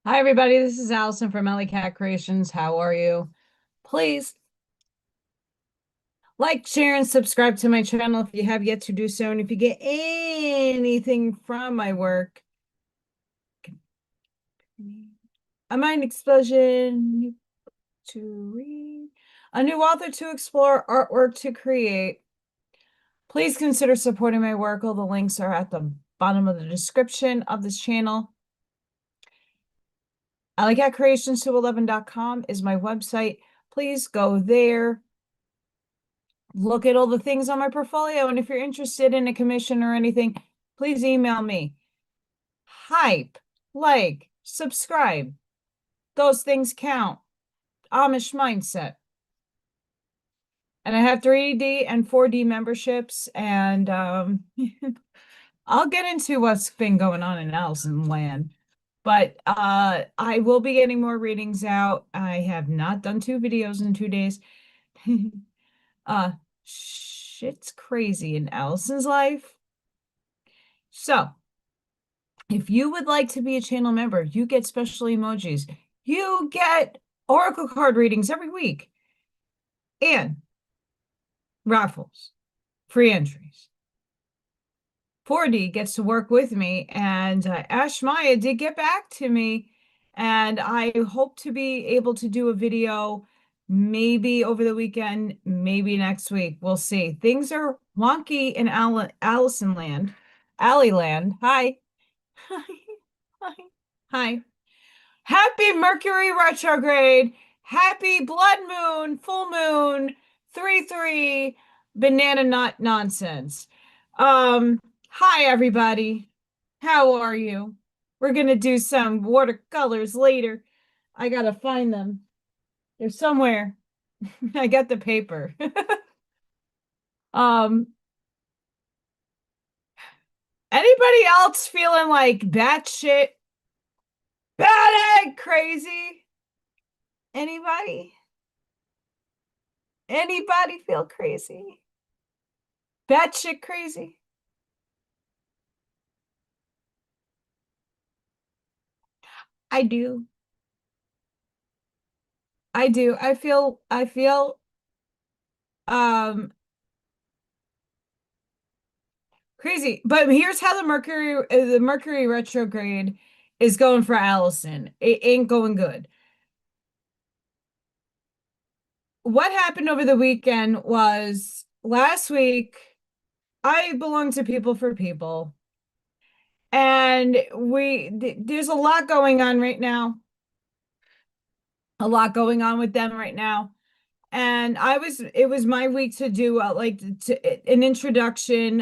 Hi, everybody. This is Allison from AllyKat Creations. How are you? Please like, share, and subscribe to my channel if you have yet to do so. And if you get anything from my work, a mind explosion to read, a new author to explore, artwork to create, please consider supporting my work. All the links are at the bottom of the description of this channel. AllyKatCreations211.com is my website. Please go there. Look at all the things on my portfolio. And if you're interested in a commission or anything, please email me. Hype, like, subscribe. Those things count. Amish mindset. And I have 3D and 4D memberships. And I'll get into what's been going on in Allison land. But I will be getting more readings out. I have not done 2 videos in 2 days. Shit's crazy in Allison's life. So, if you would like to be a channel member, you get special emojis. You get oracle card readings every week. And raffles, free entries. 4D gets to work with me, and Ash Maya did get back to me, and I hope to be able to do a video maybe over the weekend, maybe next week. We'll see. Things are wonky in Allison land. Allyland. Hi. Hi. Hi. Hi. Happy Mercury retrograde. Happy blood moon, full moon, 3-3 banana nut nonsense. Hi everybody. How are you? We're gonna do some watercolors later. I gotta find them. They're somewhere. I got the paper. Um, Anybody else feeling like batshit, bad egg crazy? Anybody? Anybody feel crazy? Batshit crazy? I do. I do. I feel um crazy. But here's how the Mercury retrograde is going for Allison. It ain't going good. What happened over the weekend was last week I belong to People for People, and there's a lot going on right now. A lot going on with them right now. And it was my week to do an introduction,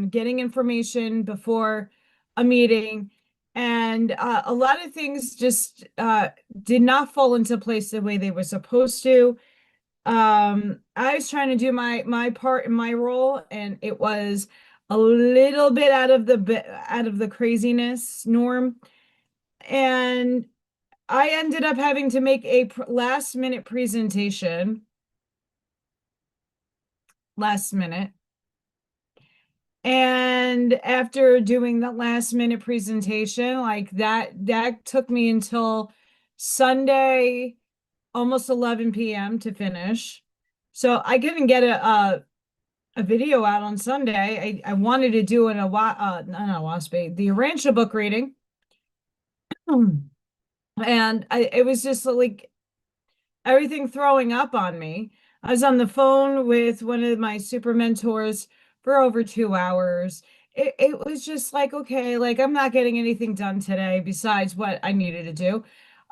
getting information before a meeting. And a lot of things just did not fall into place the way they were supposed to. I was trying to do my part in my role, and it was a little bit out of the craziness norm. And I ended up having to make a last minute presentation last minute. And after doing the last minute presentation, like that took me until Sunday, almost 11 p.m. to finish. So I couldn't get a video out on Sunday. I wanted to do the Arancha book reading. And it was just like everything throwing up on me. I was on the phone with one of my super mentors for over 2 hours. It was just like, okay, like I'm not getting anything done today besides what I needed to do.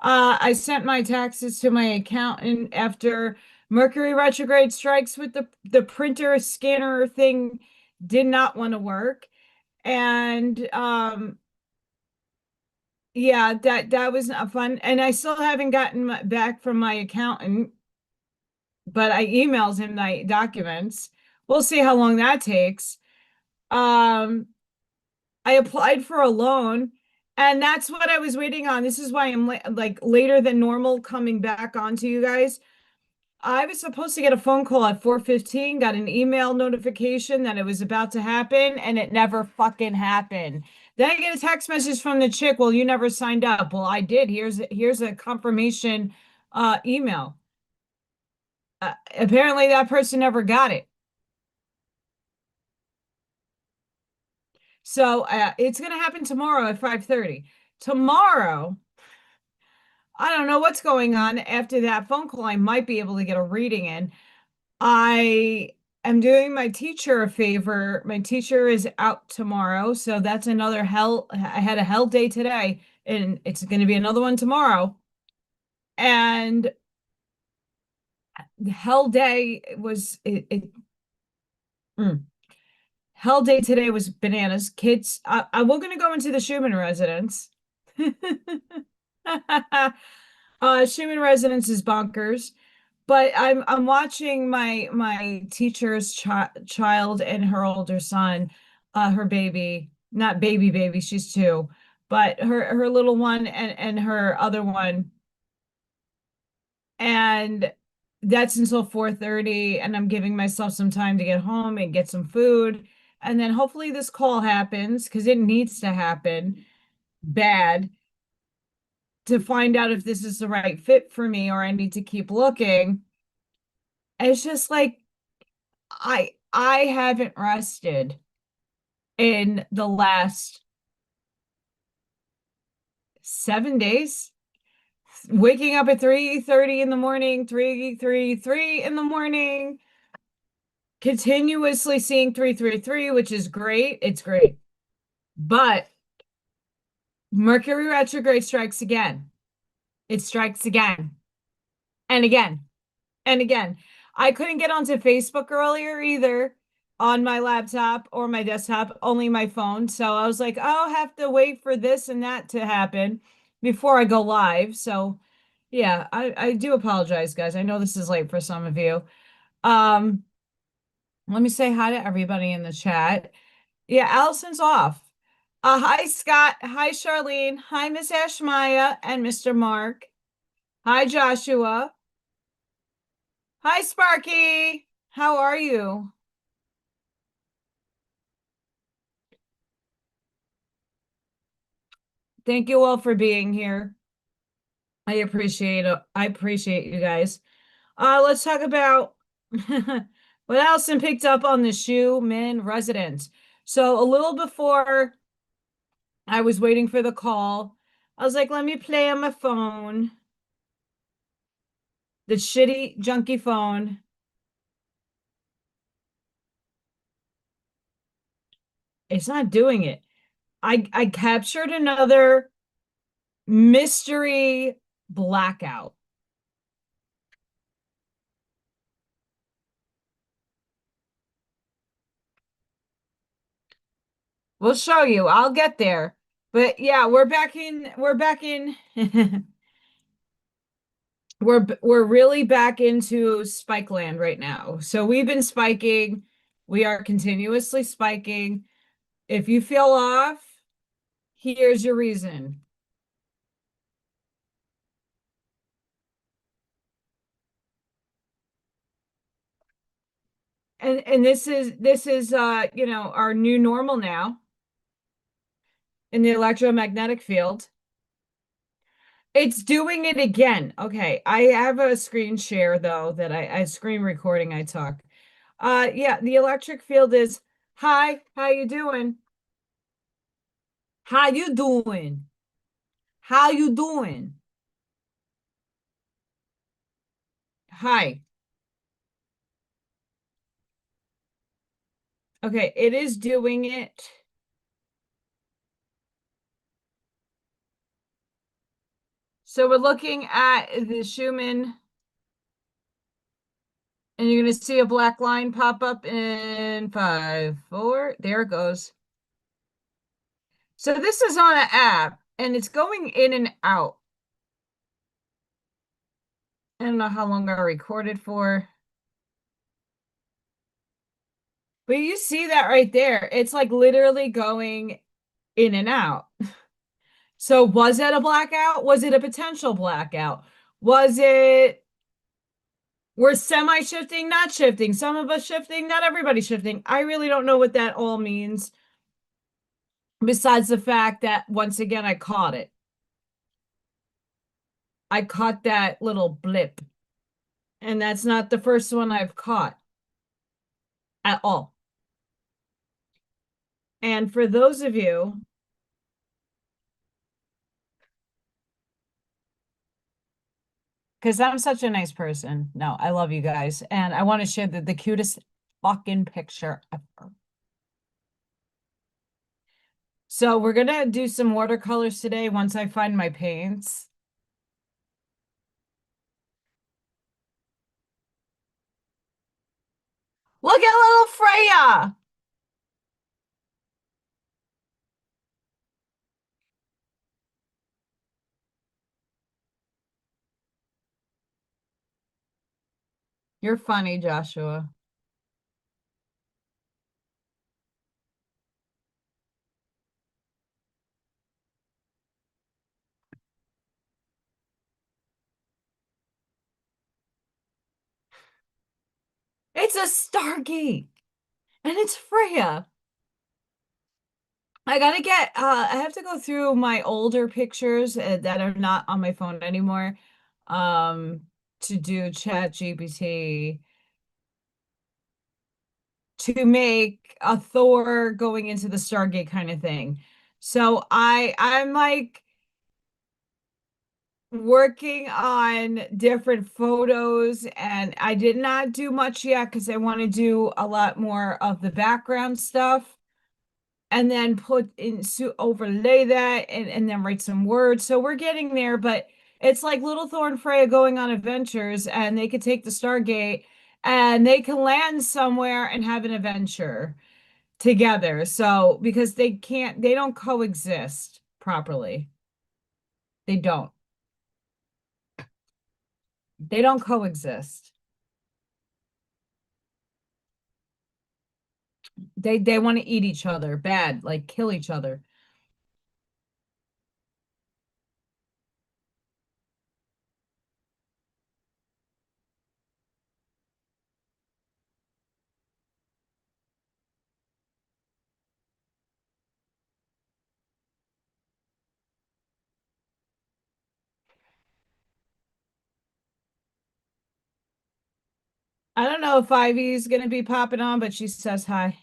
I sent my taxes to my accountant after Mercury retrograde strikes with the printer scanner thing did not want to work. And yeah, that was not fun. And I still haven't gotten back from my accountant, but I emailed him my documents. We'll see how long that takes. Um, I applied for a loan, and that's what I was waiting on. This is why I'm like later than normal coming back onto you guys. I was supposed to get a phone call at 4:15, got an email notification that it was about to happen, and it never fucking happened. Then I get a text message from the chick, well, you never signed up. Well, I did. Here's a confirmation email. Apparently that person never got it. So it's going to happen tomorrow at 5:30. Tomorrow, I don't know what's going on. After that phone call, I might be able to get a reading in. I am doing my teacher a favor. My teacher is out tomorrow, so that's another hell. I had a hell day today, and it's going to be another one tomorrow. And the hell day was hell day today was bananas. Kids, we're going to go into the Schumann residence. Schumann residence is bonkers. But I'm watching my teacher's child and her older son, her baby, not baby, she's 2, but her little one and her other one. And that's until 4:30, and I'm giving myself some time to get home and get some food. And then hopefully this call happens because it needs to happen bad to find out if this is the right fit for me or I need to keep looking. It's just like I haven't rested in the last 7 days. Waking up at 3:30 in the morning, 3 in the morning, continuously seeing 333, which is great. It's great. But Mercury retrograde strikes again. It strikes again and again and again. I couldn't get onto Facebook earlier either on my laptop or my desktop, only my phone. So I was like, oh, I'll have to wait for this and that to happen before I go live. So yeah, I do apologize, guys. I know this is late for some of you. Um, Let me say hi to everybody in the chat. Yeah, Allison's off. Hi, Scott. Hi, Charlene. Hi, Miss Ashmaya and Mr. Mark. Hi, Joshua. Hi, Sparky. How are you? Thank you all for being here. I appreciate it. I appreciate you guys. Let's talk about what Allison picked up on the Schumann residence. So a little before I was waiting for the call, I was like, let me play on my phone. The shitty, junky phone. It's not doing it. I captured another mystery blackout. We'll show you. I'll get there. But yeah, we're back in we're really back into spike land right now. So we've been spiking. We are continuously spiking. If you feel off, here's your reason. And this is you know, our new normal now in the electromagnetic field. It's doing it again. Okay, I have a screen share though that I screen recording I took. Yeah, the electric field is hi, how you doing? How you doing? How you doing? Hi. Okay, it is doing it. So we're looking at the Schumann, and you're going to see a black line pop up in 5, 4. There it goes. So this is on an app, and it's going in and out. I don't know how long I recorded for. But you see that right there. It's like literally going in and out. So was it a blackout? Was it a potential blackout? Was it we're semi-shifting, not shifting? Some of us shifting, not everybody shifting. I really don't know what that all means. Besides the fact that once again I caught it. I caught that little blip. And that's not the first one I've caught at all. And for those of you, because I'm such a nice person. No, I love you guys. And I want to share the cutest fucking picture ever. So we're gonna do some watercolors today once I find my paints. Look at little Freya. You're funny, Joshua. It's a Stargate and it's Freya. I gotta get I have to go through my older pictures that are not on my phone anymore to do Chat GPT to make a Thor going into the Stargate kind of thing. So I'm like working on different photos and I did not do much yet because I want to do a lot more of the background stuff and then put in overlay that and then write some words. So we're getting there, but it's like Little Thor and Freya going on adventures and they could take the Stargate and they can land somewhere and have an adventure together. So because they don't coexist properly. They don't. They don't coexist. They want to eat each other bad, like kill each other. I don't know if Ivy's gonna be popping on, but she says hi.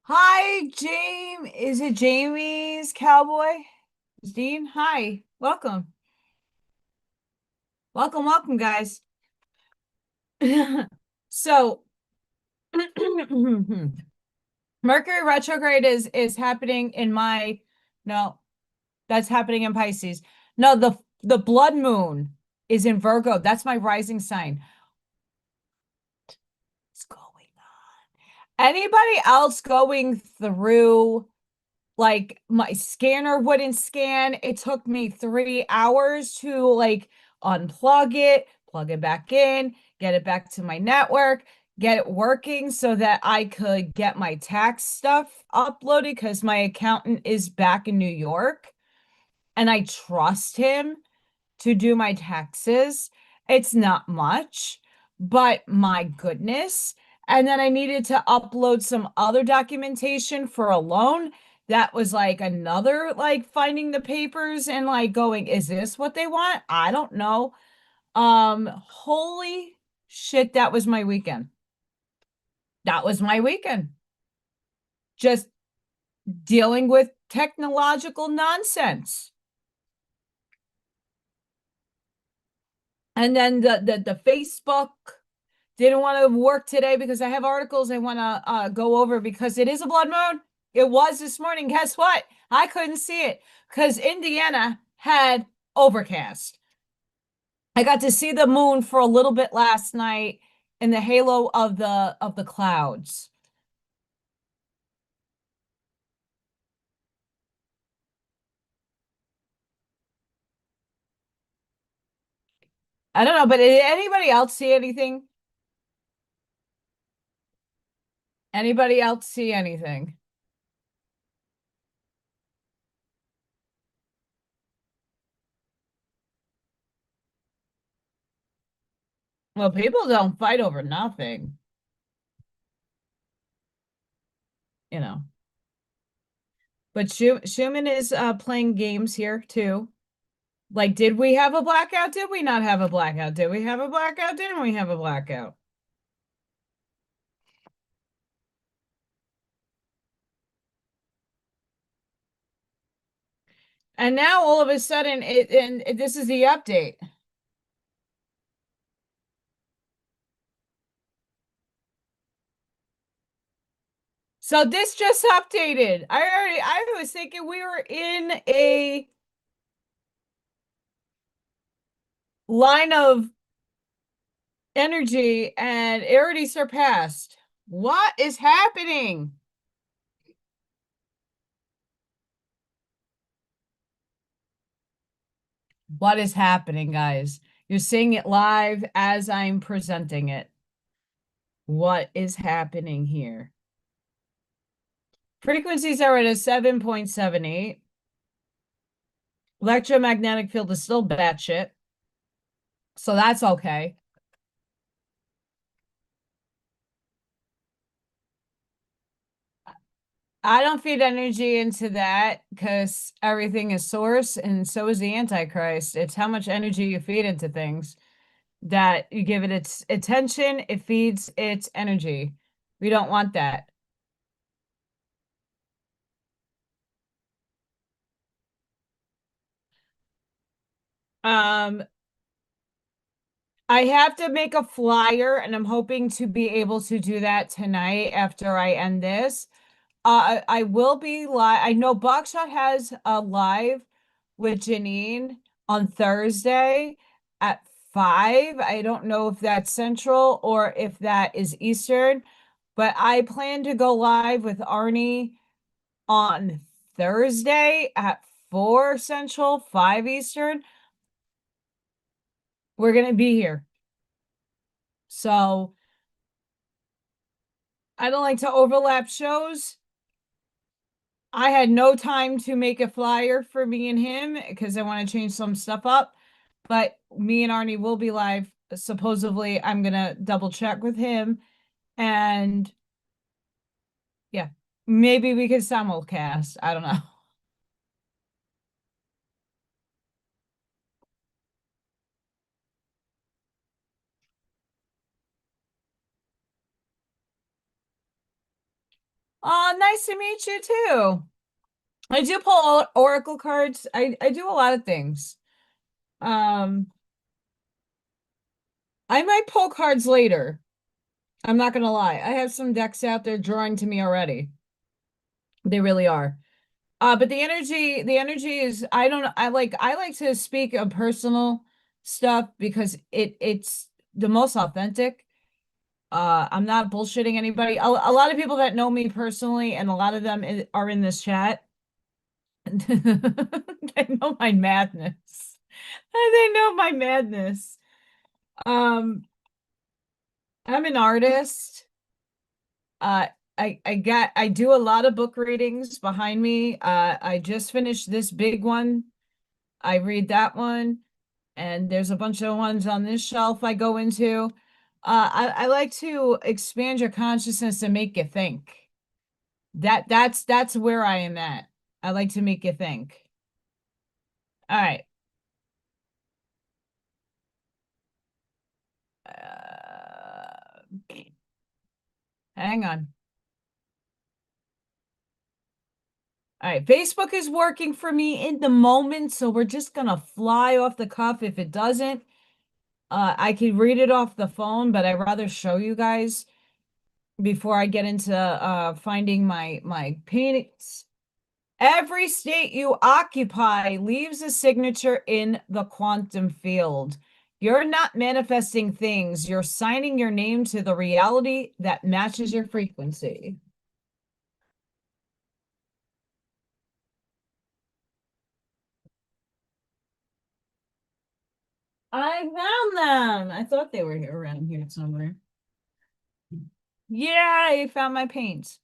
Hi, Jamie. Is it Jamie's cowboy? Dean? Hi. Welcome. Welcome, welcome, guys. So Mercury retrograde is happening in my no, that's happening in Pisces. No, the blood moon is in Virgo. That's my rising sign. What's going on? Anybody else going through like my scanner wouldn't scan? It took me 3 hours to like unplug it, plug it back in, get it back to my network, get it working so that I could get my tax stuff uploaded because my accountant is back in New York and I trust him to do my taxes. It's not much, but my goodness. And then I needed to upload some other documentation for a loan. That was like another like finding the papers and like going, is this what they want? I don't know. Holy shit, that was my weekend. That was my weekend. Just dealing with technological nonsense. And then the Facebook didn't want to work today because I have articles I want to go over because it is a blood moon. It was this morning. Guess what? I couldn't see it because Indiana had overcast. I got to see the moon for a little bit last night in the halo of the clouds. I don't know, but did anybody else see anything? Anybody else see anything? Well, people don't fight over nothing, you know. But Schumann is playing games here too. Like, did we have a blackout? Did we not have a blackout? Did we have a blackout? Didn't we have a blackout? And now all of a sudden, this is the update. So this just updated. I was thinking we were in a line of energy and it already surpassed. What is happening? What is happening, guys? You're seeing it live as I'm presenting it. What is happening here? Frequencies are at a 7.78. Electromagnetic field is still batshit. So that's okay. I don't feed energy into that because everything is source and so is the Antichrist. It's how much energy you feed into things that you give it its attention, it feeds its energy. We don't want that. Um, I have to make a flyer and I'm hoping to be able to do that tonight after I end this. I will be live. I know Buckshot has a live with Janine on Thursday at 5. I don't know if that's Central or if that is Eastern, but I plan to go live with Arnie on Thursday at 4 Central, 5 Eastern. We're going to be here. So I don't like to overlap shows. I had no time to make a flyer for me and him because I want to change some stuff up. But me and Arnie will be live. Supposedly, I'm gonna double check with him. And yeah, maybe we could simulcast. I don't know. Oh, nice to meet you too. I do pull oracle cards. I do a lot of things. Um, I might pull cards later. I'm not gonna lie. I have some decks out there drawing to me already. They really are. But the energy is I like to speak of personal stuff because it's the most authentic. I'm not bullshitting anybody. A lot of people that know me personally, and a lot of them are in this chat. They know my madness. They know my madness. Um, I'm an artist. Uh, I do a lot of book readings behind me. I just finished this big one. I read that one, and there's a bunch of ones on this shelf I go into. I like to expand your consciousness and make you think. That's where I am at. I like to make you think. All right. Hang on. All right, Facebook is working for me in the moment, so we're just gonna fly off the cuff. If it doesn't, I can read it off the phone, but I'd rather show you guys before I get into finding my paintings. Every state you occupy leaves a signature in the quantum field. You're not manifesting things, you're signing your name to the reality that matches your frequency. I found them. I thought they were here around here somewhere. Yeah, I found my paints.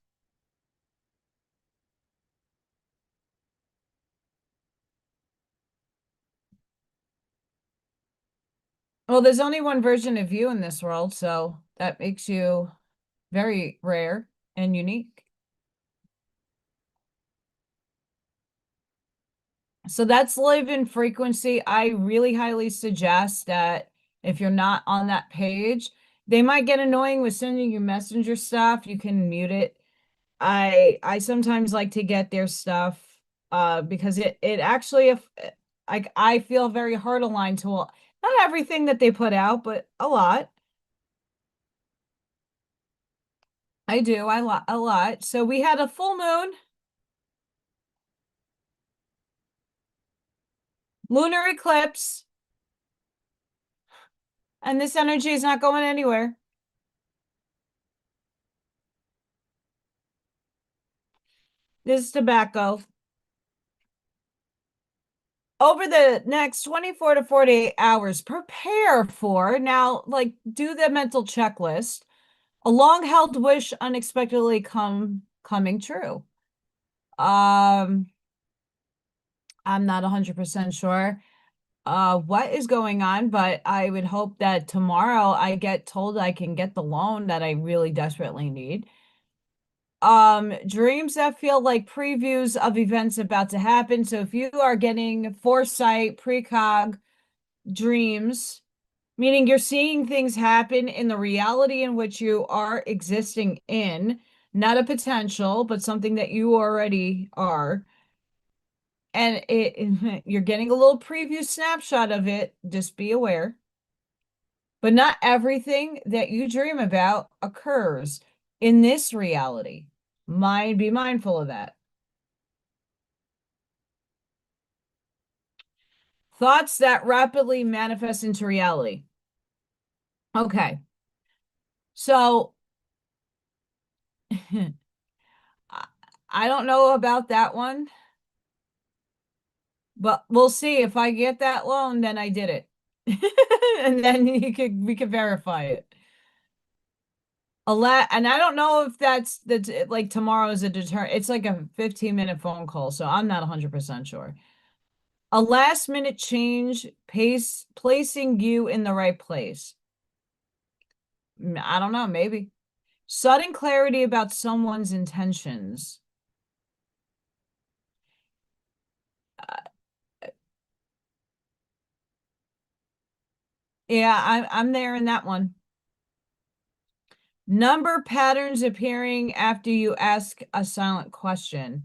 Well, there's only one version of you in this world, so that makes you very rare and unique. So that's live in frequency. I really highly suggest that if you're not on that page, they might get annoying with sending you messenger stuff. You can mute it. I sometimes like to get their stuff because it actually if like I feel very hard aligned to not everything that they put out, but a lot. I do. A lot. So we had a full moon, lunar eclipse, and this energy is not going anywhere. This is tobacco. Over the next 24 to 48 hours, prepare for now, like do the mental checklist. A long held wish unexpectedly coming true. Um, I'm not 100% sure what is going on, but I would hope that tomorrow I get told I can get the loan that I really desperately need. Dreams that feel like previews of events about to happen. So if you are getting foresight, precog dreams, meaning you're seeing things happen in the reality in which you are existing in, not a potential, but something that you already are. And you're getting a little preview snapshot of it. Just be aware. But not everything that you dream about occurs in this reality. Be mindful of that. Thoughts that rapidly manifest into reality. Okay. So I don't know about that one, but we'll see. If I get that loan, then I did it. And then we could verify it. And I don't know if that's like tomorrow is a it's like a 15-minute phone call, so I'm not 100% sure. A last minute change placing you in the right place. I don't know, maybe. Sudden clarity about someone's intentions. Yeah, I'm there in that one. Number patterns appearing after you ask a silent question.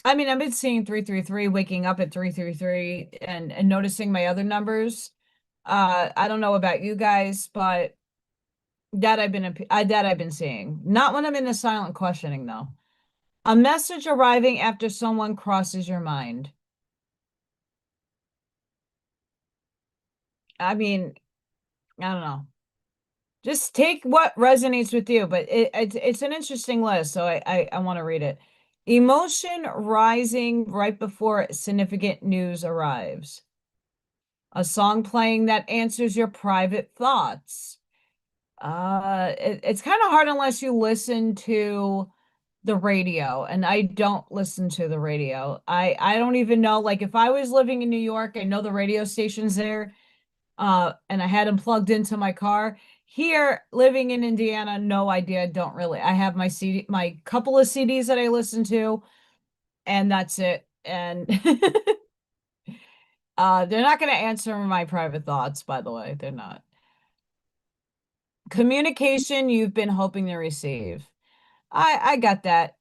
I mean, I've been seeing 333, waking up at 333 and noticing my other numbers. I don't know about you guys, but that I've been seeing. Not when I'm in the silent questioning though. A message arriving after someone crosses your mind. I mean, I don't know. Just take what resonates with you, but it's an interesting list, so I want to read it. Emotion rising right before significant news arrives. A song playing that answers your private thoughts. It's kind of hard unless you listen to the radio, and I don't listen to the radio. I don't even know, like if I was living in New York, I know the radio stations there, and I had them plugged into my car. Here, living in Indiana, no idea, don't really. I have my couple of CDs that I listen to, and that's it. And they're not going to answer my private thoughts, by the way. They're not. Communication you've been hoping to receive. I got that.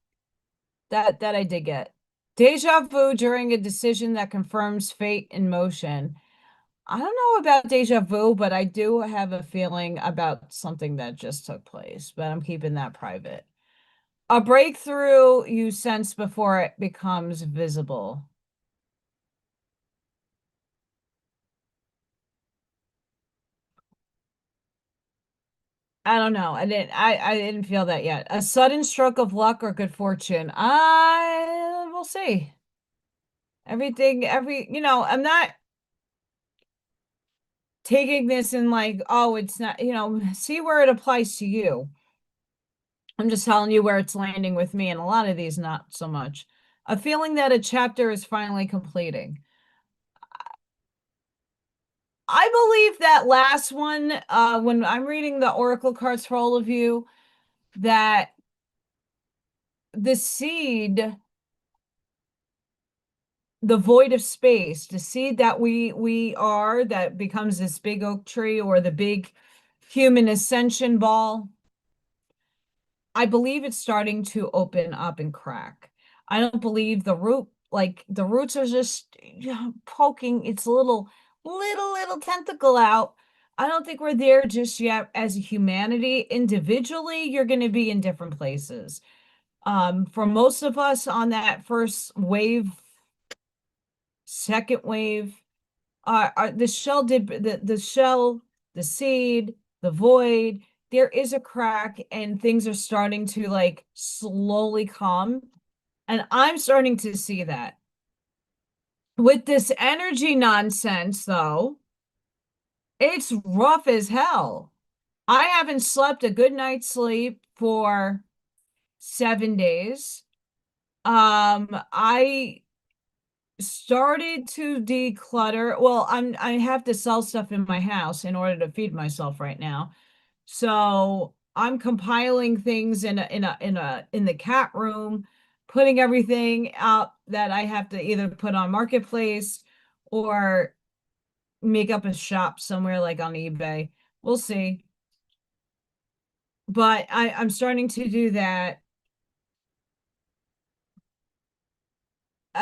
That I did get. Deja vu during a decision that confirms fate in motion. I don't know about deja vu, but I do have a feeling about something that just took place, but I'm keeping that private. A breakthrough you sense before it becomes visible. I don't know. I didn't feel that yet. A sudden stroke of luck or good fortune. I will see. I'm not taking this and like, oh, it's not, see where it applies to you. I'm just telling you where it's landing with me, and a lot of these not so much. A feeling that a chapter is finally completing. I believe that last one, when I'm reading the oracle cards for all of you, that the seed, the void of space, the seed that we are, that becomes this big oak tree or the big human ascension ball, I believe it's starting to open up and crack. I don't believe the roots are just poking its little tentacle out. I don't think we're there just yet as a humanity. Individually, you're going to be in different places. For most of us on that first wave, second wave, the shell did the shell, the seed, the void, there is a crack and things are starting to like slowly come. And I'm starting to see that. With this energy nonsense, though, it's rough as hell. I haven't slept a good night's sleep for 7 days. I started to declutter. Well, I have to sell stuff in my house in order to feed myself right now. So I'm compiling things in the cat room, putting everything out that I have to either put on Marketplace or make up a shop somewhere like on eBay. We'll see. But I'm starting to do that.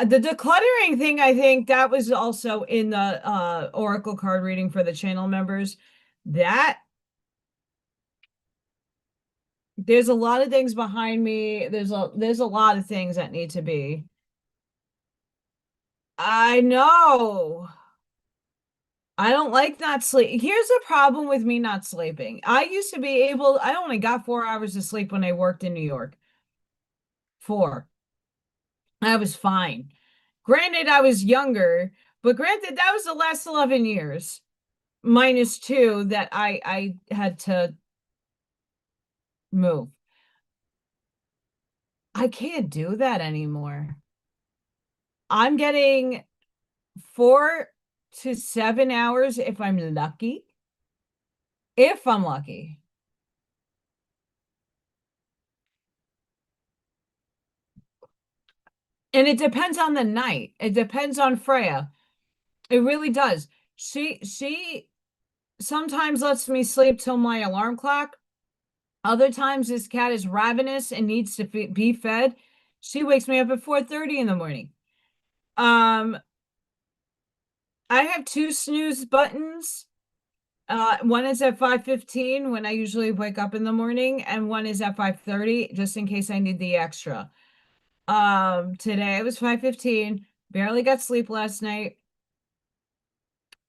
The decluttering thing, I think that was also in the Oracle card reading for the channel members. That there's a lot of things behind me. There's a lot of things that need to be. I know. I don't like not sleep. Here's the problem with me not sleeping. I used to be able, I only got 4 hours of sleep when I worked in New York. 4. I was fine. Granted, I was younger, but granted, that was the last 11 years, minus 2 that I had to move. I can't do that anymore. I'm getting 4 to 7 hours if I'm lucky. If I'm lucky. And it depends on the night. It depends on Freya. It really does. She sometimes lets me sleep till my alarm clock. Other times this cat is ravenous and needs to be fed. She wakes me up at 4:30 in the morning. I have 2 snooze buttons. One is at 5:15 when I usually wake up in the morning, and one is at 5:30 just in case I need the extra. Today it was 5:15, barely got sleep last night,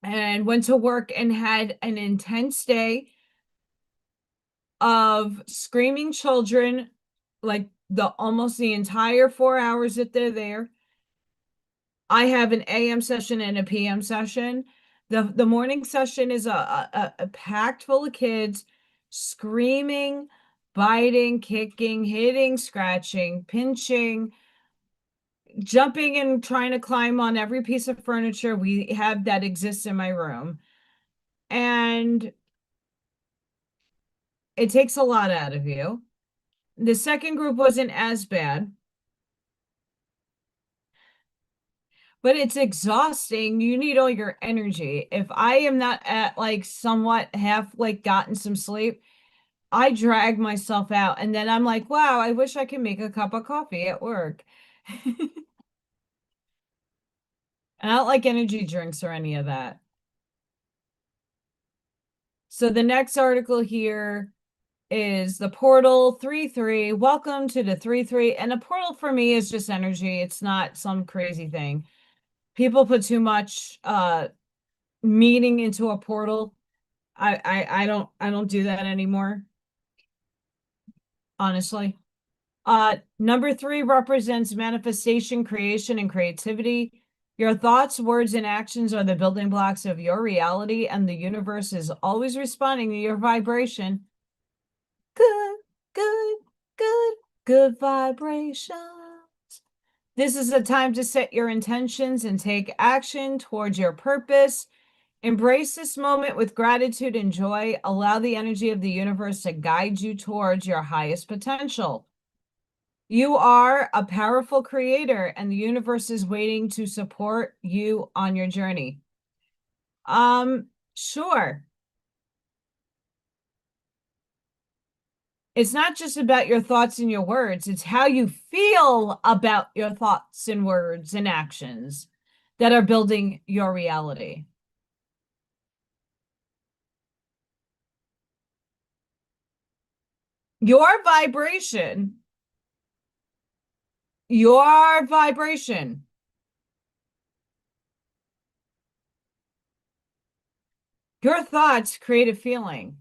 and went to work and had an intense day of screaming children, like almost the entire 4 hours that they're there. I have an AM session and a PM session. The morning session is a packed full of kids screaming, biting, kicking, hitting, scratching, pinching, jumping and trying to climb on every piece of furniture we have that exists in my room. And it takes a lot out of you. The second group wasn't as bad, but it's exhausting. You need all your energy. If I am not at like somewhat half like gotten some sleep, I drag myself out and then I'm like, wow, I wish I could make a cup of coffee at work. And I don't like energy drinks or any of that. So the next article here is the portal 3-3. Welcome to the 3-3. And a portal for me is just energy. It's not some crazy thing. People put too much meaning into a portal. I don't do that anymore, honestly. Number 3 represents manifestation, creation, and creativity. Your thoughts, words, and actions are the building blocks of your reality, and the universe is always responding to your vibration. Good, good, good, good vibrations. This is a time to set your intentions and take action towards your purpose. Embrace this moment with gratitude and joy. Allow the energy of the universe to guide you towards your highest potential. You are a powerful creator, and the universe is waiting to support you on your journey. Sure. It's not just about your thoughts and your words. It's how you feel about your thoughts and words and actions that are building your reality. Your vibration, your vibration your thoughts create a feeling.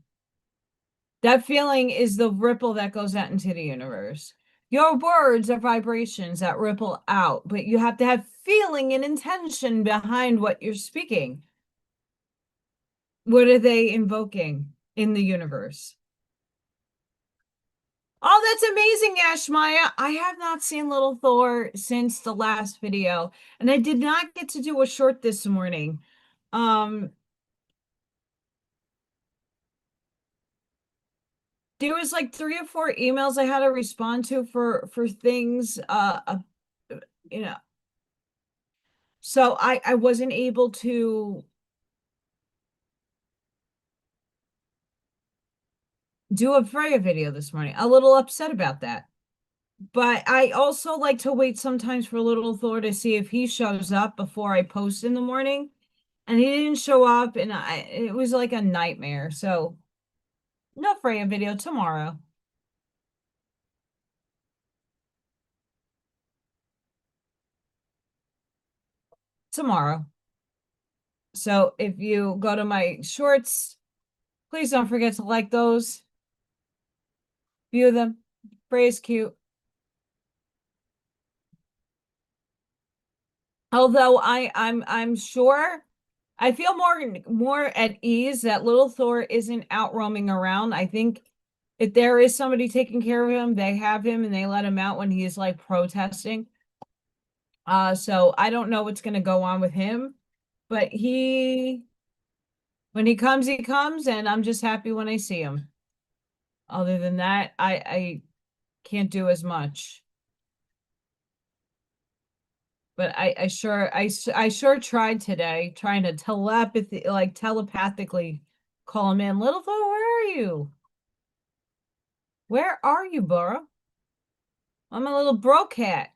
That feeling is the ripple that goes out into the universe. Your words are vibrations that ripple out, but you have to have feeling and intention behind what you're speaking. What are they invoking in the universe? Oh, that's amazing, Ashmaya. I have not seen Little Thor since the last video, and I did not get to do a short this morning. There was like 3 or 4 emails I had to respond to for things, you know. So I wasn't able to do a Freya video this morning. A little upset about that. But I also like to wait sometimes for Little Thor to see if he shows up before I post in the morning. And he didn't show up, and it was like a nightmare. So no Freya video tomorrow. Tomorrow. So if you go to my shorts, please don't forget to like those. View them. Freya's cute. Although I'm sure I feel more at ease that Little Thor isn't out roaming around. I think if there is somebody taking care of him, they have him and they let him out when he's like protesting. So I don't know what's gonna go on with him, but when he comes, and I'm just happy when I see him. Other than that, I can't do as much. But I sure tried today, trying to telepathically call him in. Little Thor, where are you? Where are you, Bora? I'm a little bro cat.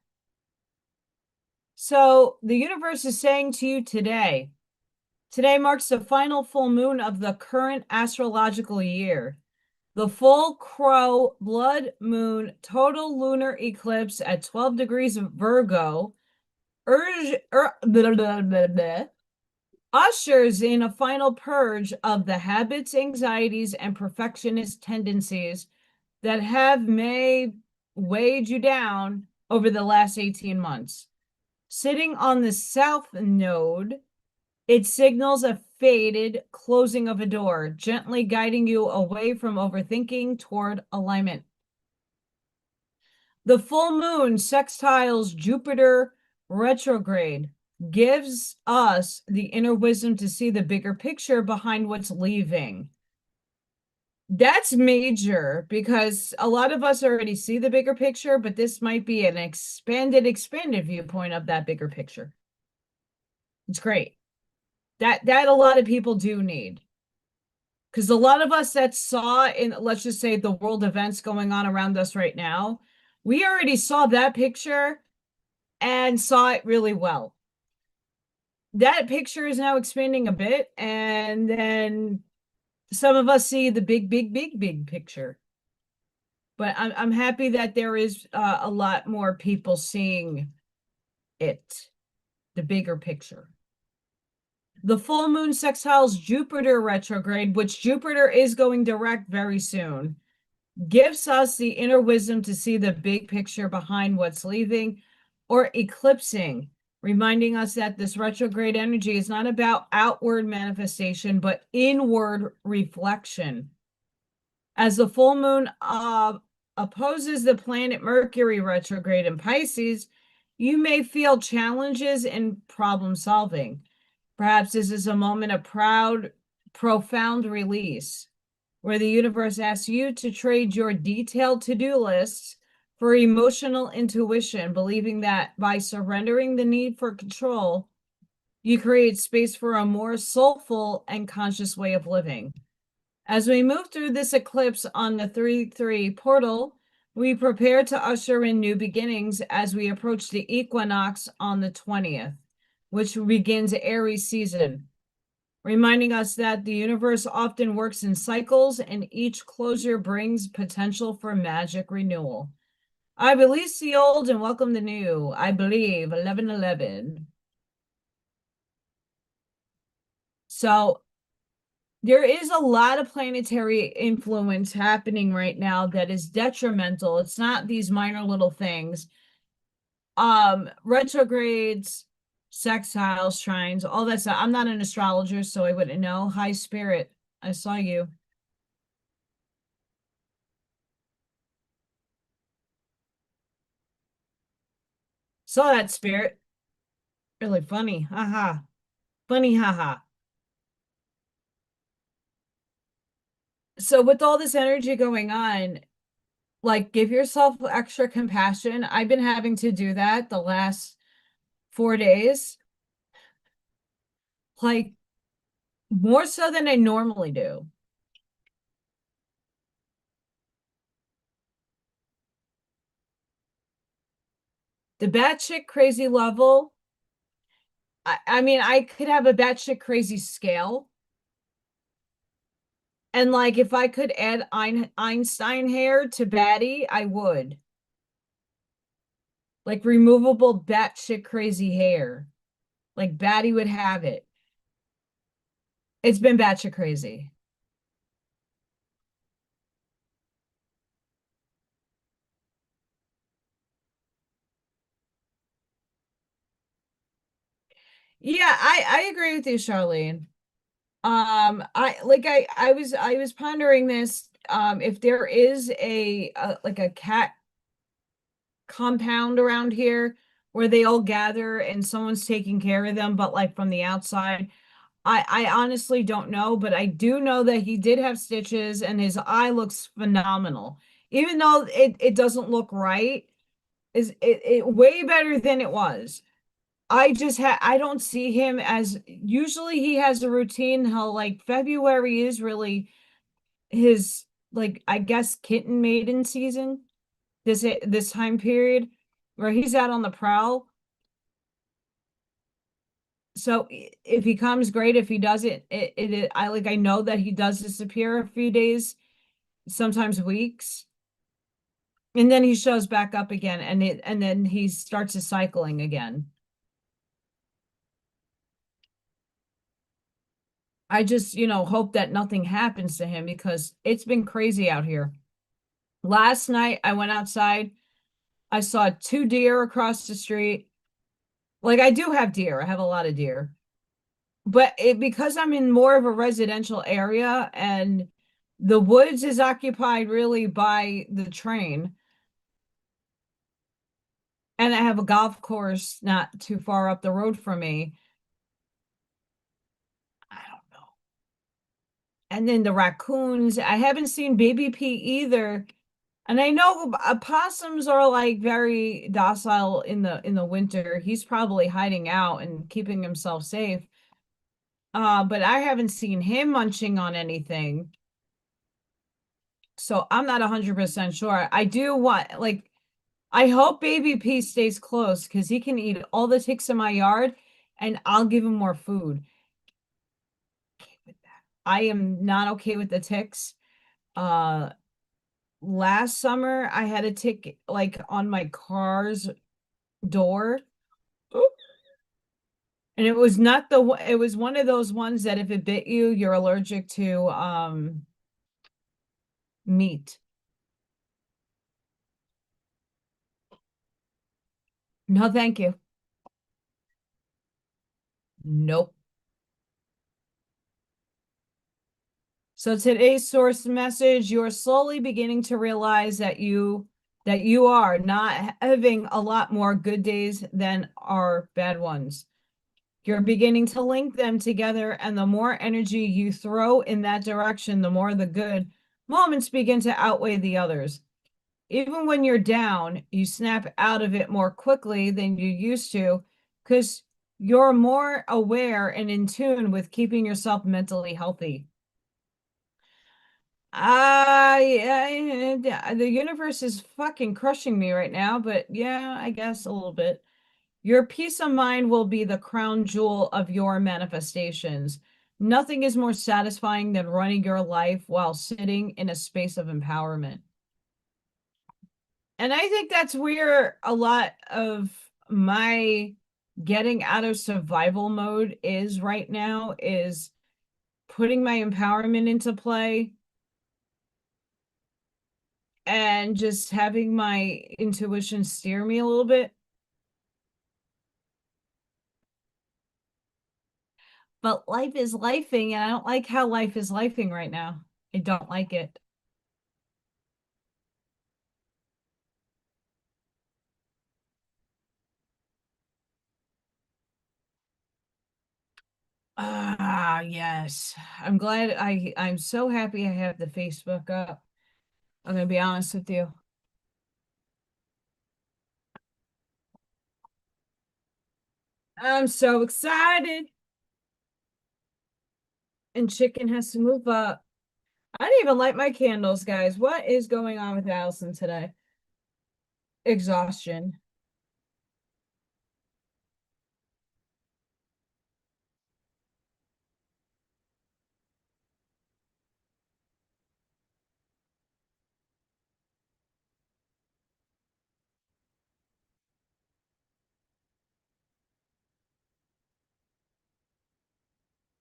So the universe is saying to you today marks the final full moon of the current astrological year. The full crow blood moon total lunar eclipse at 12 degrees of Virgo ushers in a final purge of the habits, anxieties, and perfectionist tendencies that may weighed you down over the last 18 months. Sitting on the south node, it signals a faded closing of a door, gently guiding you away from overthinking toward alignment. The full moon sextiles Jupiter retrograde, gives us the inner wisdom to see the bigger picture behind what's leaving. That's major, because a lot of us already see the bigger picture, but this might be an expanded viewpoint of that bigger picture. It's great. That a lot of people do need. Because a lot of us that saw in, let's just say, the world events going on around us right now, we already saw that picture and saw it really well. That picture is now expanding a bit, and then some of us see the big picture. But I'm happy that there is a lot more people seeing it, the bigger picture. The full moon sextiles Jupiter retrograde, which Jupiter is going direct very soon, gives us the inner wisdom to see the big picture behind what's leaving or eclipsing, reminding us that this retrograde energy is not about outward manifestation, but inward reflection. As the full moon opposes the planet Mercury retrograde in Pisces, you may feel challenges in problem solving. Perhaps this is a moment of profound release, where the universe asks you to trade your detailed to-do lists for emotional intuition, believing that by surrendering the need for control, you create space for a more soulful and conscious way of living. As we move through this eclipse on the 3-3 portal, we prepare to usher in new beginnings as we approach the equinox on the 20th, which begins Aries season, reminding us that the universe often works in cycles and each closure brings potential for magic renewal. I release the old and welcome the new. I believe 1111. So there is a lot of planetary influence happening right now that is detrimental. It's not these minor little things. Retrogrades, sextiles, trines, all that stuff. I'm not an astrologer, so I wouldn't know. High Spirit, I saw you. Saw that, Spirit. Really funny. Haha. Funny, haha. So with all this energy going on, like, give yourself extra compassion. I've been having to do that the last 4 days, like more so than I normally do. The batshit crazy level, I mean, I could have a batshit crazy scale. And like, if I could add Einstein hair to Batty, I would. Like, removable batshit crazy hair. Like, Batty would have it. It's been batshit crazy. Yeah, I agree with you, Charlene. I was pondering this. If there is a like a cat compound around here where they all gather and someone's taking care of them, but like from the outside, I honestly don't know, but I do know that he did have stitches and his eye looks phenomenal. Even though it doesn't look right, is it way better than it was. I don't see him as, usually he has a routine. How like February is really his, like, I guess kitten maiden season, this time period where he's out on the prowl. So if he comes, great. If he doesn't, I know that he does disappear a few days, sometimes weeks, and then he shows back up again, and then he starts his cycling again. I just, hope that nothing happens to him because it's been crazy out here. Last night I went outside, I saw 2 deer across the street. Like, I do have deer. I have a lot of deer. But because I'm in more of a residential area and the woods is occupied really by the train, and I have a golf course not too far up the road from me. I don't know. And then the raccoons, I haven't seen Baby P either. And I know opossums are like very docile in the winter. He's probably hiding out and keeping himself safe. But I haven't seen him munching on anything. So I'm not 100% sure. I do want, like, I hope Baby P stays close because he can eat all the ticks in my yard and I'll give him more food. I am not okay with the ticks. Uh, Last summer I had a tick like on my car's door. And it was not it was one of those ones that if it bit you, you're allergic to meat. No, thank you. Nope. So today's source message, you're slowly beginning to realize that you are not having a lot more good days than are bad ones. You're beginning to link them together, and the more energy you throw in that direction, the more the good moments begin to outweigh the others. Even when you're down, you snap out of it more quickly than you used to because you're more aware and in tune with keeping yourself mentally healthy. The universe is fucking crushing me right now, but yeah, I guess a little bit. Your peace of mind will be the crown jewel of your manifestations. Nothing is more satisfying than running your life while sitting in a space of empowerment. And I think that's where a lot of my getting out of survival mode is right now, is putting my empowerment into play and just having my intuition steer me a little bit. But life is lifing, and I don't like how life is lifing right now. I don't like it. Ah, yes. I'm so happy I have the Facebook up. I'm gonna be honest with you. I'm so excited. And chicken has to move up. I didn't even light my candles, guys. What is going on with Allison today? Exhaustion.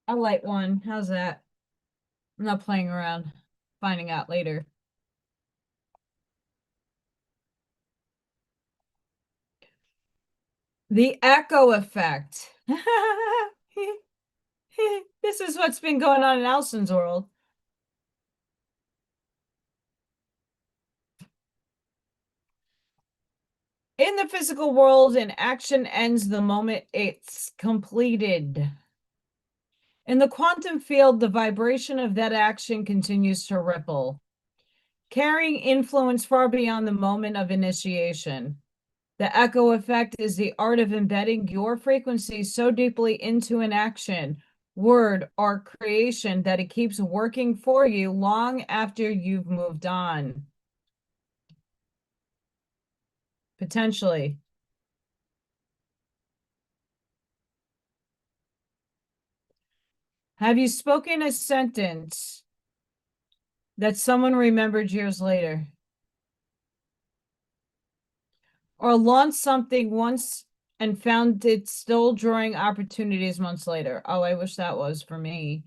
I'll light one. How's that? I'm not playing around. Finding out later. The echo effect. This is what's been going on in Allison's world. In the physical world, an action ends the moment it's completed. In the quantum field, the vibration of that action continues to ripple, carrying influence far beyond the moment of initiation. The echo effect is the art of embedding your frequency so deeply into an action, word, or creation that it keeps working for you long after you've moved on. Potentially. Have you spoken a sentence that someone remembered years later? Or launched something once and found it still drawing opportunities months later? Oh, I wish that was for me.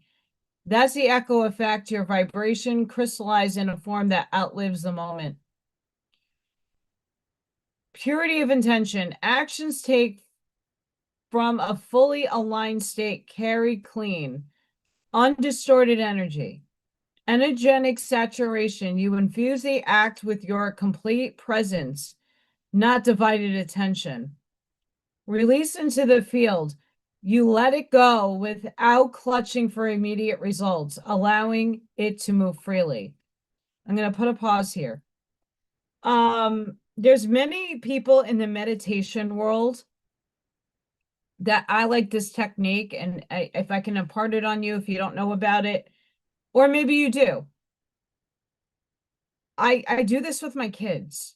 That's the echo effect, your vibration crystallized in a form that outlives the moment. Purity of intention. Actions take from a fully aligned state, carry clean, undistorted energy. Energetic saturation. You infuse the act with your complete presence, not divided attention. Release into the field. You let it go without clutching for immediate results, allowing it to move freely. I'm going to put a pause here. There's many people in the meditation world that I like this technique, and if I can impart it on you, if you don't know about it, or maybe you do. I do this with my kids,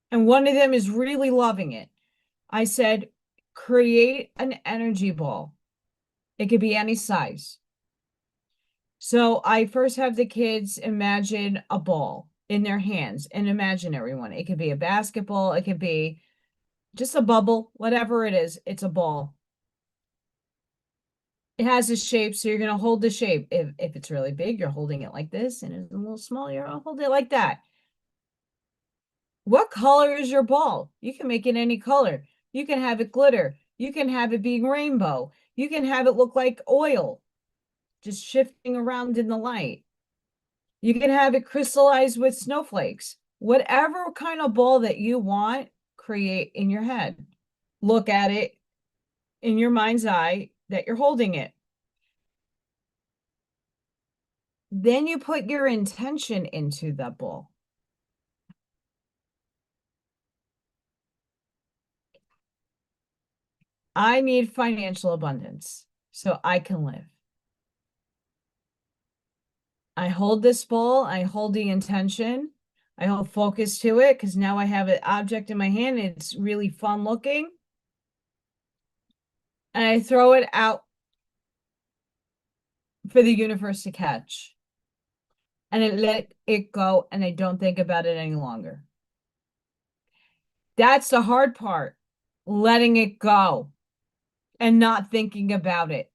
and one of them is really loving it. I said, create an energy ball. It could be any size. So I first have the kids imagine a ball in their hands, an imaginary one. It could be a basketball, it could be just a bubble, whatever it is, it's a ball. It has a shape, so you're going to hold the shape. If it's really big, you're holding it like this, and it's a little small, you're going to hold it like that. What color is your ball? You can make it any color. You can have it glitter. You can have it being rainbow. You can have it look like oil, just shifting around in the light. You can have it crystallized with snowflakes. Whatever kind of ball that you want, create in your head. Look at it in your mind's eye that you're holding it. Then you put your intention into the ball. I need financial abundance so I can live. I hold this bowl, I hold the intention, I hold focus to it because now I have an object in my hand. It's really fun looking. And I throw it out for the universe to catch. And I let it go and I don't think about it any longer. That's the hard part, letting it go and not thinking about it.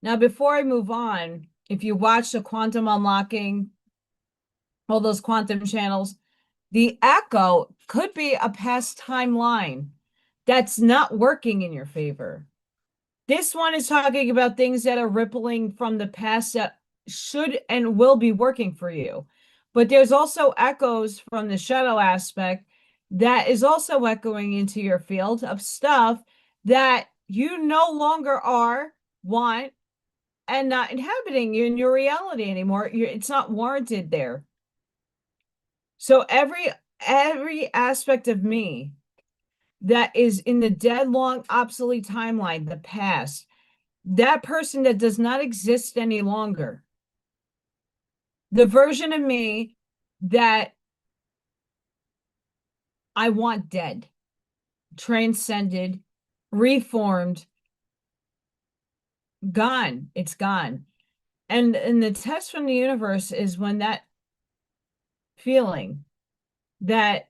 Now, before I move on, if you watch the quantum unlocking, all those quantum channels, the echo could be a past timeline that's not working in your favor. This one is talking about things that are rippling from the past that should and will be working for you. But there's also echoes from the shadow aspect that is also echoing into your field of stuff that you no longer are, want, and not inhabiting in your reality anymore. It's not warranted there. So every aspect of me that is in the dead long obsolete timeline, the past, that person that does not exist any longer, the version of me that I want dead, transcended, reformed, gone. It's gone. And the test from the universe is when that feeling that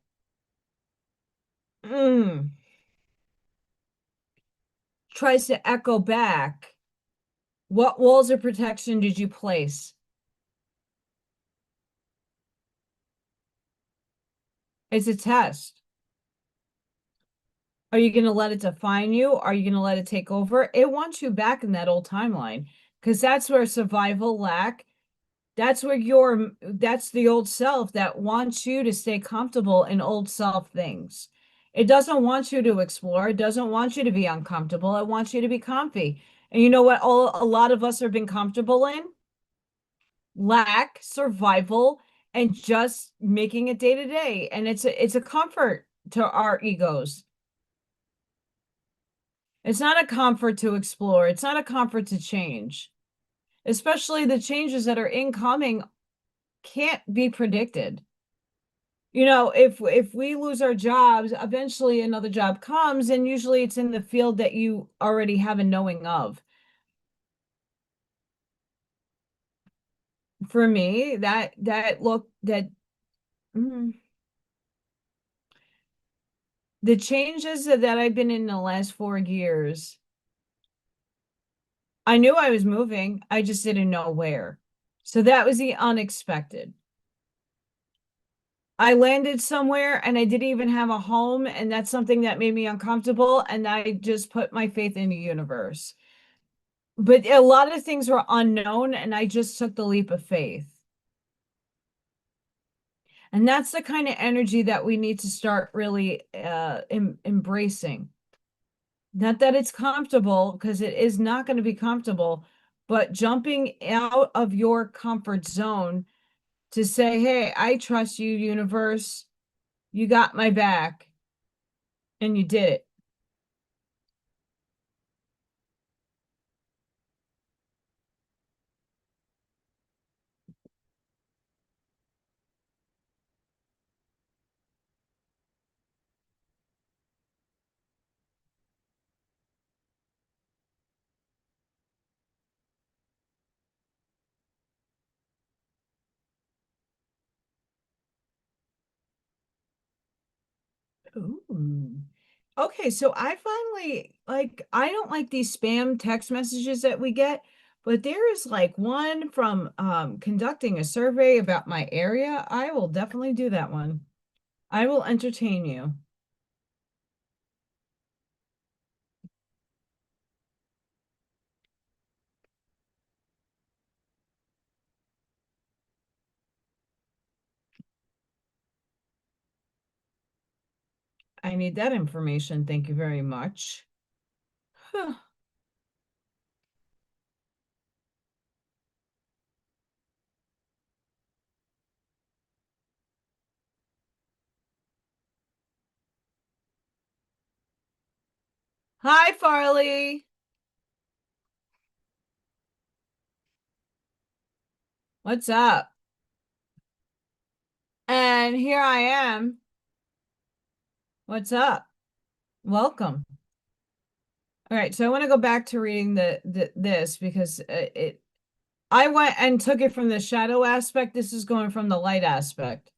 tries to echo back, what walls of protection did you place? It's a test. Are you going to let it define you? Are you going to let it take over? It wants you back in that old timeline because that's where survival, lack, that's where that's the old self that wants you to stay comfortable in old self things. It doesn't want you to explore. It doesn't want you to be uncomfortable. It wants you to be comfy. And you know what a lot of us have been comfortable in? Lack, survival, and just making it day to day. And it's a comfort to our egos. It's not a comfort to explore. It's not a comfort to change. Especially the changes that are incoming can't be predicted. You know, if we lose our jobs, eventually another job comes, and usually it's in the field that you already have a knowing of. For me, the changes that I've been in the last 4 years, I knew I was moving. I just didn't know where. So that was the unexpected. I landed somewhere and I didn't even have a home, and that's something that made me uncomfortable, and I just put my faith in the universe. But a lot of things were unknown, and I just took the leap of faith. And that's the kind of energy that we need to start really embracing. Not that it's comfortable, because it is not going to be comfortable, but jumping out of your comfort zone to say, hey, I trust you, universe. You got my back. And you did it. Ooh. Okay, so I finally I don't like these spam text messages that we get, but there is like one from conducting a survey about my area. I will definitely do that one. I will entertain you. I need that information. Thank you very much. Hi, Farley. What's up? And here I am. What's up? Welcome. All right, so I want to go back to reading this because I went and took it from the shadow aspect. This is going from the light aspect.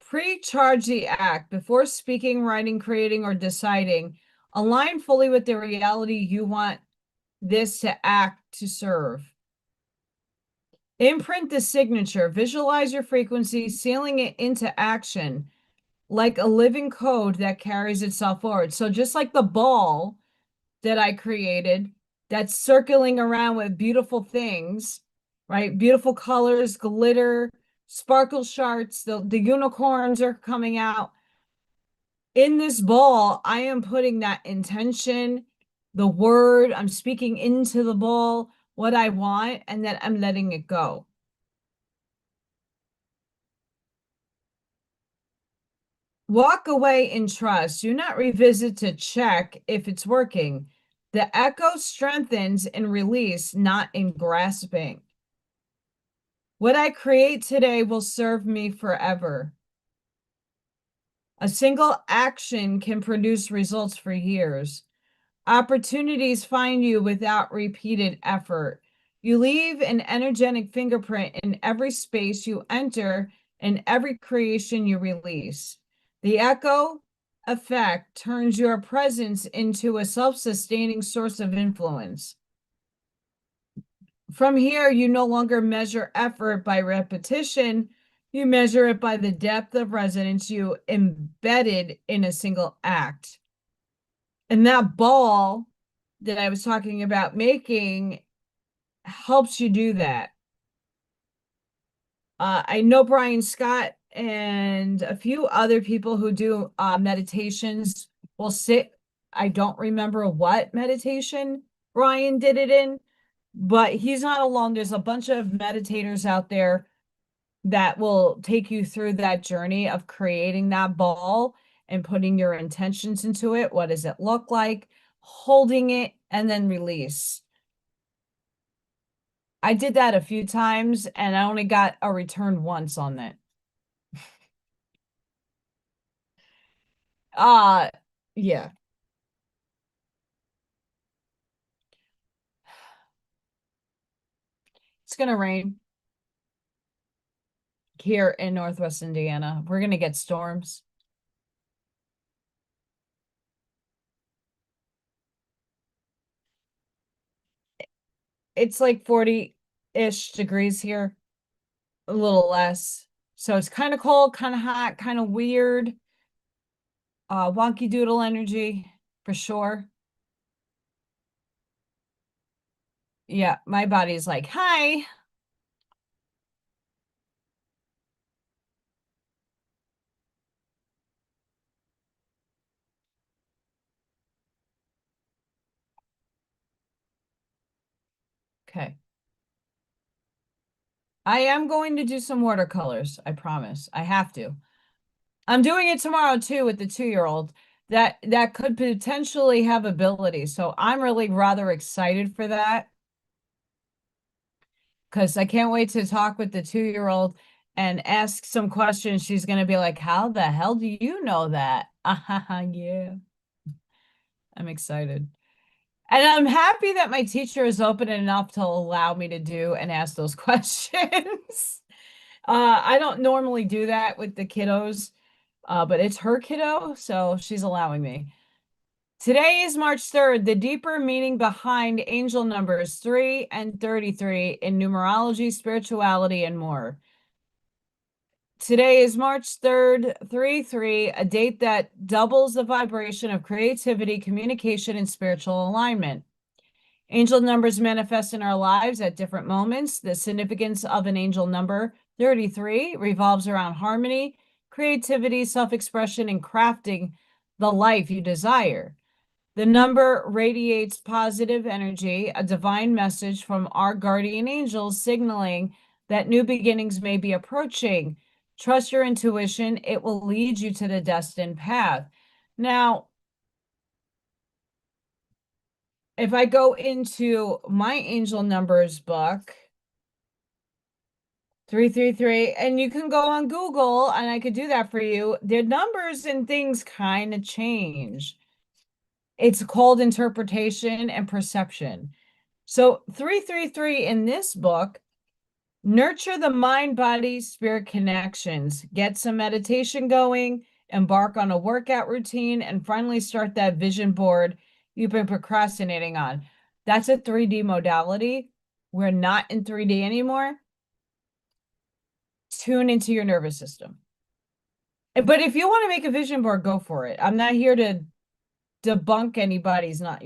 Pre-charge the act before speaking, writing, creating, or deciding. Align fully with the reality you want this to act to serve. Imprint the signature. Visualize your frequency, sealing it into action like a living code that carries itself forward. So just like the ball that I created that's circling around with beautiful things, right? Beautiful colors, glitter, sparkle shards, the unicorns are coming out. In this ball, I am putting that intention, the word, I'm speaking into the ball, what I want, and then I'm letting it go. Walk away in trust. Do not revisit to check if it's working. The echo strengthens in release, not in grasping. What I create today will serve me forever. A single action can produce results for years. Opportunities find you without repeated effort. You leave an energetic fingerprint in every space you enter and every creation you release. The echo effect turns your presence into a self-sustaining source of influence. From here, you no longer measure effort by repetition. You measure it by the depth of resonance you embedded in a single act. And that ball that I was talking about making helps you do that. I know Brian Scott and a few other people who do meditations will sit. I don't remember what meditation Brian did it in, but he's not alone. There's a bunch of meditators out there that will take you through that journey of creating that ball and putting your intentions into it. What does it look like? Holding it and then release. I did that a few times and I only got a return once on that. Yeah. It's gonna rain here in Northwest Indiana. We're gonna get storms. It's like 40-ish degrees here, a little less. So it's kind of cold, kind of hot, kind of weird. Wonky doodle energy for sure. Yeah, my body's like, hi. Okay. I am going to do some watercolors. I promise. I have to. I'm doing it tomorrow too with the 2-year-old that could potentially have ability. So I'm really rather excited for that because I can't wait to talk with the 2-year-old and ask some questions. She's going to be like, how the hell do you know that? Yeah. I'm excited. And I'm happy that my teacher is open enough to allow me to do and ask those questions. I don't normally do that with the kiddos, but it's her kiddo, so she's allowing me. Today is March 3rd, the deeper meaning behind angel numbers 3 and 33 in numerology, spirituality, and more. Today is March 3rd, 3-3, a date that doubles the vibration of creativity, communication, and spiritual alignment. Angel numbers manifest in our lives at different moments. The significance of an angel number 33 revolves around harmony, creativity, self-expression, and crafting the life you desire. The number radiates positive energy, a divine message from our guardian angels signaling that new beginnings may be approaching. Trust your intuition, it will lead you to the destined path. Now, if I go into my angel numbers book, 333, and you can go on Google and I could do that for you. The numbers and things kind of change. It's called interpretation and perception. So 333 in this book, nurture the mind, body, spirit connections, get some meditation going, embark on a workout routine, and finally start that vision board you've been procrastinating on. That's a 3D modality. We're not in 3D anymore. Tune into your nervous system. But if you want to make a vision board, go for it. I'm not here to debunk anybody's, not,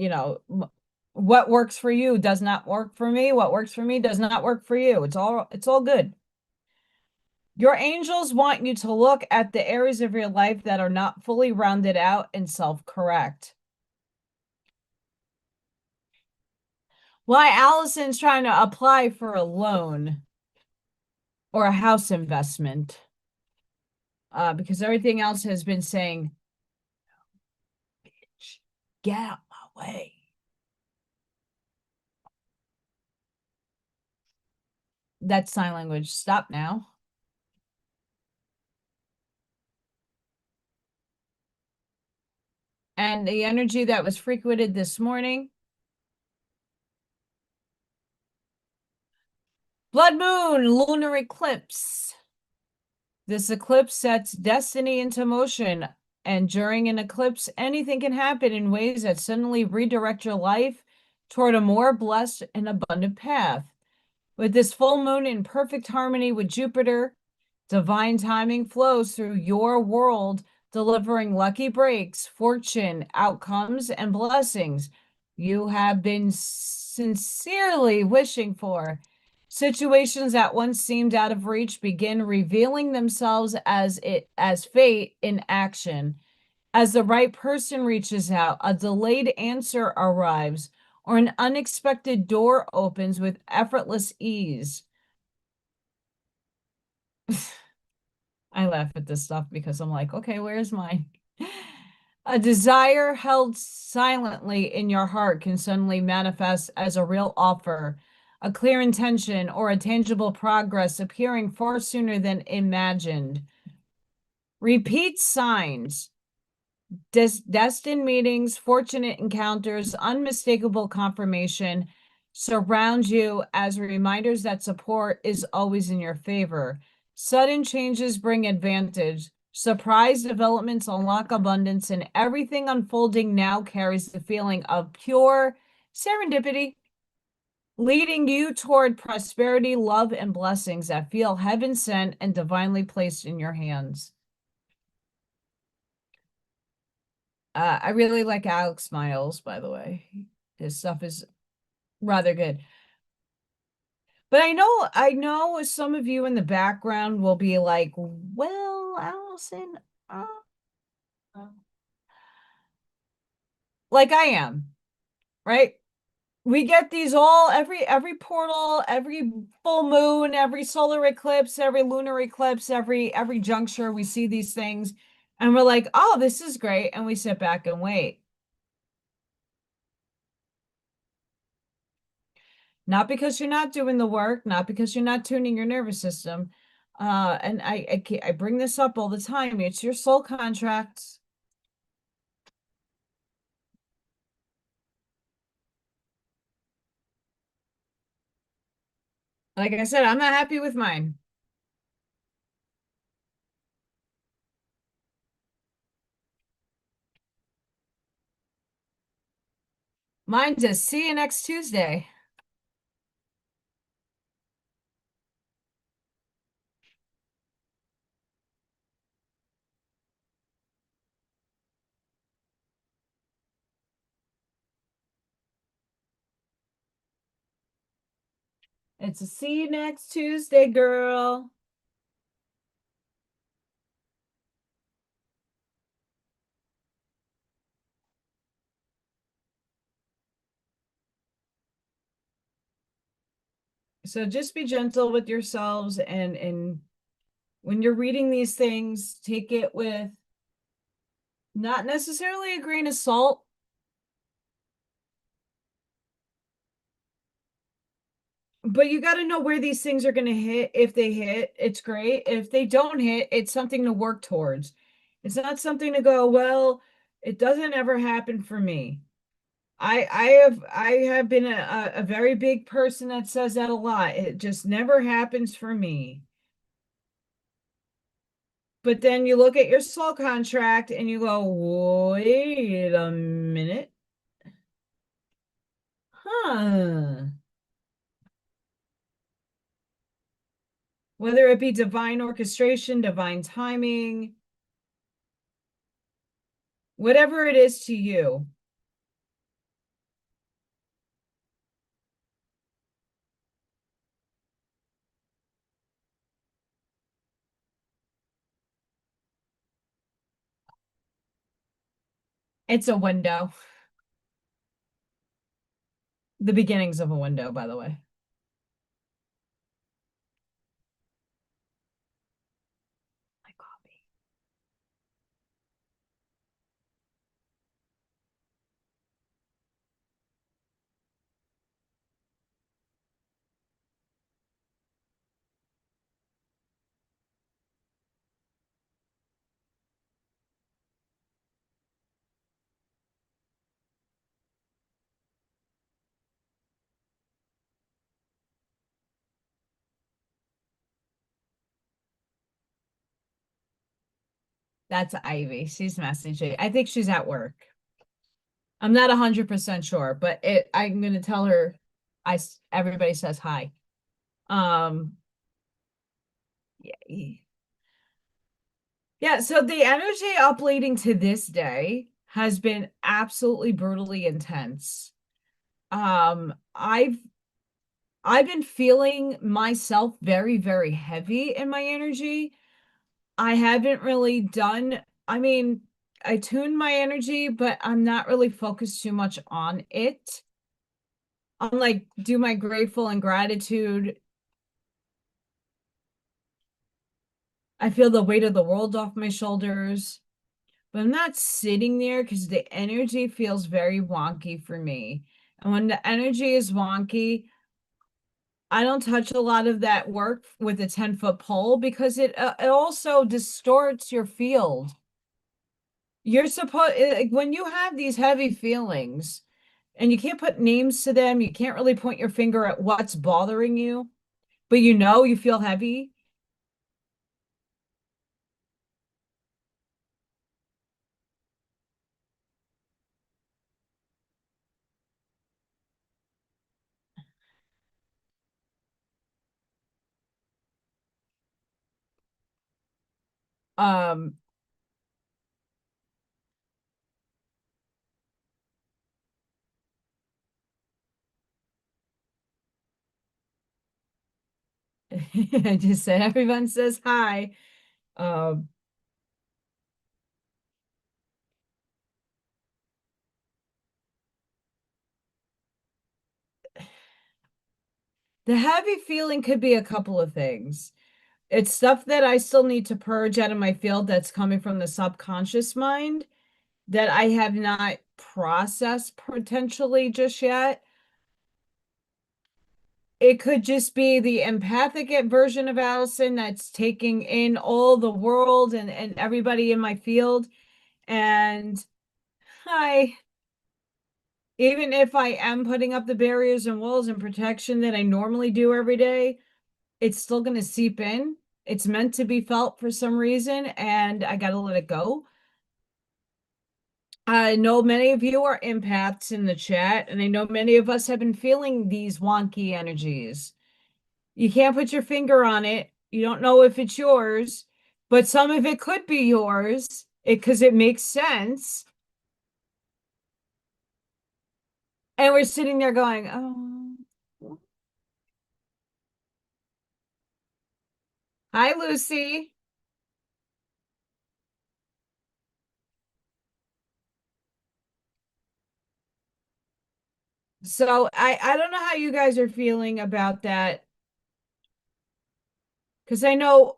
what works for you does not work for me. What works for me does not work for you. It's all good. Your angels want you to look at the areas of your life that are not fully rounded out and self-correct. Why Allison's trying to apply for a loan or a house investment, because everything else has been saying, bitch, get out my way. That's sign language. Stop now. And the energy that was frequented this morning. Blood moon, lunar eclipse. This eclipse sets destiny into motion. And during an eclipse, anything can happen in ways that suddenly redirect your life toward a more blessed and abundant path. With this full moon in perfect harmony with Jupiter, divine timing flows through your world, delivering lucky breaks, fortune, outcomes, and blessings you have been sincerely wishing for. Situations that once seemed out of reach begin revealing themselves as fate in action. As the right person reaches out, a delayed answer arrives, or an unexpected door opens with effortless ease. I laugh at this stuff because I'm like, okay, where's mine? A desire held silently in your heart can suddenly manifest as a real offer, a clear intention, or a tangible progress appearing far sooner than imagined. Repeat signs. Destined meetings, fortunate encounters, unmistakable confirmation surround you as reminders that support is always in your favor. Sudden changes bring advantage. Surprise developments unlock abundance, and everything unfolding now carries the feeling of pure serendipity, leading you toward prosperity, love, and blessings that feel heaven sent and divinely placed in your hands. I really like Alex Smiles, by the way. His stuff is rather good. But I know some of you in the background will be like, well, Allison, like I am, right? We get these all every portal, every full moon, every solar eclipse, every lunar eclipse, every juncture, we see these things and we're like, oh, this is great. And we sit back and wait. Not because you're not doing the work, not because you're not tuning your nervous system. And I bring this up all the time. It's your soul contracts. Like I said, I'm not happy with mine. Mine says, see you next Tuesday. It's a see you next Tuesday, girl. So just be gentle with yourselves, and when you're reading these things, take it with not necessarily a grain of salt, but you got to know where these things are going to hit. If they hit, it's great. If they don't hit, it's something to work towards. It's not something to go, well, it doesn't ever happen for me. I have been a very big person that says that a lot. It just never happens for me. But then you look at your soul contract and you go, wait a minute. Huh. Whether it be divine orchestration, divine timing, whatever it is to you. It's a window. The beginnings of a window, by the way. My coffee. That's Ivy. She's messaging. I think she's at work. I'm not 100% sure, but I'm gonna tell her everybody says hi. Yeah. Yeah, so the energy up leading to this day has been absolutely brutally intense. Um, I've I've been feeling myself very, very heavy in my energy. I haven't really done, I mean, I tune my energy, but I'm not really focused too much on it. I'm like, do my grateful and gratitude. I feel the weight of the world off my shoulders, but I'm not sitting there because the energy feels very wonky for me. And when the energy is wonky, I don't touch a lot of that work with a 10-foot pole because it also distorts your field. You're supposed, when you have these heavy feelings and you can't put names to them, you can't really point your finger at what's bothering you, but you know you feel heavy. Um, I just said everyone says hi. Um, the heavy feeling could be a couple of things. It's stuff that I still need to purge out of my field that's coming from the subconscious mind that I have not processed potentially just yet. It could just be the empathic version of Allison that's taking in all the world and everybody in my field. And I, even if I am putting up the barriers and walls and protection that I normally do every day, it's still going to seep in. It's meant to be felt for some reason, and I got to let it go. I know many of you are empaths in the chat, and I know many of us have been feeling these wonky energies. You can't put your finger on it. You don't know if it's yours, but some of it could be yours because it makes sense. And we're sitting there going, oh, hi, Lucy. So I don't know how you guys are feeling about that. Because I know,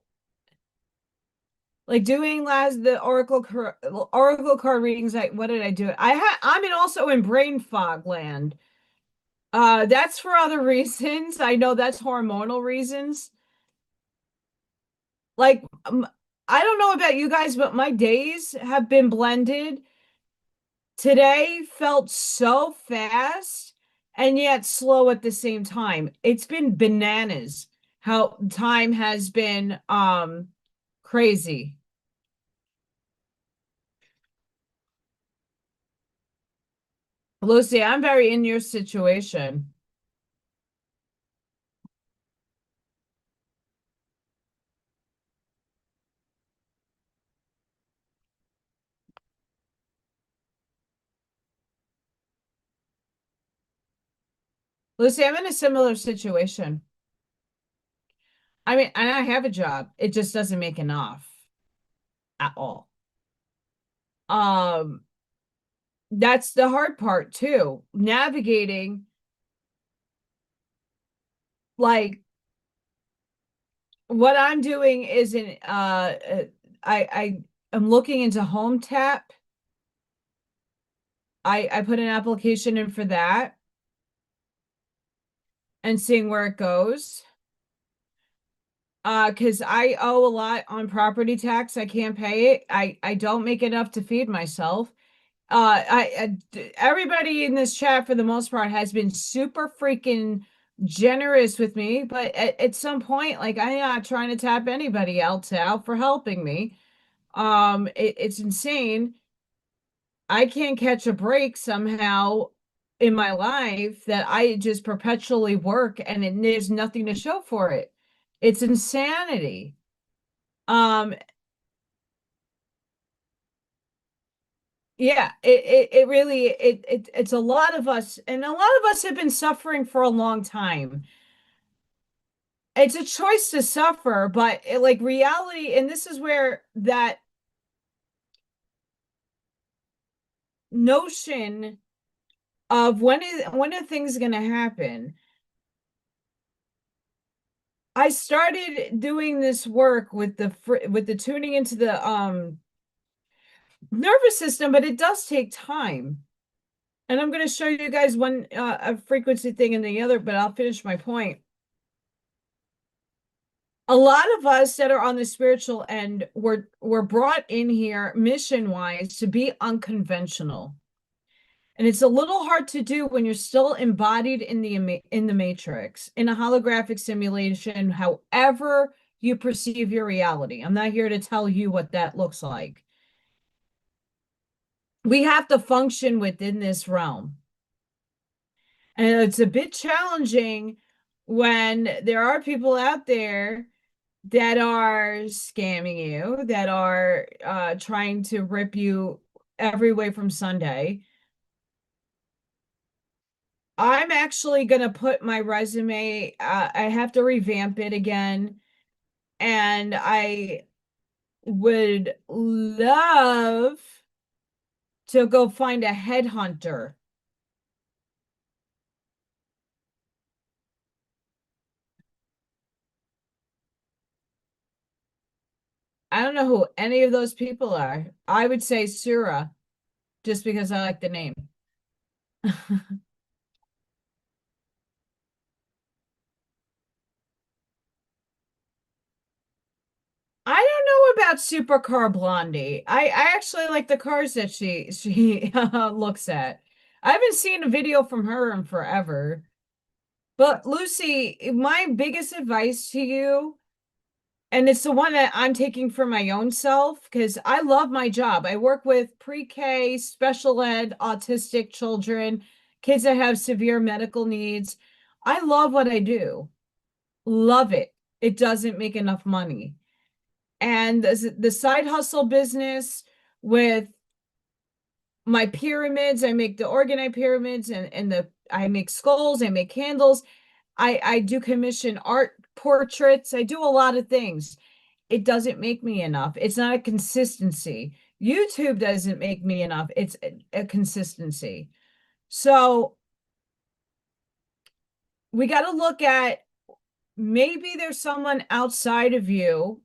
like doing the Oracle card readings. What did I do? I'm also in brain fog land. That's for other reasons. I know that's hormonal reasons. Like, I don't know about you guys, but my days have been blended. Today felt so fast and yet slow at the same time. It's been bananas how time has been crazy. Lucy, I'm very in your situation. Lucy, I'm in a similar situation. I mean, and I have a job. It just doesn't make enough at all. Um, that's the hard part too. Navigating, like, what I'm doing isn't I am looking into home tap. I put an application in for that and seeing where it goes. Because I owe a lot on property tax. I can't pay it. I don't make enough to feed myself. Everybody in this chat for the most part has been super freaking generous with me, but at some point, like, I'm not trying to tap anybody else out for helping me. It's insane. I can't catch a break somehow in my life that I just perpetually work and there's nothing to show for it. It's insanity. Um, yeah, it really it's a lot of us, and a lot of us have been suffering for a long time. It's a choice to suffer, but like reality, and this is where that notion of when are things going to happen. I started doing this work with the tuning into the nervous system, but it does take time. And I'm going to show you guys one a frequency thing and the other, but I'll finish my point. A lot of us that are on the spiritual end were brought in here mission wise to be unconventional. And it's a little hard to do when you're still embodied in the matrix, in a holographic simulation, however you perceive your reality. I'm not here to tell you what that looks like. We have to function within this realm. And it's a bit challenging when there are people out there that are scamming you, that are trying to rip you every way from Sunday. I'm actually going to put my resume, I have to revamp it again. And I would love to go find a headhunter. I don't know who any of those people are. I would say Sura, just because I like the name. I don't know about Supercar Blondie. I actually like the cars that she looks at. I haven't seen a video from her in forever. But Lucy, my biggest advice to you, and it's the one that I'm taking for my own self, because I love my job. I work with pre-K, special ed, autistic children, kids that have severe medical needs. I love what I do. Love it. It doesn't make enough money. And the side hustle business with my pyramids, I make the organite pyramids and I make skulls, I make candles. I do commission art portraits. I do a lot of things. It doesn't make me enough. It's not a consistency. YouTube doesn't make me enough. It's a consistency. So we got to look at maybe there's someone outside of you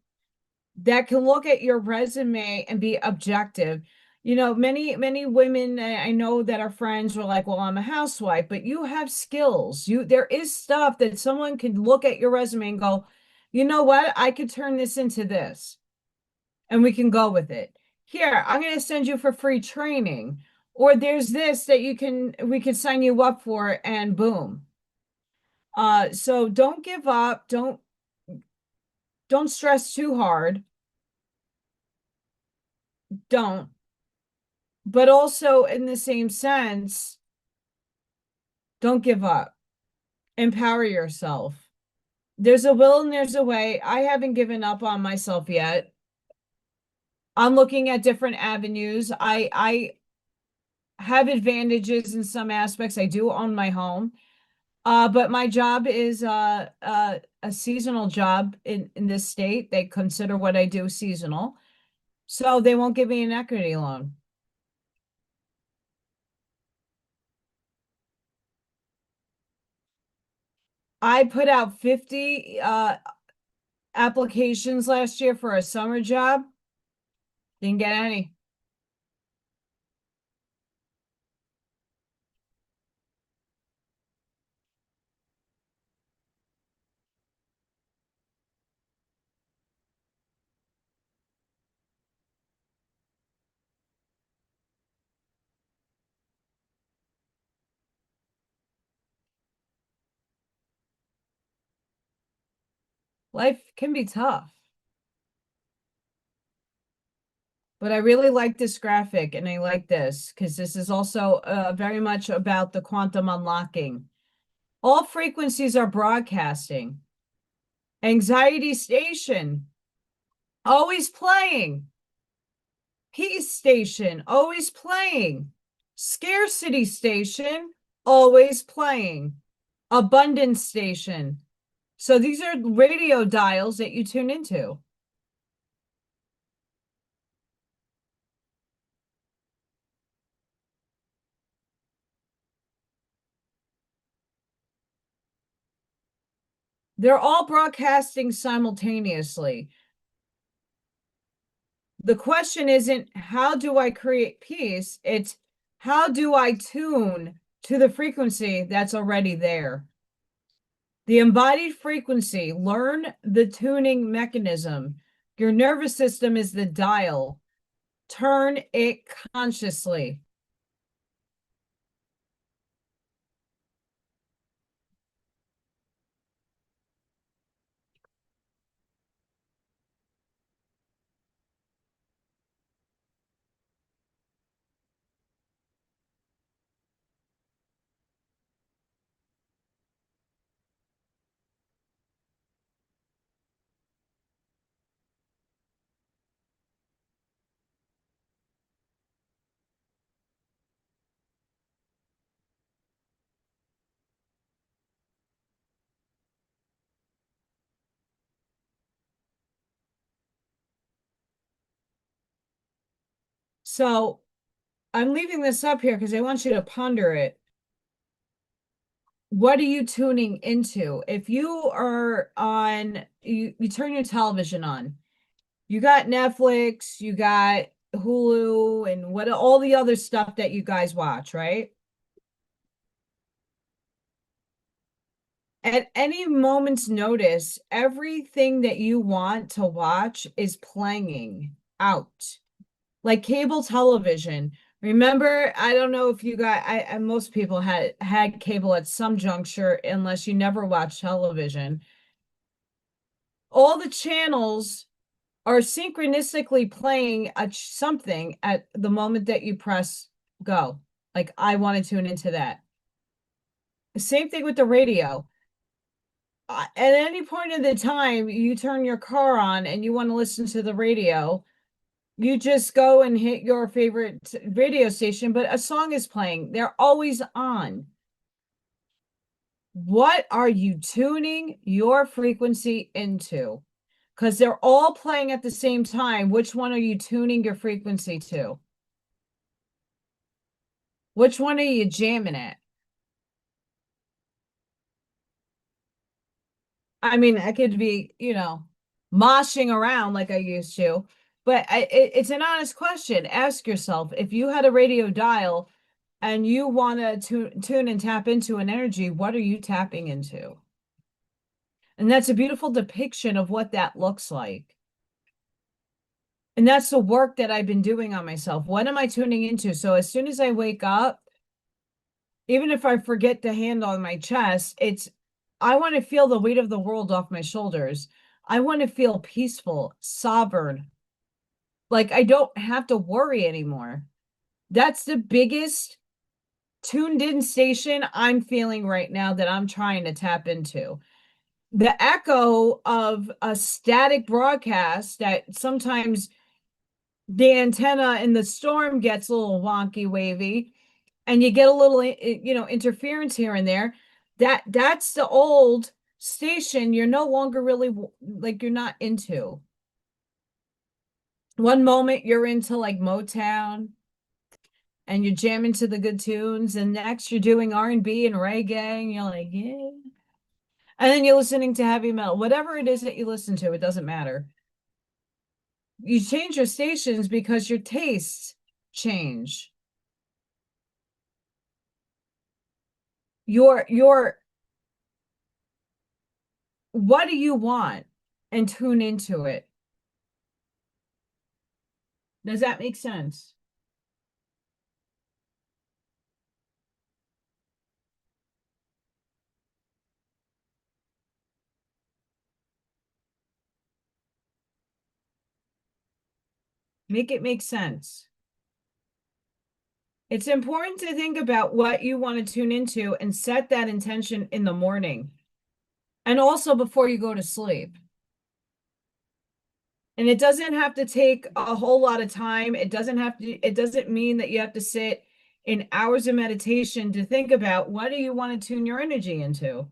that can look at your resume and be objective. You know, many women I know that are friends were like, well, I'm a housewife, but you have skills. There is stuff that someone can look at your resume and go, you know what? I could turn this into this, and we can go with it. Here, I'm going to send you for free training, or there's this that we can sign you up for, and boom. So don't give up. Don't stress too hard. Don't. But also in the same sense, don't give up. Empower yourself. There's a will and there's a way. I haven't given up on myself yet. I'm looking at different avenues. I have advantages in some aspects. I do own my home. But my job is a seasonal job in this state. They consider what I do seasonal. So they won't give me an equity loan. I put out 50 applications last year for a summer job. Didn't get any. Life can be tough. But I really like this graphic, and I like this because this is also very much about the quantum unlocking. All frequencies are broadcasting. Anxiety station, always playing. Peace station, always playing. Scarcity station, always playing. Abundance station. So these are radio dials that you tune into. They're all broadcasting simultaneously. The question isn't how do I create peace? It's how do I tune to the frequency that's already there? The embodied frequency, learn the tuning mechanism. Your nervous system is the dial. Turn it consciously. So I'm leaving this up here because I want you to ponder it. What are you tuning into? If you are on, you turn your television on, you got Netflix, you got Hulu, and what all the other stuff that you guys watch, right? At any moment's notice, everything that you want to watch is playing out. Like cable television. Remember, I don't know if you got most people had cable at some juncture, unless you never watched television. All the channels are synchronistically playing something at the moment that you press go. Like I want to tune into that. Same thing with the radio. At any point of the time you turn your car on and you want to listen to the radio, you just go and hit your favorite radio station, but a song is playing. They're always on. What are you tuning your frequency into? Because they're all playing at the same time. Which one are you tuning your frequency to? Which one are you jamming at? I mean, I could be, moshing around like I used to, but it's an honest question. Ask yourself, if you had a radio dial and you want to tune and tap into an energy, what are you tapping into? And that's a beautiful depiction of what that looks like. And that's the work that I've been doing on myself. What am I tuning into? So as soon as I wake up, even if I forget the hand on my chest, I want to feel the weight of the world off my shoulders. I want to feel peaceful, sovereign. Like I don't have to worry anymore. That's the biggest tuned in station I'm feeling right now that I'm trying to tap into. The echo of a static broadcast that sometimes the antenna in the storm gets a little wonky wavy and you get a little interference here and there. That's the old station you're no longer really like, you're not into. One moment you're into like Motown and you're jamming to the good tunes, and next you're doing R&B and reggae and you're like, yeah. And then you're listening to heavy metal. Whatever it is that you listen to, it doesn't matter. You change your stations because your tastes change. Your what do you want, and tune into it. Does that make sense? Make it make sense. It's important to think about what you want to tune into and set that intention in the morning and also before you go to sleep. And it doesn't have to take a whole lot of time. It doesn't mean that you have to sit in hours of meditation to think about what do you want to tune your energy into.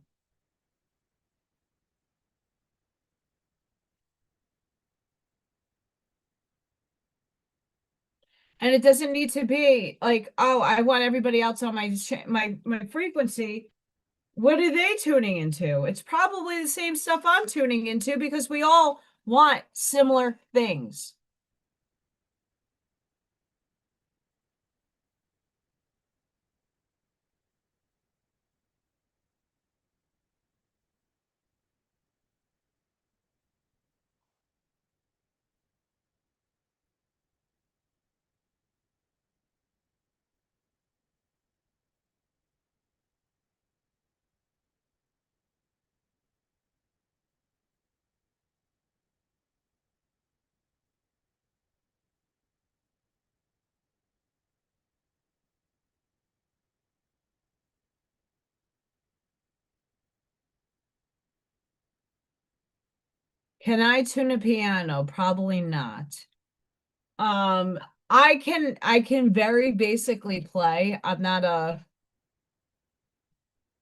And it doesn't need to be like, oh, I want everybody else on my frequency. What are they tuning into? It's probably the same stuff I'm tuning into because we all want similar things. Can I tune a piano? Probably not. Um, I can very basically play. I'm not a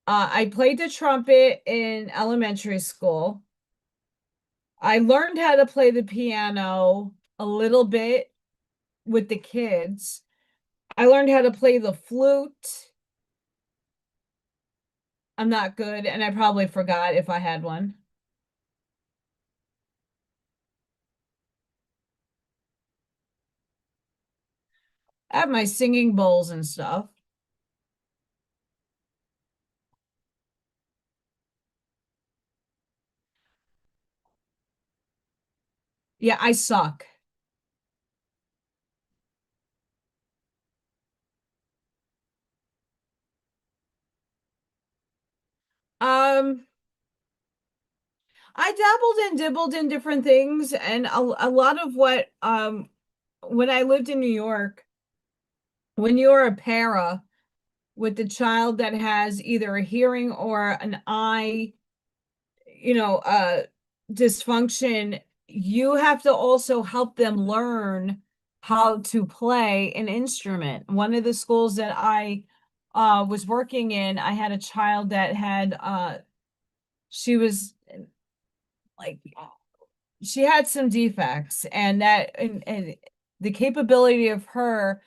I played the trumpet in elementary school. I learned how to play the piano a little bit with the kids. I learned how to play the flute. I'm not good, and I probably forgot if I had one. I have my singing bowls and stuff. Yeah, I suck. Um, I dabbled and dibbled in different things, and a lot of what when I lived in New York, when you're a para with the child that has either a hearing or an eye, dysfunction, you have to also help them learn how to play an instrument. One of the schools that I was working in, I had a child that had she was like she had some defects, and and the capability of her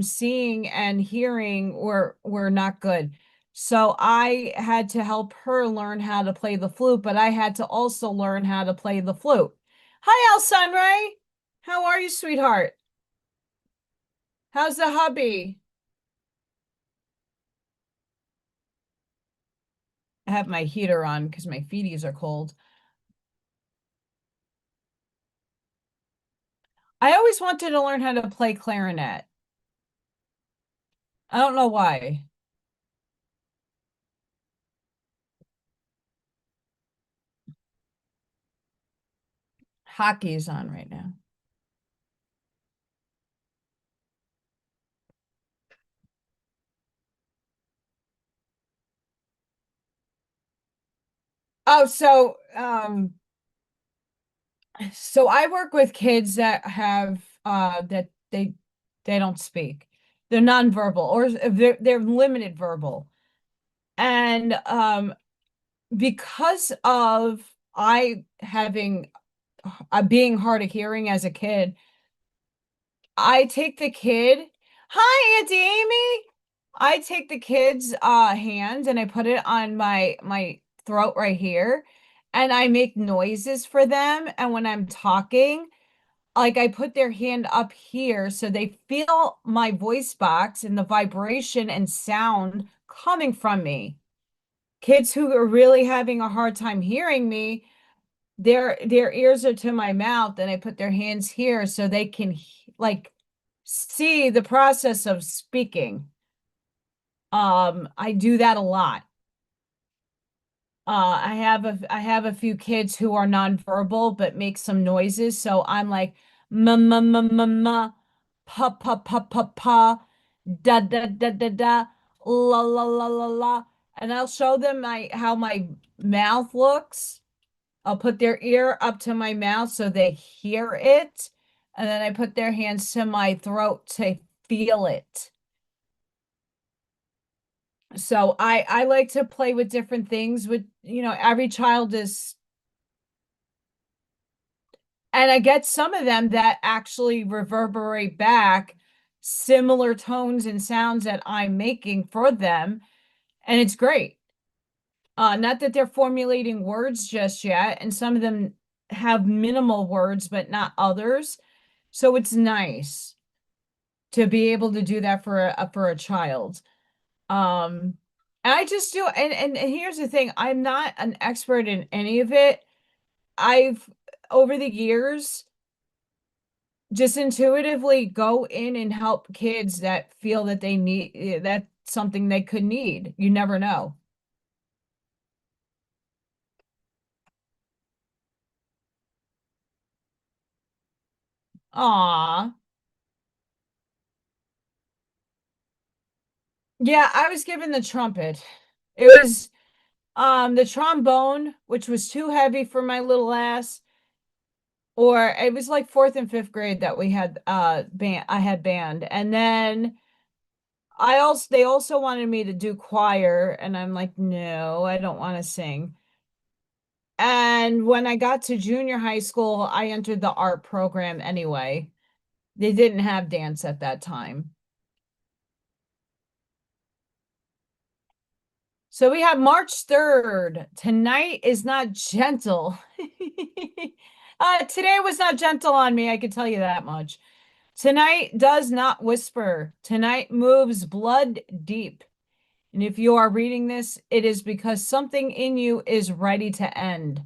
seeing and hearing were not good. So I had to help her learn how to play the flute, but I had to also learn how to play the flute. Hi, Al Sunray. How are you, sweetheart? How's the hubby? I have my heater on because my feeties are cold. I always wanted to learn how to play clarinet. I don't know why. Hockey is on right now. Oh, so I work with kids that have that they don't speak. They're nonverbal or they're limited verbal. And because of I having being hard of hearing as a kid, I take the kid. Hi, Auntie Amy. I take the kid's hands and I put it on my throat right here, and I make noises for them. And when I'm talking, like I put their hand up here so they feel my voice box and the vibration and sound coming from me. Kids who are really having a hard time hearing me, their ears are to my mouth and I put their hands here so they can like see the process of speaking. I do that a lot. I have a few kids who are nonverbal but make some noises. So I'm like ma ma ma ma ma pa pa pa pa pa da da da da da la la la la la. And I'll show them my how my mouth looks. I'll put their ear up to my mouth so they hear it. And then I put their hands to my throat to feel it. So I like to play with different things with, every child is, and I get some of them that actually reverberate back similar tones and sounds that I'm making for them, and it's great. Not that they're formulating words just yet, and some of them have minimal words, but not others. So it's nice to be able to do that for a child. And I just do, and here's the thing, I'm not an expert in any of it. I've over the years just intuitively go in and help kids that feel that they need that's something they could need. You never know. Aw. Yeah, I was given the trumpet. It was the trombone, which was too heavy for my little ass, or it was like fourth and fifth grade that we had band I had band. And then they also wanted me to do choir, and I'm like, no, I don't want to sing. And when I got to junior high school, I entered the art program anyway. They didn't have dance at that time. So we have March 3rd. Tonight is not gentle. Today was not gentle on me, I can tell you that much. Tonight does not whisper. Tonight moves blood deep. And if you are reading this, it is because something in you is ready to end.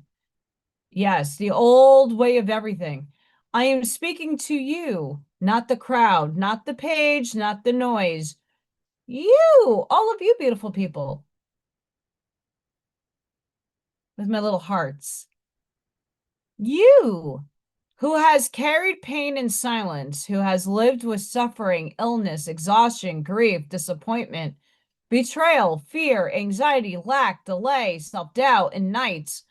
Yes, the old way of everything. I am speaking to you, not the crowd, not the page, not the noise. You, all of you beautiful people with my little hearts. You, who has carried pain in silence, who has lived with suffering, illness, exhaustion, grief, disappointment, betrayal, fear, anxiety, lack, delay, self-doubt, and nights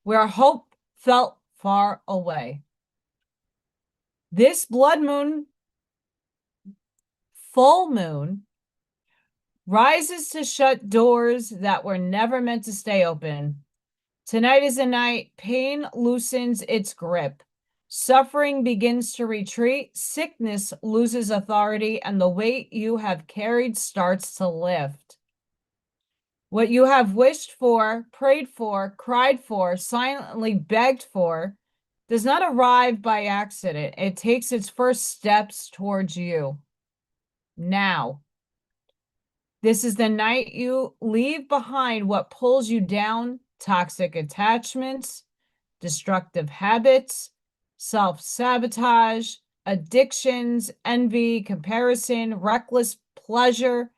where hope felt far away. This blood moon, full moon, rises to shut doors that were never meant to stay open. Tonight is a night pain loosens its grip. Suffering begins to retreat, sickness loses authority, and the weight you have carried starts to lift. What you have wished for, prayed for, cried for, silently begged for, does not arrive by accident. It takes its first steps towards you. Now, this is the night you leave behind what pulls you down: toxic attachments, destructive habits, self-sabotage, addictions, envy, comparison, reckless pleasure,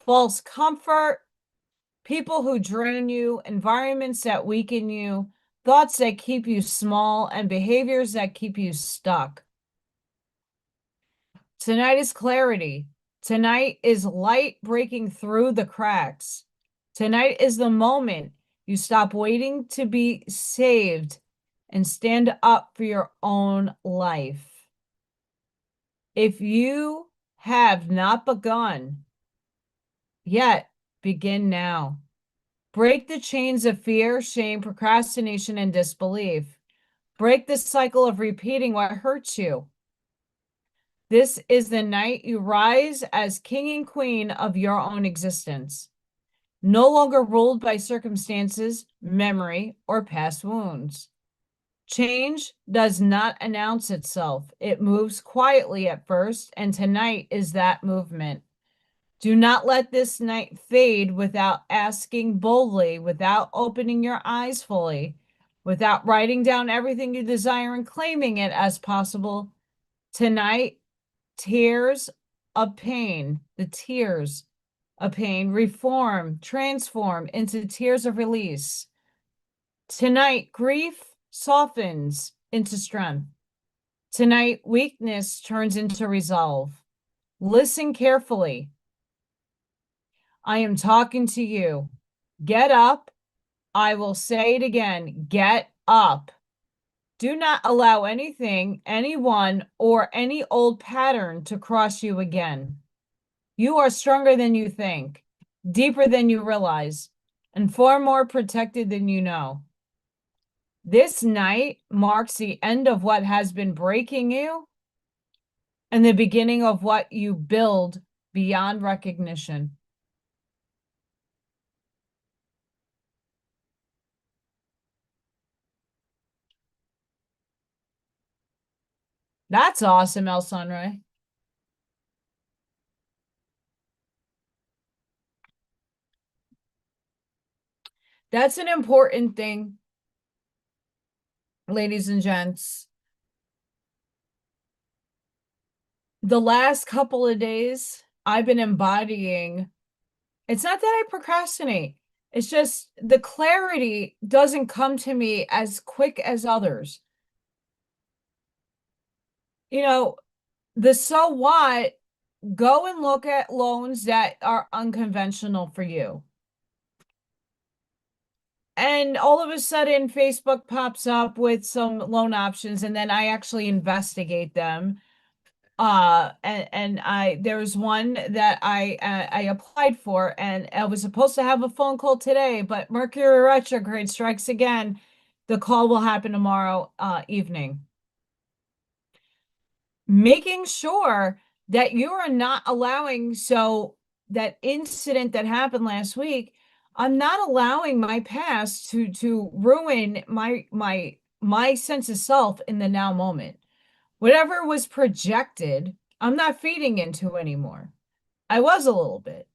false comfort, people who drain you, environments that weaken you, thoughts that keep you small, and behaviors that keep you stuck. Tonight is clarity. Tonight is light breaking through the cracks. Tonight is the moment you stop waiting to be saved and stand up for your own life. If you have not begun yet, begin now. Break the chains of fear, shame, procrastination, and disbelief. Break the cycle of repeating what hurts you. This is the night you rise as king and queen of your own existence, no longer ruled by circumstances, memory, or past wounds. Change does not announce itself. It moves quietly at first, and tonight is that movement. Do not let this night fade without asking boldly, without opening your eyes fully, without writing down everything you desire and claiming it as possible. Tonight, tears of pain, the tears of pain, reform, transform into tears of release. Tonight, grief softens into strength. Tonight, weakness turns into resolve. Listen carefully. I am talking to you. Get up. I will say it again. Get up. Do not allow anything, anyone, or any old pattern to cross you again. You are stronger than you think, deeper than you realize, and far more protected than you know. This night marks the end of what has been breaking you and the beginning of what you build beyond recognition. That's awesome, El Sunray. That's an important thing, ladies and gents. The last couple of days, I've been embodying, it's not that I procrastinate. It's just the clarity doesn't come to me as quick as others. You know, the so what, go and look at loans that are unconventional for you. And all of a sudden, Facebook pops up with some loan options, and then I actually investigate them. And there was one that I applied for, and I was supposed to have a phone call today, but Mercury retrograde strikes again. The call will happen tomorrow evening. Making sure that you are not allowing, so that incident that happened last week, I'm not allowing my past to ruin my sense of self in the now moment. Whatever was projected, I'm not feeding into anymore. I was a little bit,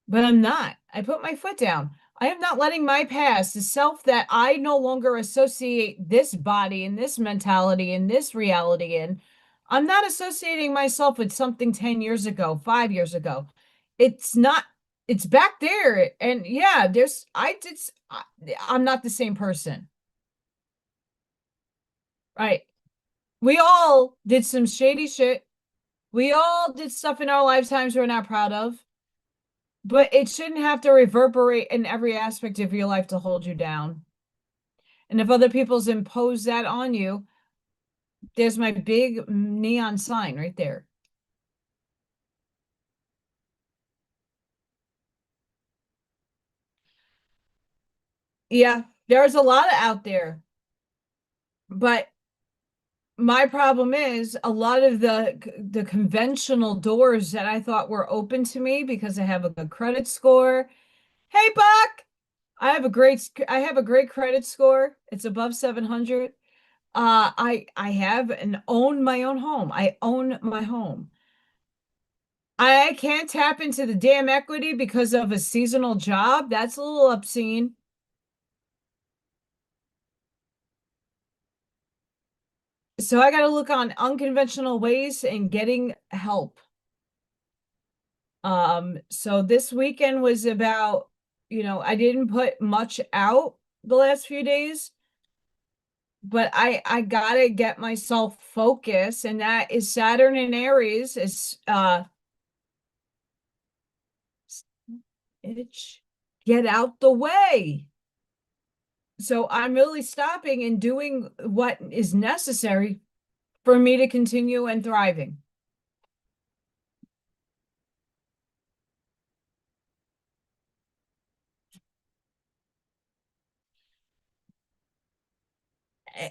but I'm not. I put my foot down. I am not letting my past, the self that I no longer associate this body and this mentality and this reality in, I'm not associating myself with something 10 years ago, 5 years ago. It's not, it's back there. And yeah, I'm not the same person. Right. We all did some shady shit. We all did stuff in our lifetimes we're not proud of. But it shouldn't have to reverberate in every aspect of your life to hold you down. And if other people's impose that on you, there's my big neon sign right there. Yeah, there's a lot out there. But my problem is a lot of the conventional doors that I thought were open to me because I have a good credit score Hey, Buck. I have a great credit score. It's above 700. I have and own my own home. I own my home. I can't tap into the damn equity because of a seasonal job. That's a little obscene. So I got to look on unconventional ways and getting help. So this weekend was about, I didn't put much out the last few days, but I gotta get myself focused, and that is Saturn in Aries is itch, get out the way. So I'm really stopping and doing what is necessary for me to continue and thriving.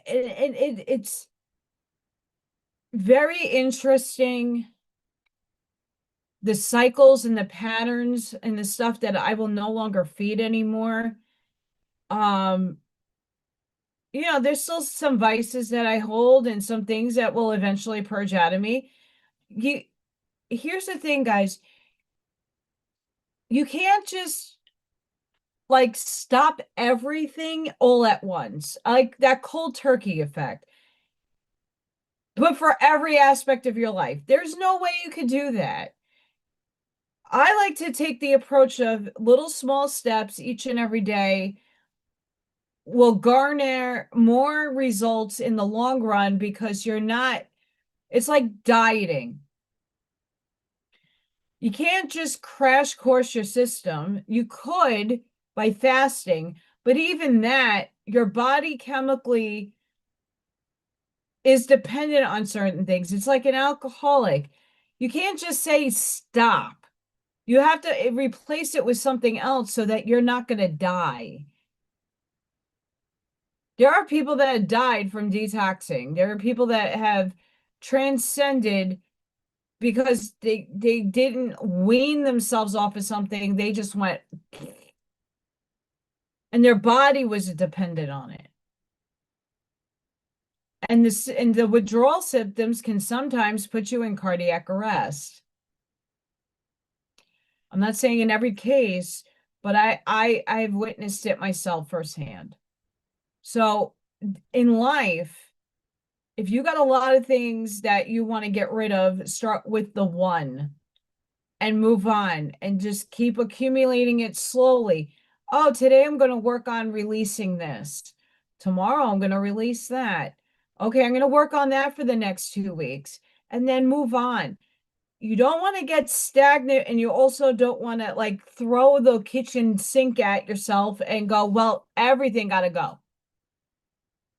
It's very interesting, the cycles and the patterns and the stuff that I will no longer feed anymore. Um, there's still some vices that I hold and some things that will eventually purge out of me. You Here's the thing, guys. You can't just like stop everything all at once. Like that cold turkey effect. But for every aspect of your life, there's no way you could do that. I like to take the approach of little small steps each and every day will garner more results in the long run because it's like dieting. You can't just crash course your system. You could by fasting, but even that, your body chemically is dependent on certain things. It's like an alcoholic. You can't just say stop. You have to replace it with something else so that you're not going to die. There are people that have died from detoxing. There are people that have transcended because they didn't wean themselves off of something. They just went, and their body was dependent on it. And the withdrawal symptoms can sometimes put you in cardiac arrest. I'm not saying in every case, but I've witnessed it myself firsthand. So in life, if you got a lot of things that you want to get rid of, start with the one and move on and just keep accumulating it slowly. Oh, today I'm going to work on releasing this. Tomorrow I'm going to release that. Okay, I'm going to work on that for the next 2 weeks and then move on. You don't want to get stagnant, and you also don't want to like throw the kitchen sink at yourself and go, well, everything got to go.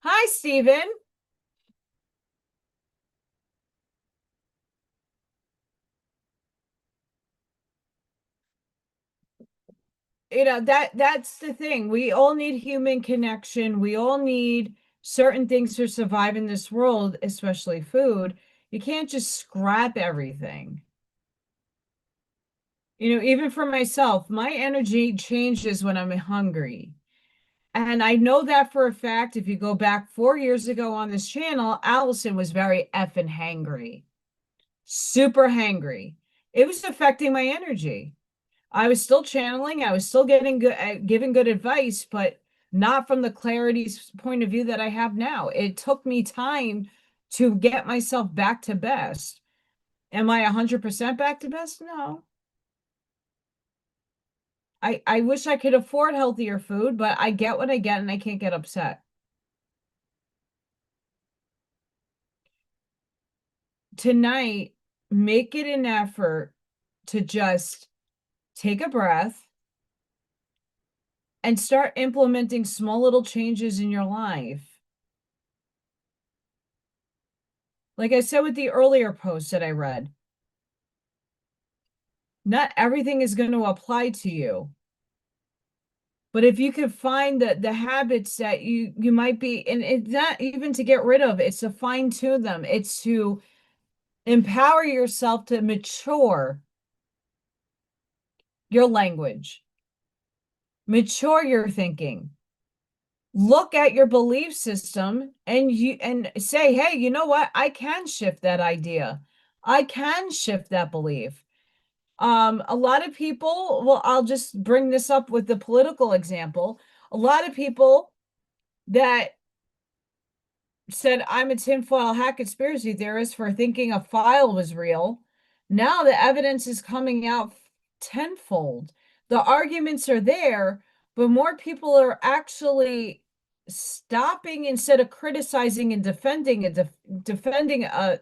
Hi, Stephen. That's the thing. We all need human connection. We all need certain things to survive in this world, especially food. You can't just scrap everything. Even for myself, my energy changes when I'm hungry. And I know that for a fact. If you go back 4 years ago on this channel, Allison was very effing hangry, super hangry. It was affecting my energy. I was still channeling. I was still getting good, giving good advice, but not from the clarity point of view that I have now. It took me time to get myself back to best. Am I 100% back to best? No. I wish I could afford healthier food, but I get what I get and I can't get upset. Tonight, make it an effort to just take a breath and start implementing small little changes in your life. Like I said with the earlier post that I read, not everything is going to apply to you. But if you could find the habits that you might be, and it's not even to get rid of, it's to fine tune them. It's to empower yourself to mature your language. Mature your thinking. Look at your belief system and say, hey, you know what? I can shift that idea. I can shift that belief. A lot of people, well, I'll just bring this up with the political example. A lot of people that said I'm a tinfoil hat conspiracy theorist for thinking a file was real. Now the evidence is coming out tenfold. The arguments are there, but more people are actually stopping instead of criticizing and defending a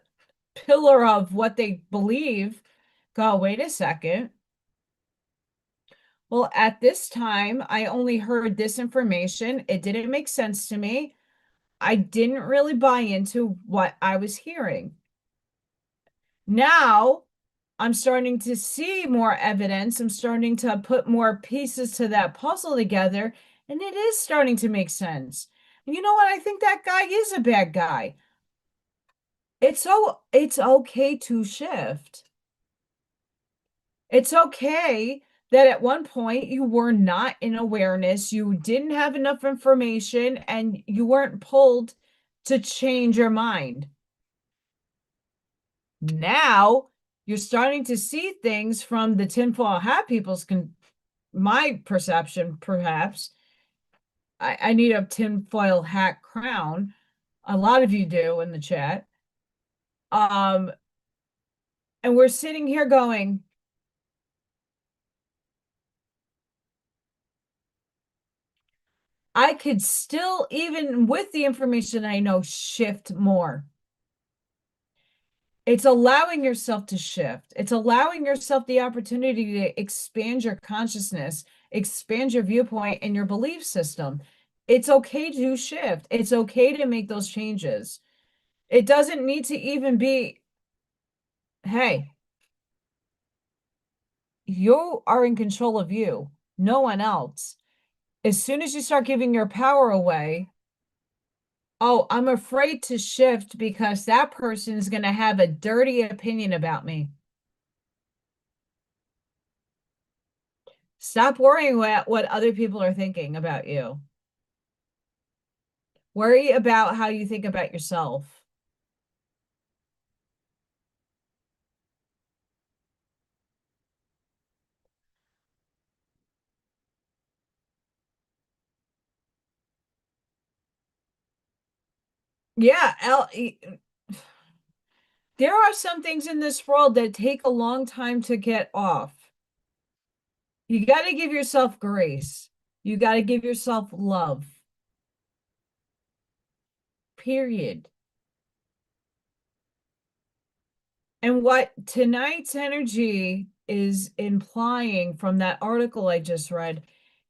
pillar of what they believe. Go, wait a second. Well, at this time, I only heard this information. It didn't make sense to me. I didn't really buy into what I was hearing. Now I'm starting to see more evidence. I'm starting to put more pieces to that puzzle together, and it is starting to make sense. And you know what? I think that guy is a bad guy. It's okay to shift. It's okay that at one point you were not in awareness, you didn't have enough information, and you weren't pulled to change your mind. Now you're starting to see things from the tinfoil hat people's my perception, perhaps. I need a tinfoil hat crown. A lot of you do in the chat. And we're sitting here going, I could still, even with the information I know, shift more. It's allowing yourself to shift. It's allowing yourself the opportunity to expand your consciousness, expand your viewpoint and your belief system. It's okay to shift. It's okay to make those changes. It doesn't need to even be, hey, you are in control of you, no one else. As soon as you start giving your power away, oh, I'm afraid to shift because that person is going to have a dirty opinion about me. Stop worrying what other people are thinking about you. Worry about how you think about yourself. Yeah, there are some things in this world that take a long time to get off. You got to give yourself grace. You got to give yourself love. Period. And what tonight's energy is implying from that article I just read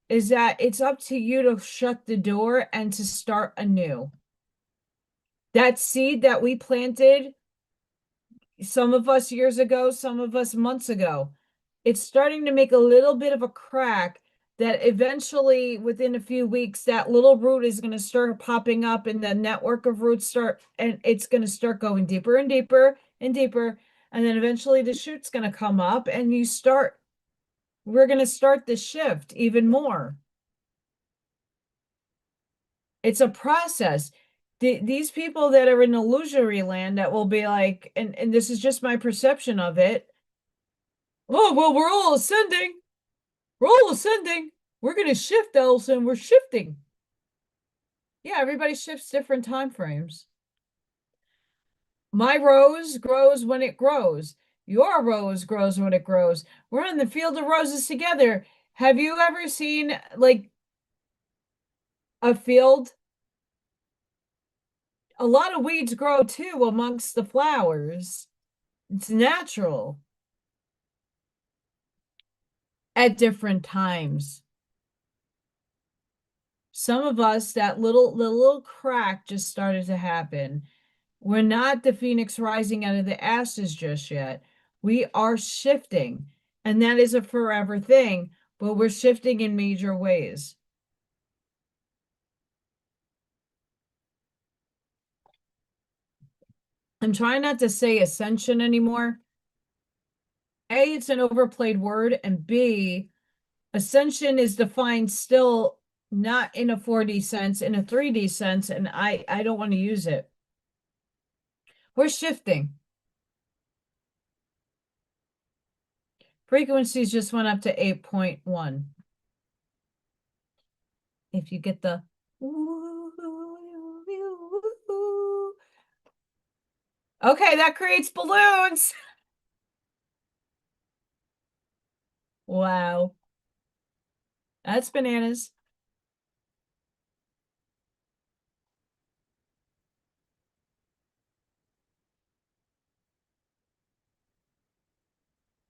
is that it's up to you to shut the door and to start anew. That seed that we planted, some of us years ago, some of us months ago, it's starting to make a little bit of a crack that eventually within a few weeks that little root is going to start popping up and the network of roots start, and it's going to start going deeper and deeper and deeper, and then eventually the shoot's going to come up and we're going to start the shift even more. It's a process. These people that are in illusory land that will be like, and this is just my perception of it. Oh, well, we're all ascending. We're all ascending. We're going to shift, Ellison. We're shifting. Yeah, everybody shifts different time frames. My rose grows when it grows. Your rose grows when it grows. We're in the field of roses together. Have you ever seen like a field? A lot of weeds grow too amongst the flowers. It's natural at different times. Some of us, the little crack just started to happen. We're not the phoenix rising out of the ashes just yet. We are shifting, and that is a forever thing, but we're shifting in major ways. I'm trying not to say ascension anymore. A, it's an overplayed word, and B, Ascension is defined still not in a 4D sense, in a 3D sense, and I don't want to use it. We're shifting. Frequencies just went up to 8.1. If you get the okay, that creates balloons. Wow. That's bananas.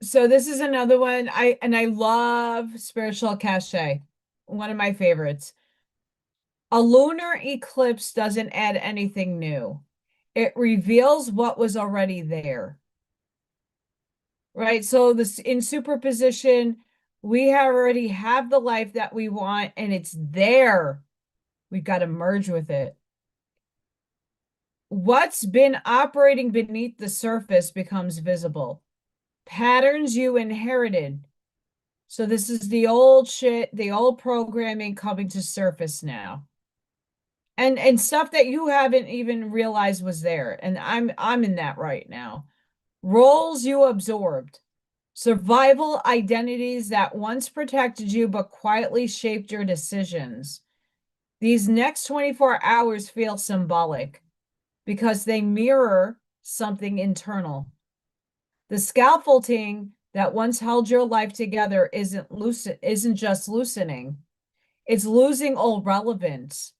So this is another one. I love spiritual cachet. One of my favorites. A lunar eclipse doesn't add anything new. It reveals what was already there. Right? So this in superposition, we already have the life that we want and it's there. We've got to merge with it. What's been operating beneath the surface becomes visible. Patterns you inherited. So this is the old shit, the old programming coming to surface now. And stuff that you haven't even realized was there. And I'm in that right now. Roles you absorbed. Survival identities that once protected you but quietly shaped your decisions. These next 24 hours feel symbolic because they mirror something internal. The scaffolding that once held your life together isn't just loosening. It's losing all relevance.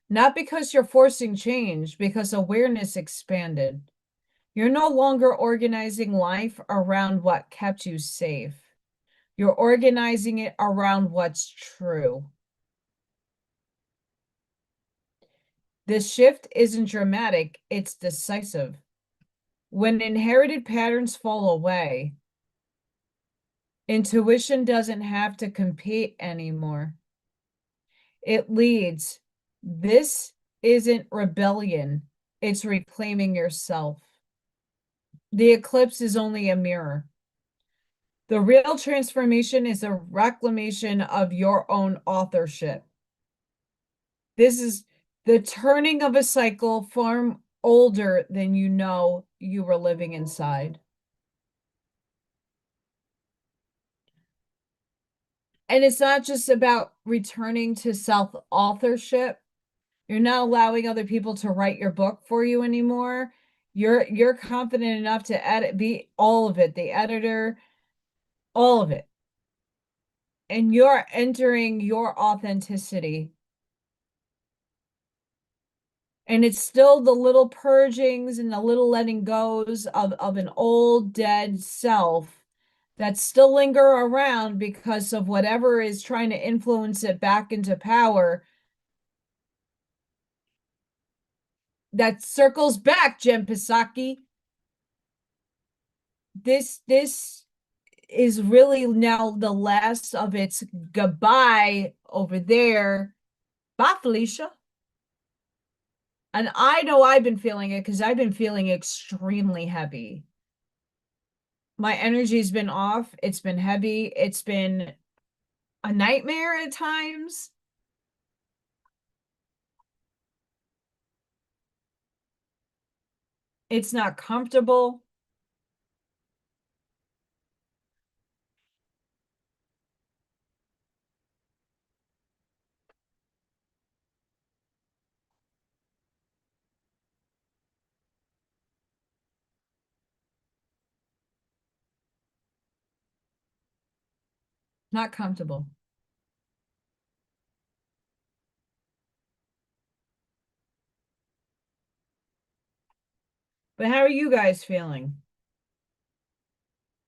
Not because you're forcing change, because awareness expanded. You're no longer organizing life around what kept you safe. You're organizing it around what's true. This shift isn't dramatic, it's decisive. When inherited patterns fall away, intuition doesn't have to compete anymore. It leads. This isn't rebellion, it's reclaiming yourself. The eclipse is only a mirror. The real transformation is a reclamation of your own authorship. This is the turning of a cycle far older than you know you were living inside. And it's not just about returning to self-authorship. You're not allowing other people to write your book for you anymore. You're confident enough to be all of it, the editor, all of it. And you're entering your authenticity. And it's still the little purgings and the little letting goes of an old dead self that still linger around because of whatever is trying to influence it back into power. That circles back, Jen Psaki. This is really now the last of its goodbye over there. Bye, Felicia. And I know I've been feeling it because I've been feeling extremely heavy. My energy's been off. It's been heavy. It's been a nightmare at times. It's not comfortable. Not comfortable. But how are you guys feeling?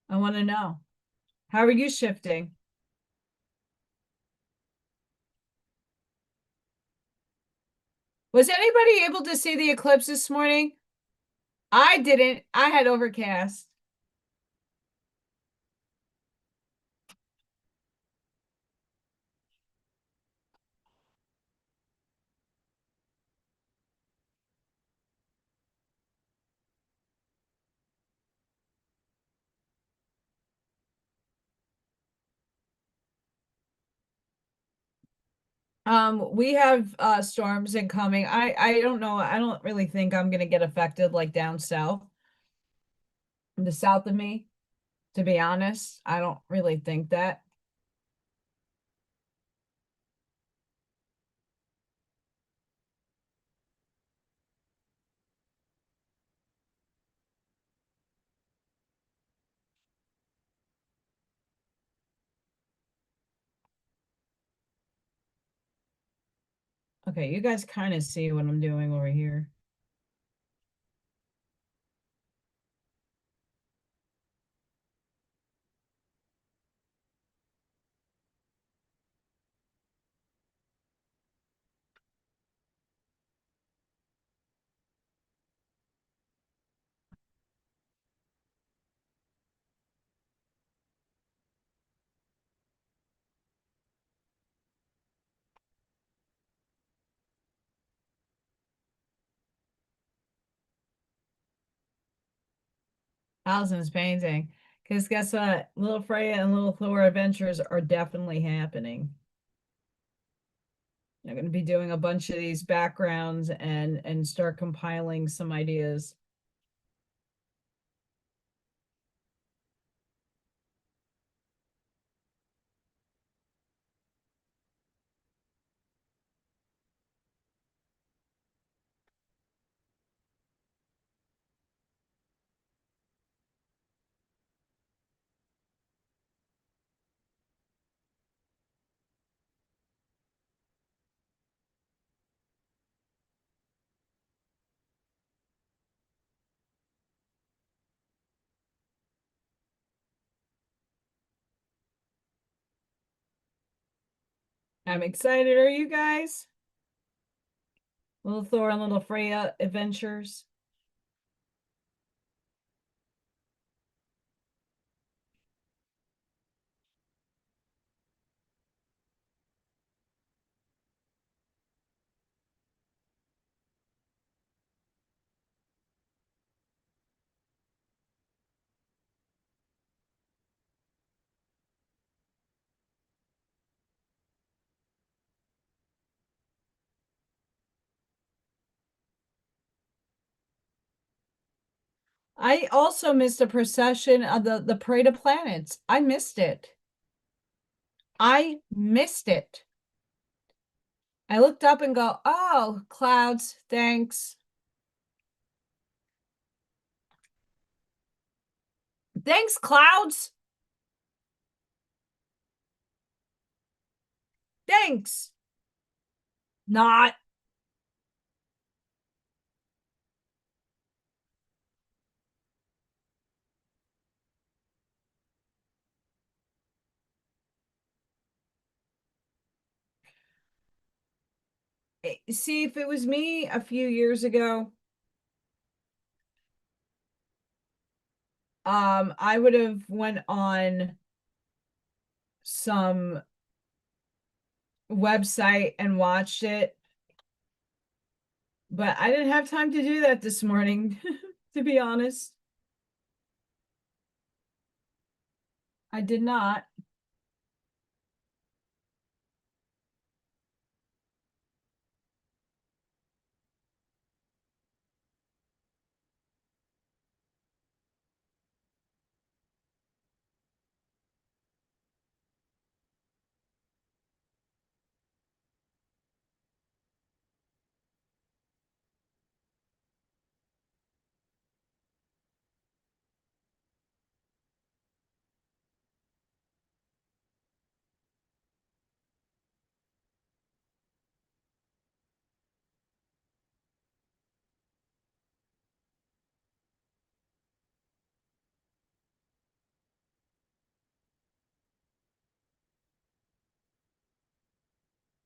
I want to know. How are you shifting? Was anybody able to see the eclipse this morning? I didn't. I had overcast. We have storms incoming. I don't know. I don't really think I'm gonna get affected like down south. The south of me, to be honest. I don't really think that. Okay, you guys kind of see what I'm doing over here. Allison's painting. Because guess what? Little Freya and Little Thor adventures are definitely happening. I'm going to be doing a bunch of these backgrounds and start compiling some ideas. I'm excited. Are you guys? Little Thor and Little Freya adventures. I also missed a procession of the Parade of Planets. I missed it. I missed it. I looked up and go, oh, clouds, thanks. Thanks, clouds. Thanks. Not. See, if it was me a few years ago, I would have went on some website and watched it, but I didn't have time to do that this morning, to be honest. I did not.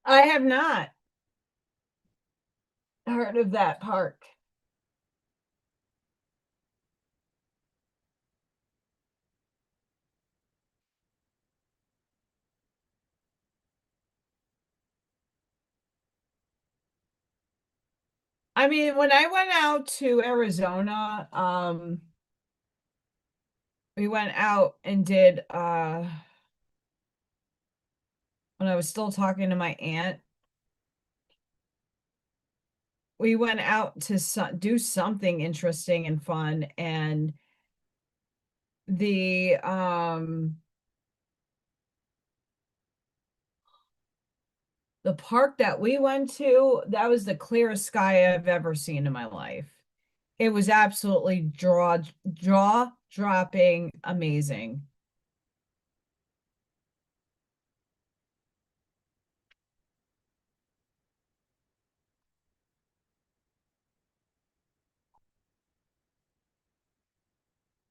I have not heard of that park. I mean, when I went out to Arizona, we went out and did when I was still talking to my aunt, we went out to do something interesting and fun, and the park that we went to, that was the clearest sky I've ever seen in my life. It was absolutely jaw dropping amazing.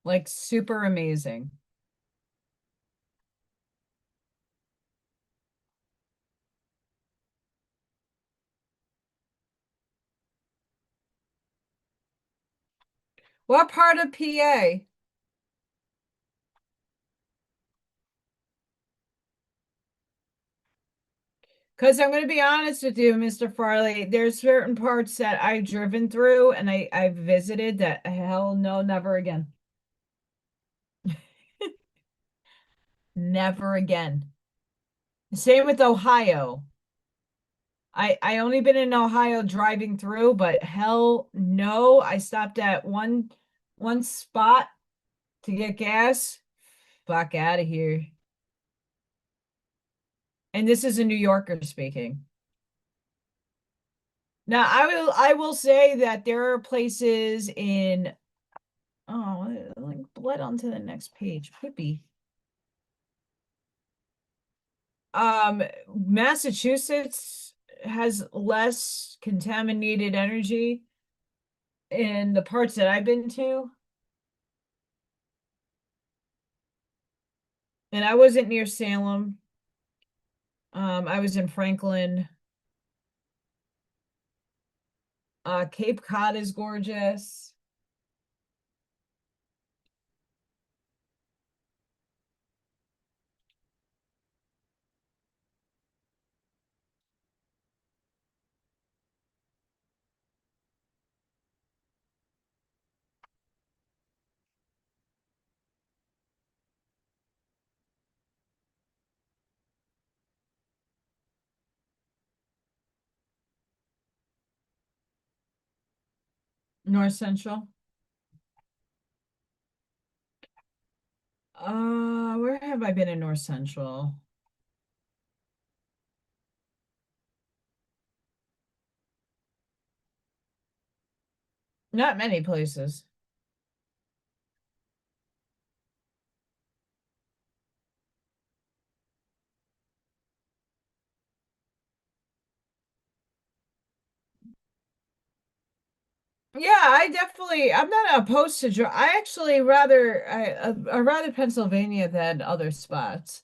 Like super amazing. What part of PA? Because I'm going to be honest with you, Mr. Farley, there's certain parts that I've driven through and I've visited that hell no, never again. Never again. Same with Ohio. I only been in Ohio driving through, but hell no. I stopped at one spot to get gas. Fuck out of here. And this is a New Yorker speaking. Now I will say that there are places in, oh, like bled onto the next page. Could be. Massachusetts has less contaminated energy in the parts that I've been to. And I wasn't near Salem. I was in Franklin. Cape Cod is gorgeous. North Central. Where have I been in North Central? Not many places. Yeah, I'm not opposed to I actually I rather Pennsylvania than other spots.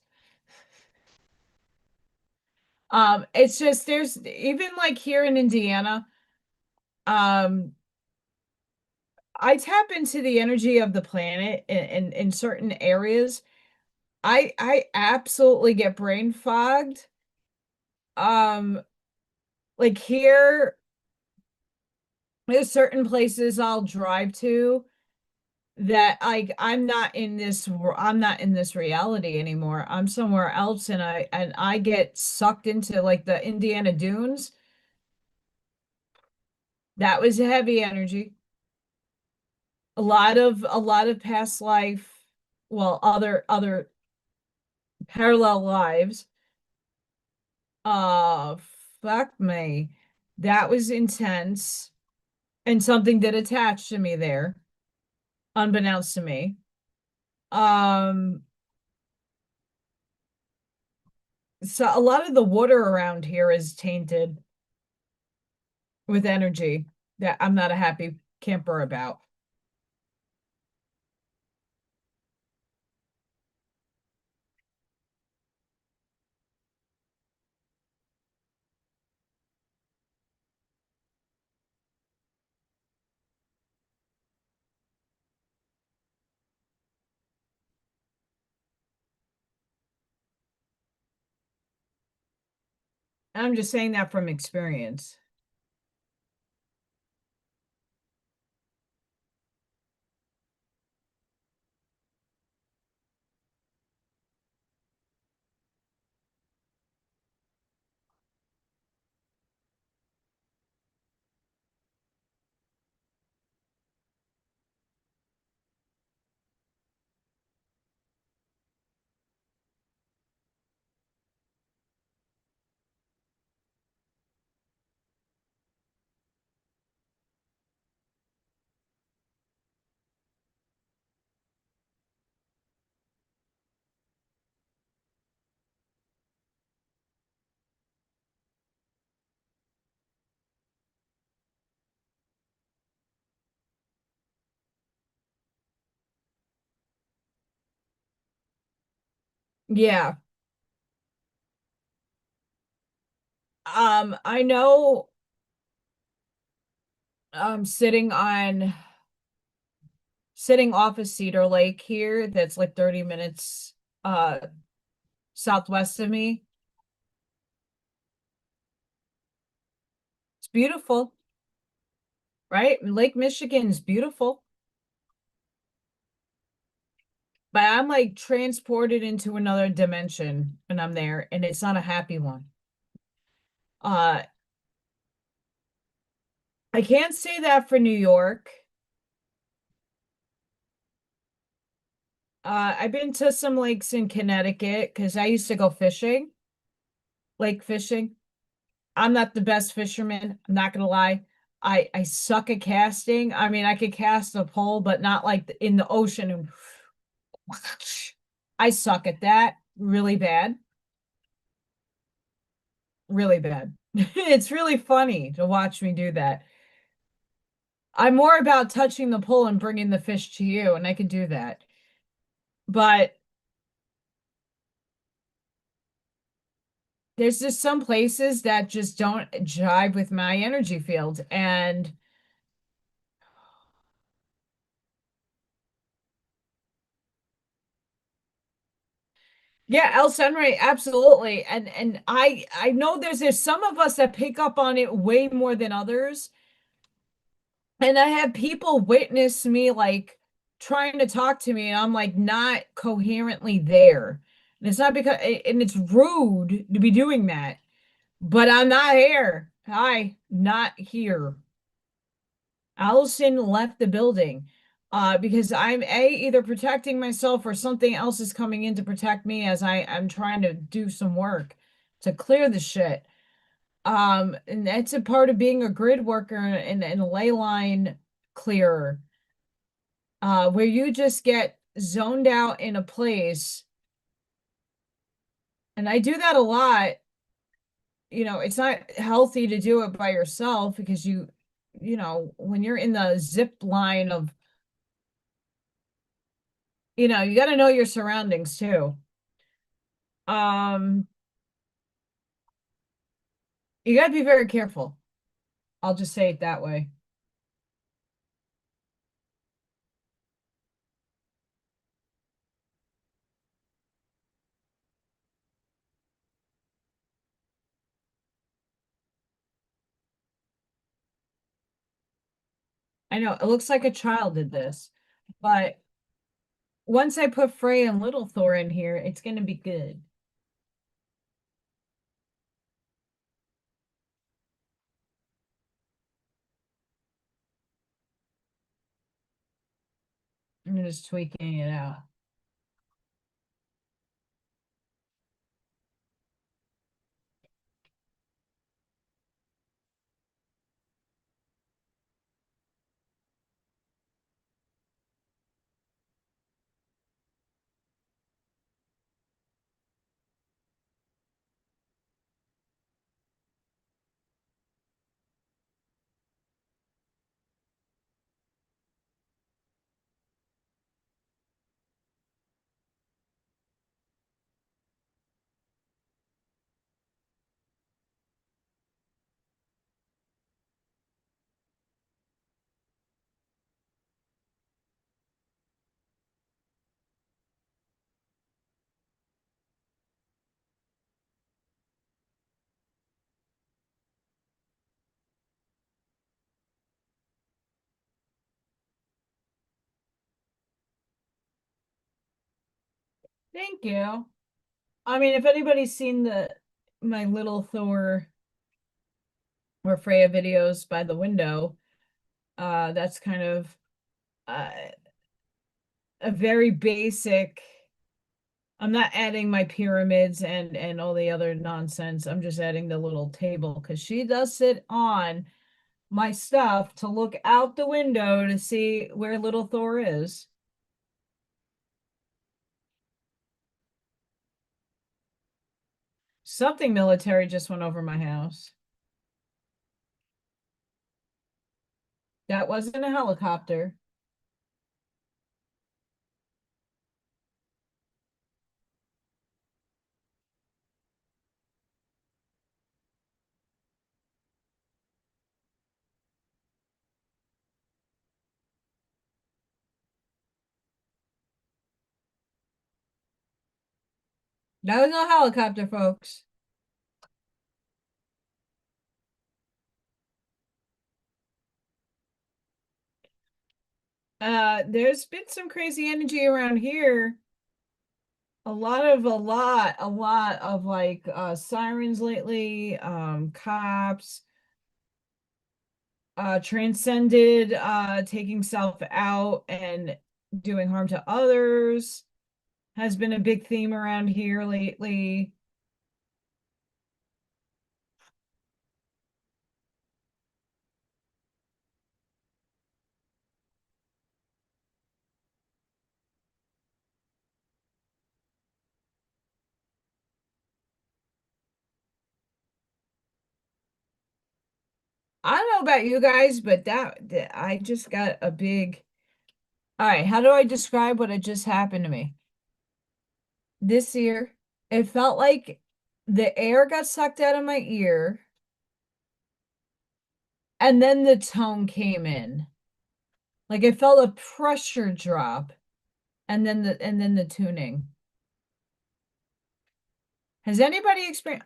It's just there's even like here in Indiana, um, I tap into the energy of the planet in certain areas. I absolutely get brain fogged. Um, like here, there's certain places I'll drive to that I'm not in this reality anymore. I'm somewhere else, and I get sucked into like the Indiana Dunes. That was heavy energy. A lot of past life, well, other parallel lives. Uh Fuck me. That was intense and something that attached to me there, unbeknownst to me. Um so a lot of the water around here is tainted with energy that I'm not a happy camper about. I'm just saying that from experience. Yeah. I know sitting off of Cedar Lake here that's like 30 minutes uh southwest of me. It's beautiful, right? Lake Michigan is beautiful. But I'm like transported into another dimension when I'm there, and it's not a happy one. Uh, I can't say that for New York. I've been to some lakes in Connecticut because I used to go fishing, lake fishing. I'm not the best fisherman. I'm not gonna lie. I suck at casting. I mean, I could cast a pole, but not like in the ocean. And I suck at that really bad, really bad. It's really funny to watch me do that. I'm more about touching the pole and bringing the fish to you, and I can do that. But there's just some places that just don't jive with my energy field. And yeah, El Senre, absolutely. And I know there's some of us that pick up on it way more than others. And I have people witness me like trying to talk to me, and I'm like not coherently there. And it's not because, and it's rude to be doing that, but I'm not here. Hi, not here. Allison left the building because I'm either protecting myself or something else is coming in to protect me as I'm trying to do some work to clear the shit. And that's a part of being a grid worker and a ley line clearer, where you just get zoned out in a place. And I do that a lot. You know, it's not healthy to do it by yourself because you know, when you're in the zip line of, you know, you got to know your surroundings too. Um, you got to be very careful. I'll just say it that way. I know it looks like a child did this, but once I put Freya and Little Thor in here, it's going to be good. I'm just tweaking it out. Thank you. I mean, if anybody's seen the my Little Thor or Freya videos by the window, that's kind of uh, a very basic. I'm not adding my pyramids and all the other nonsense. I'm just adding the little table because she does sit on my stuff to look out the window to see where Little Thor is. Something military just went over my house. That wasn't a helicopter. That was no helicopter, folks. There's been some crazy energy around here. A lot of like sirens lately, cops, transcended, taking self out and doing harm to others has been a big theme around here lately. I don't know about you guys, but I just got a big. All right, how do I describe what had just happened to me? This year, it felt like the air got sucked out of my ear, and then the tone came in. Like it felt a pressure drop, and then the tuning. Has anybody experienced?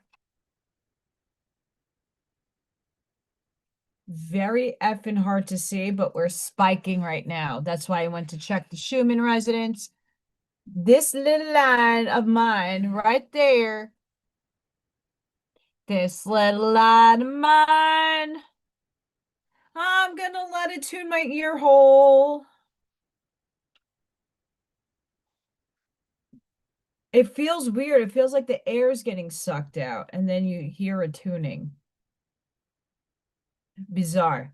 Very effing hard to see, but we're spiking right now. That's why I went to check the Schumann residence. This little line of mine right there. This little line of mine. I'm gonna let it tune my ear hole. It feels weird. It feels like the air is getting sucked out, and then you hear a tuning. Bizarre.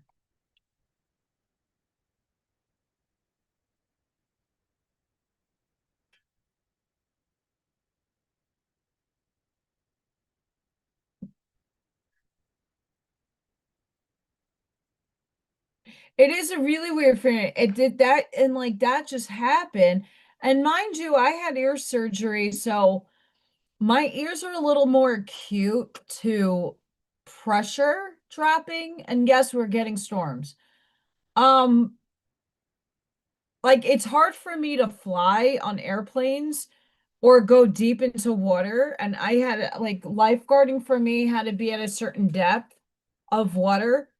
It is a really weird feeling. It did that, and like that just happened. And mind you, I had ear surgery, so my ears are a little more acute to pressure dropping. And yes, we're getting storms. Um, like it's hard for me to fly on airplanes or go deep into water. And I had like lifeguarding for me had to be at a certain depth of water.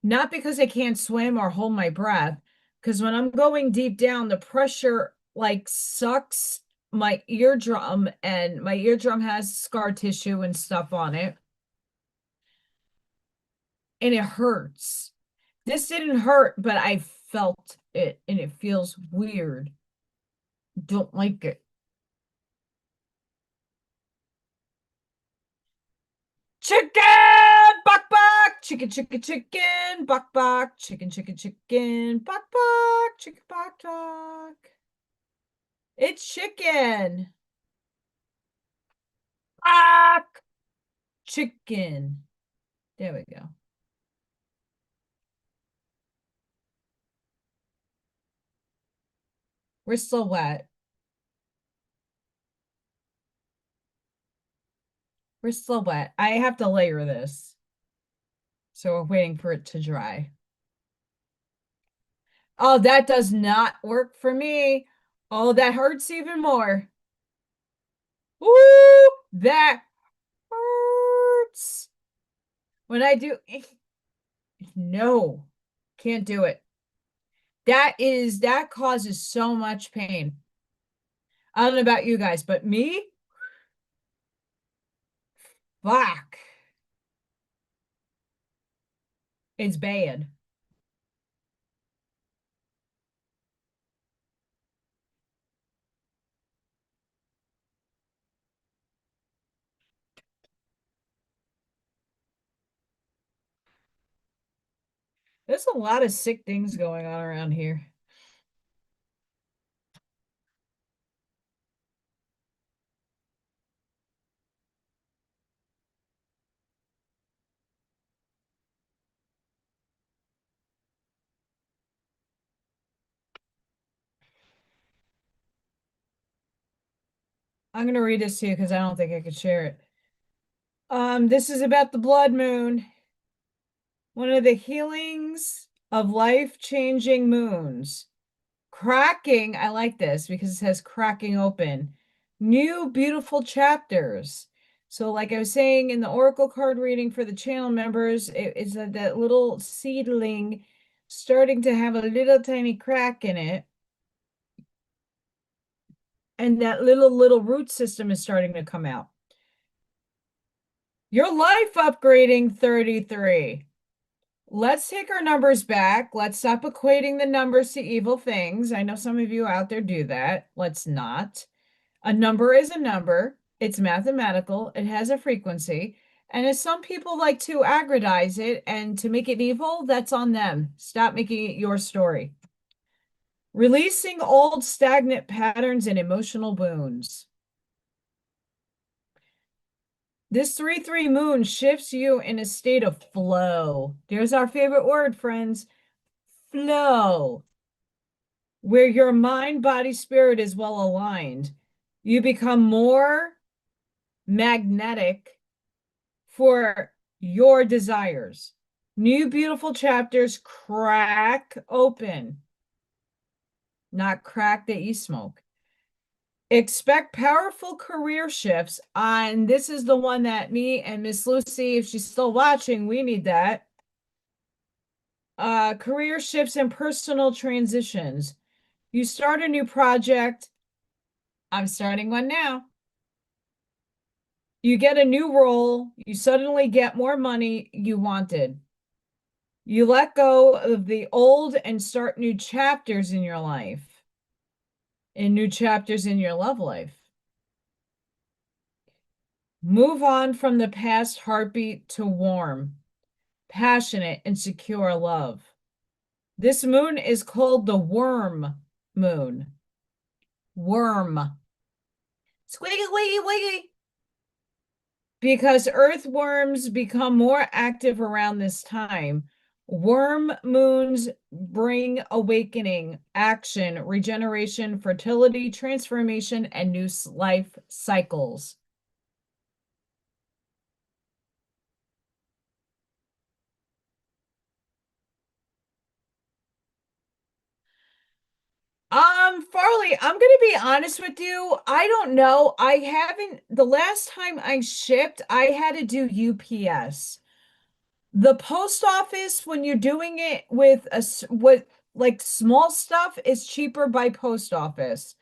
Not because I can't swim or hold my breath, because when I'm going deep down, the pressure like sucks my eardrum, and my eardrum has scar tissue and stuff on it, and it hurts. This didn't hurt, but I felt it, and it feels weird. Don't like it. Chicken, buck buck, chicken, chicken, chicken, buck buck, chicken, chicken, chicken, buck buck, chicken, buck buck. It's chicken. Buck. Chicken. There we go. We're still wet. We're still wet. I have to layer this. So we're waiting for it to dry. Oh, that does not work for me. Oh, that hurts even more. Woo! That hurts. When I do, no, can't do it. That causes so much pain. I don't know about you guys, but me, fuck, it's bad. There's a lot of sick things going on around here. I'm gonna read this to you because I don't think I could share it. This is about the blood moon, one of the healings of life-changing moons. Cracking, I like this because it says cracking open, new beautiful chapters. So like I was saying in the oracle card reading for the channel members, it is that little seedling starting to have a little tiny crack in it. And that little root system is starting to come out. Your life upgrading 33. Let's take our numbers back. Let's stop equating the numbers to evil things. I know some of you out there do that. Let's not. A number is a number. It's mathematical. It has a frequency. And if some people like to aggrandize it and to make it evil, that's on them. Stop making it your story. Releasing old stagnant patterns and emotional wounds. This 3-3 moon shifts you in a state of flow. There's our favorite word, friends. Flow. Where your mind, body, spirit is well aligned. You become more magnetic for your desires. New beautiful chapters crack open. Not crack that you smoke. Expect powerful career shifts. And this is the one that me and Miss Lucy, if she's still watching, we need that. Career shifts and personal transitions. You start a new project. I'm starting one now. You get a new role. You suddenly get more money you wanted. You let go of the old and start new chapters in your life. And new chapters in your love life. Move on from the past heartbeat to warm, passionate, and secure love. This moon is called the worm moon. Worm. Squiggy, wiggy, wiggy. Because earthworms become more active around this time. Worm moons bring awakening, action, regeneration, fertility, transformation, and new life cycles. Farley, I'm gonna be honest with you. I don't know. I haven't, the last time I shipped, I had to do UPS. The post office, when you're doing it with with like small stuff, is cheaper by post office.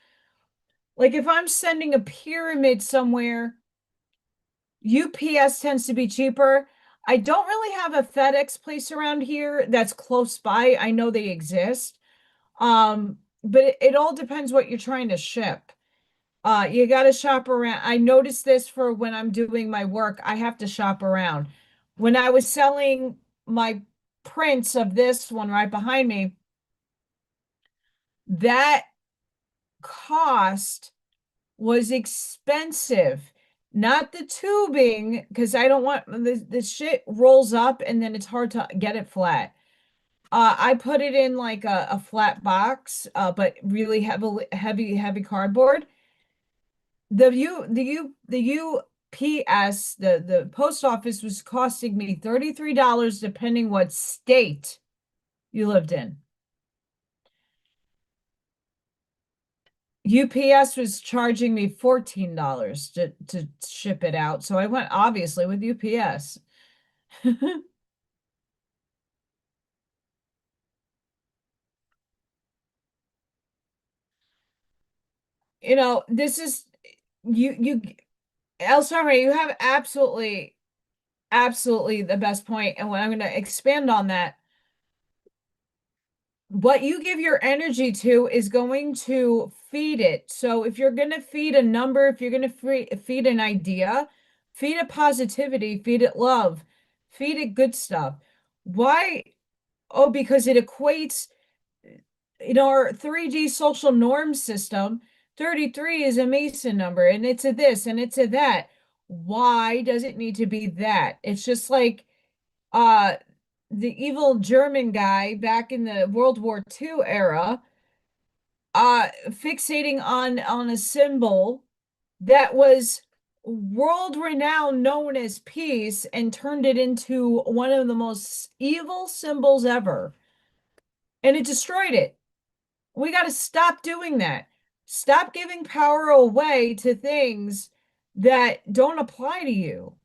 Like if I'm sending a pyramid somewhere, UPS tends to be cheaper. I don't really have a FedEx place around here that's close by. I know they exist. But it all depends what you're trying to ship. You got to shop around. I noticed this for when I'm doing my work. I have to shop around. When I was selling my prints of this one right behind me, that cost was expensive. Not the tubing, because I don't want the shit rolls up and then it's hard to get it flat. I put it in like a flat box, but really heavy cardboard. The UPS, the post office was costing me $33 depending what state you lived in. UPS was charging me $14 to ship it out. So I went obviously with UPS. You know, this is you Elsummer, you have absolutely the best point. And when I'm going to expand on that, what you give your energy to is going to feed it. So if you're going to feed a number, if you're going to feed an idea, feed it positivity, feed it love, feed it good stuff. Why? Oh, because it equates, in our 3D social norm system, 33 is a Mason number, and it's a this and it's a that. Why does it need to be that? It's just like uh the evil German guy back in the World War II era, fixating on a symbol that was world renowned, known as peace, and turned it into one of the most evil symbols ever. And it destroyed it. We got to stop doing that. Stop giving power away to things that don't apply to you.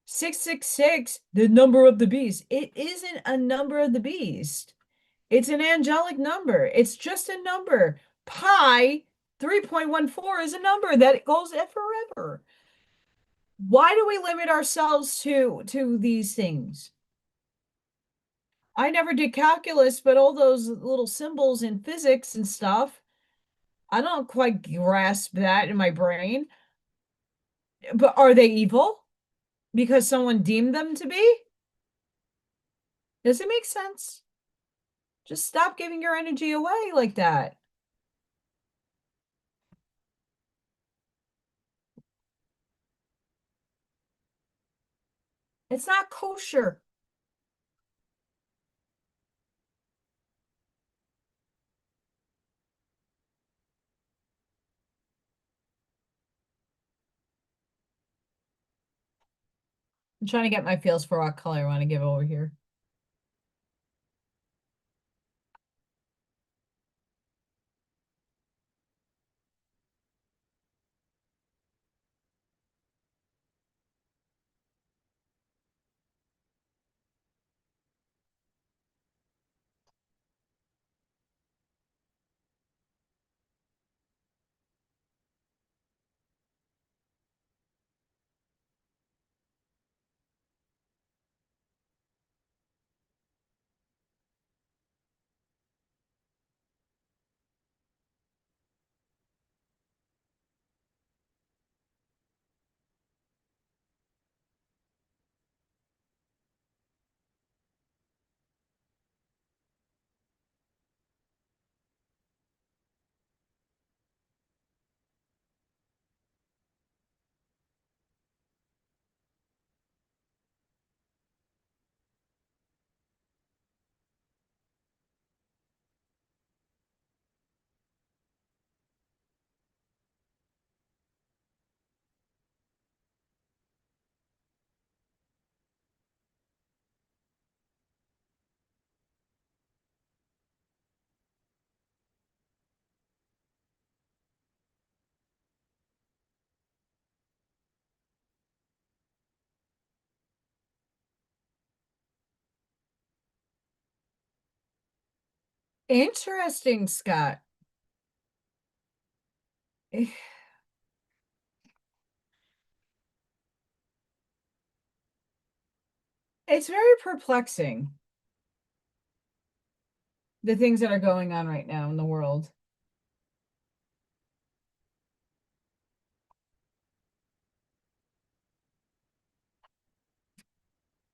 666, the number of the beast. It isn't a number of the beast. It's an angelic number. It's just a number. Pi 3.14 is a number that goes forever. Why do we limit ourselves to these things? I never did calculus, but all those little symbols in physics and stuff, I don't quite grasp that in my brain. But are they evil because someone deemed them to be? Does it make sense? Just stop giving your energy away like that. It's not kosher. I'm trying to get my feels for what color I want to give over here. Interesting, Scott. It's very perplexing, the things that are going on right now in the world.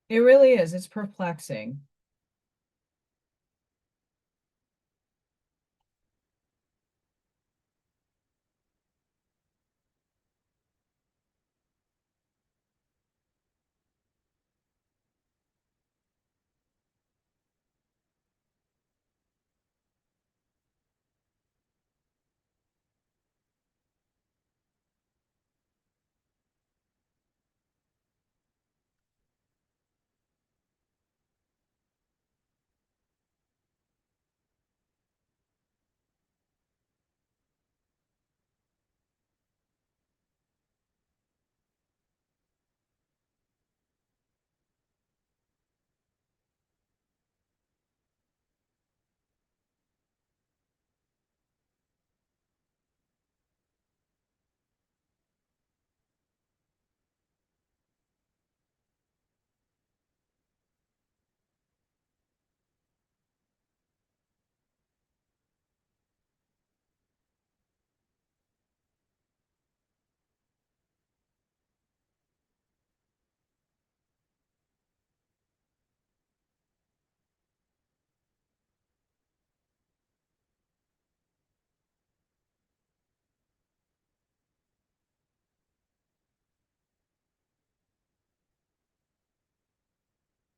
It really is. It's perplexing.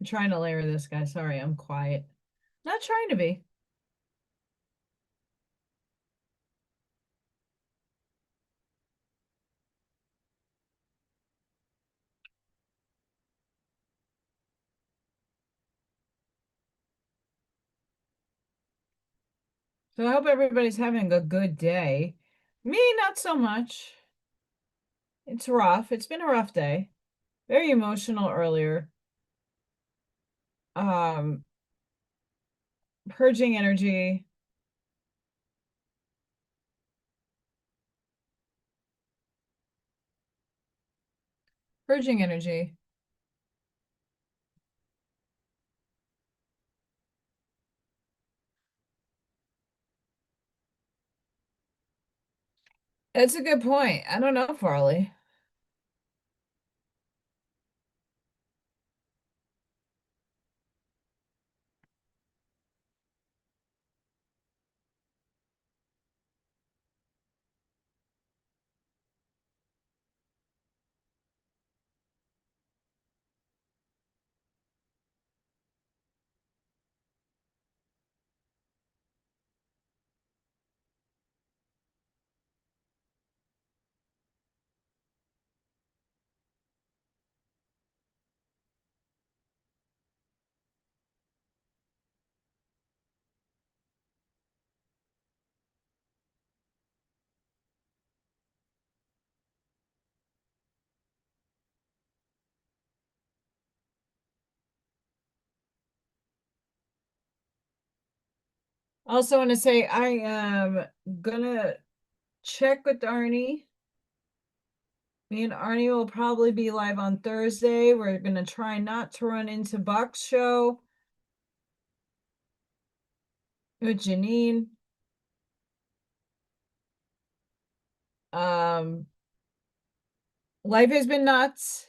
I'm trying to layer this guy. Sorry, I'm quiet. Not trying to be. So I hope everybody's having a good day. Me, not so much. It's rough. It's been a rough day. Very emotional earlier. Um, Purging energy. Purging energy. That's a good point. I don't know, Farley. Also want to say I am gonna check with Arnie. Me and Arnie will probably be live on Thursday. We're gonna try not to run into Buck's show with Janine. Um, Life has been nuts.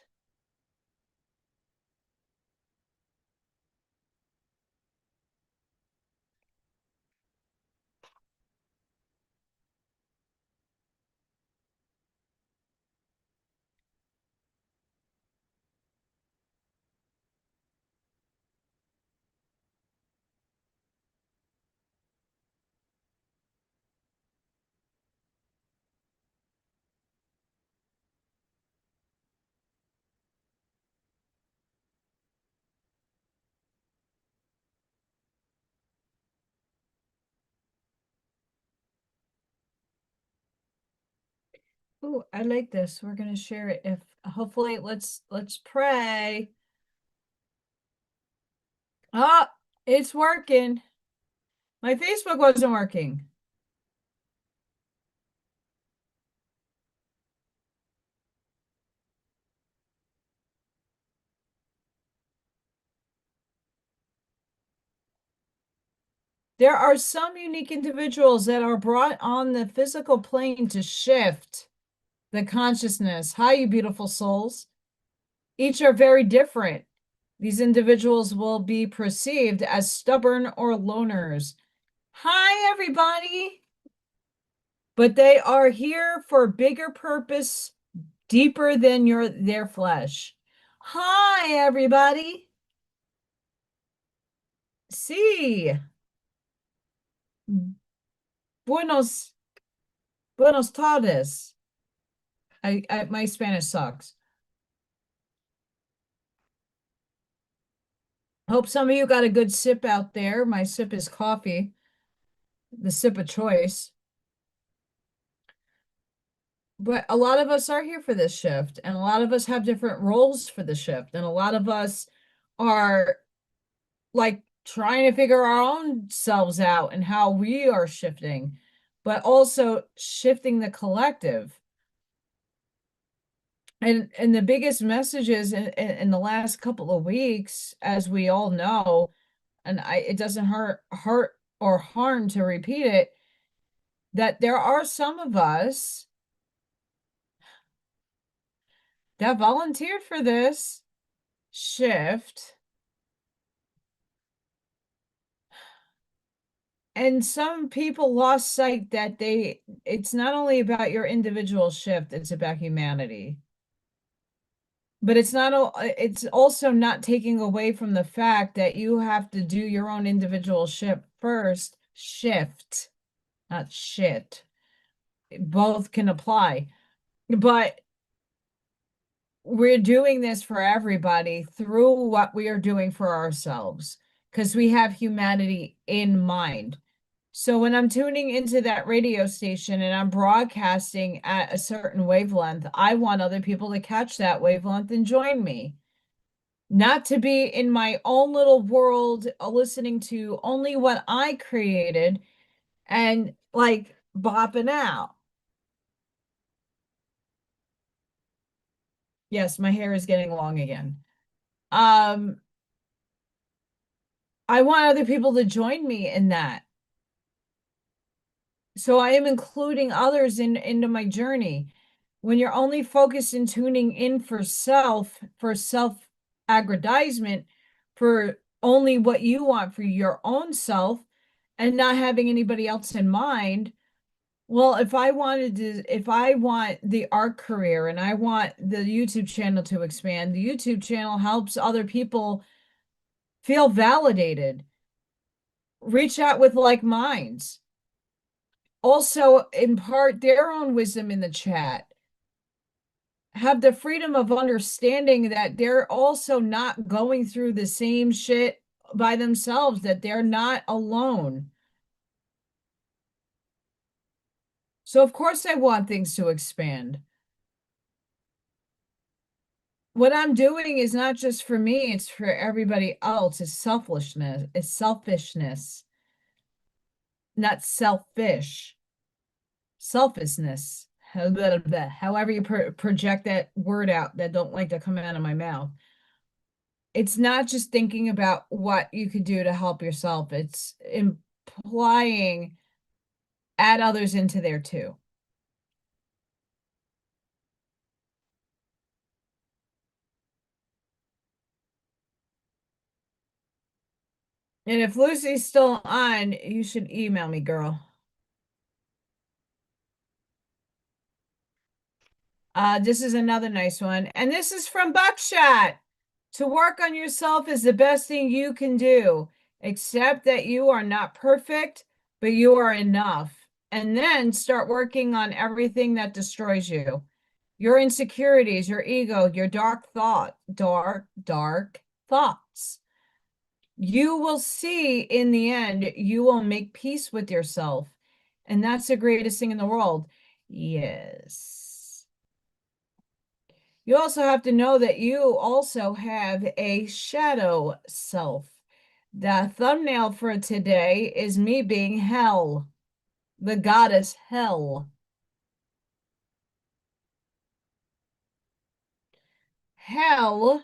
Oh, I like this. We're gonna share it. If hopefully let's pray. Ah, it's working. My Facebook wasn't working. There are some unique individuals that are brought on the physical plane to shift the consciousness. Hi, you beautiful souls. Each are very different. These individuals will be perceived as stubborn or loners. Hi, everybody. But they are here for bigger purpose, deeper than their flesh. Hi, everybody. Sí. Buenos tardes. My Spanish sucks. Hope some of you got a good sip out there. My sip is coffee, the sip of choice. But a lot of us are here for this shift, and a lot of us have different roles for the shift, and a lot of us are like trying to figure our own selves out and how we are shifting, but also shifting the collective. And the biggest messages in the last couple of weeks, as we all know, and it doesn't hurt or harm to repeat it, that there are some of us that volunteered for this shift, and some people lost sight that it's not only about your individual shift, it's about humanity. But it's also not taking away from the fact that you have to do your own individual shift, not shit. Both can apply. But we're doing this for everybody through what we are doing for ourselves, because we have humanity in mind. So when I'm tuning into that radio station and I'm broadcasting at a certain wavelength, I want other people to catch that wavelength and join me. Not to be in my own little world, listening to only what I created and like bopping out. Yes, my hair is getting long again. Um, I want other people to join me in that. So I am including others into my journey. When you're only focused and tuning in for self aggrandizement, for only what you want for your own self, and not having anybody else in mind. Well, if I want the art career and I want the YouTube channel to expand, the YouTube channel helps other people feel validated, reach out with like minds, also impart their own wisdom in the chat, have the freedom of understanding that they're also not going through the same shit by themselves, that they're not alone. So of course I want things to expand. What I'm doing is not just for me, it's for everybody else. It's selfishness. It's selfishness, not selfish. Selfishness. However you project that word out that don't like to come out of my mouth. It's not just thinking about what you could do to help yourself. It's implying add others into there too. And if Lucy's still on, you should email me, girl. This is another nice one. And this is from Buckshot. To work on yourself is the best thing you can do. Accept that you are not perfect, but you are enough. And then start working on everything that destroys you. Your insecurities, your ego, your dark thoughts. You will see in the end, you will make peace with yourself. And that's the greatest thing in the world. Yes. You also have to know that you also have a shadow self. The thumbnail for today is me being Hell, the goddess Hell. Hell,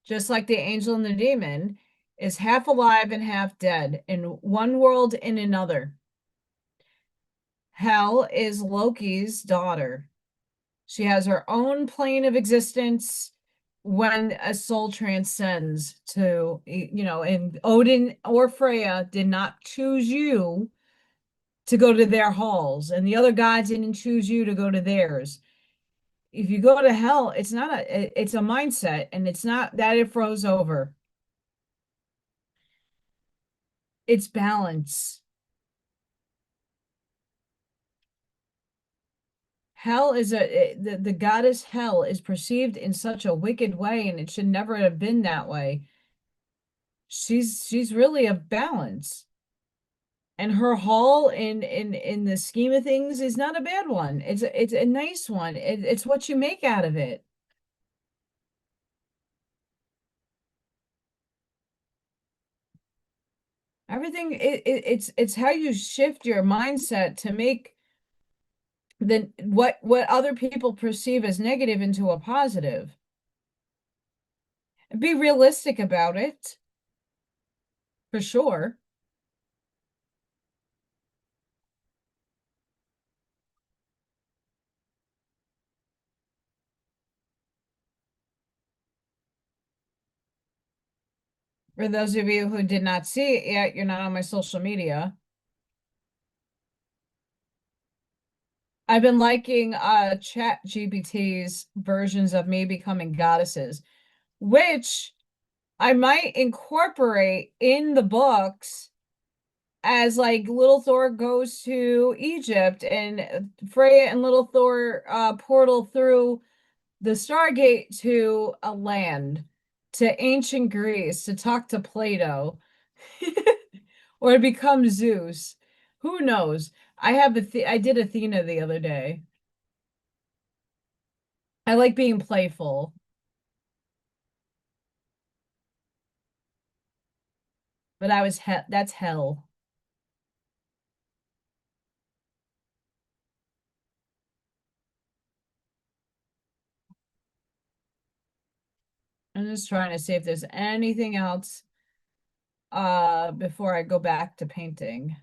just like the angel and the demon, is half alive and half dead in one world in another. Hell is Loki's daughter. She has her own plane of existence when a soul transcends to, and Odin or Freya did not choose you to go to their halls, and the other gods didn't choose you to go to theirs. If you go to hell, it's a mindset, and it's not that it froze over. It's balance. Hell is the goddess Hell is perceived in such a wicked way, and it should never have been that way. She's really a balance. And her haul in the scheme of things is not a bad one. It's a nice one. It's what you make out of it. Everything it's how you shift your mindset to make what other people perceive as negative into a positive. Be realistic about it, for sure. For those of you who did not see it yet, you're not on my social media. I've been liking Chat GPT's versions of me becoming goddesses, which I might incorporate in the books as like Little Thor goes to Egypt and Freya and Little Thor portal through the Stargate to a land, to ancient Greece, to talk to Plato. or it becomes Zeus. Who knows? I did Athena the other day. I like being playful. But that's hell. I'm just trying to see if there's anything else before I go back to painting.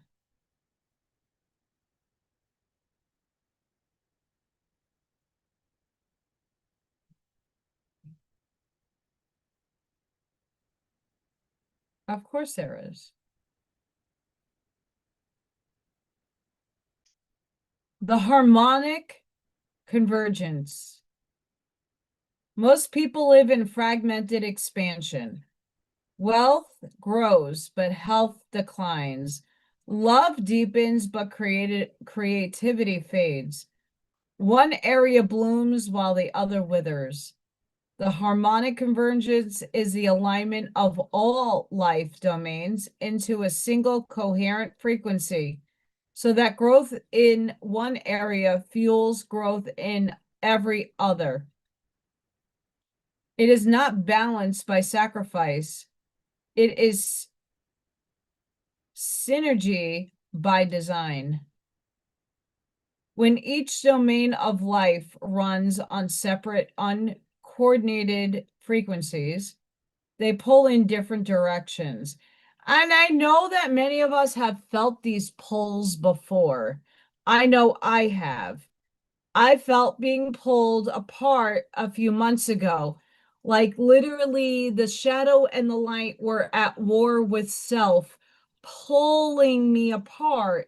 Of course there is. The harmonic convergence. Most people live in fragmented expansion. Wealth grows, but health declines. Love deepens, but creativity fades. One area blooms while the other withers. The harmonic convergence is the alignment of all life domains into a single coherent frequency, so that growth in one area fuels growth in every other. It is not balanced by sacrifice. It is synergy by design. When each domain of life runs on separate, uncoordinated frequencies, they pull in different directions. And I know that many of us have felt these pulls before. I know I have. I felt being pulled apart a few months ago. Like literally, the shadow and the light were at war with self, pulling me apart.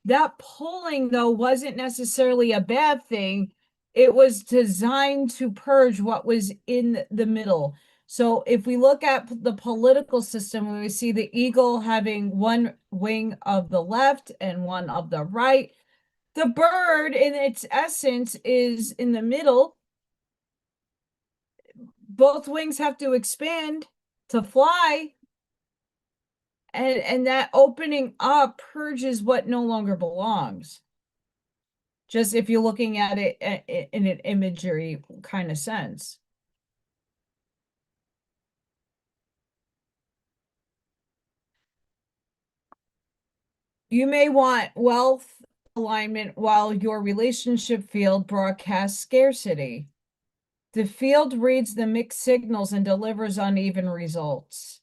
That pulling, though, wasn't necessarily a bad thing. It was designed to purge what was in the middle. So if we look at the political system, we see the eagle having one wing of the left and one of the right. The bird, in its essence, is in the middle. Both wings have to expand to fly. And that opening up purges what no longer belongs. Just if you're looking at it in an imagery kind of sense. You may want wealth alignment while your relationship field broadcasts scarcity. The field reads the mixed signals and delivers uneven results.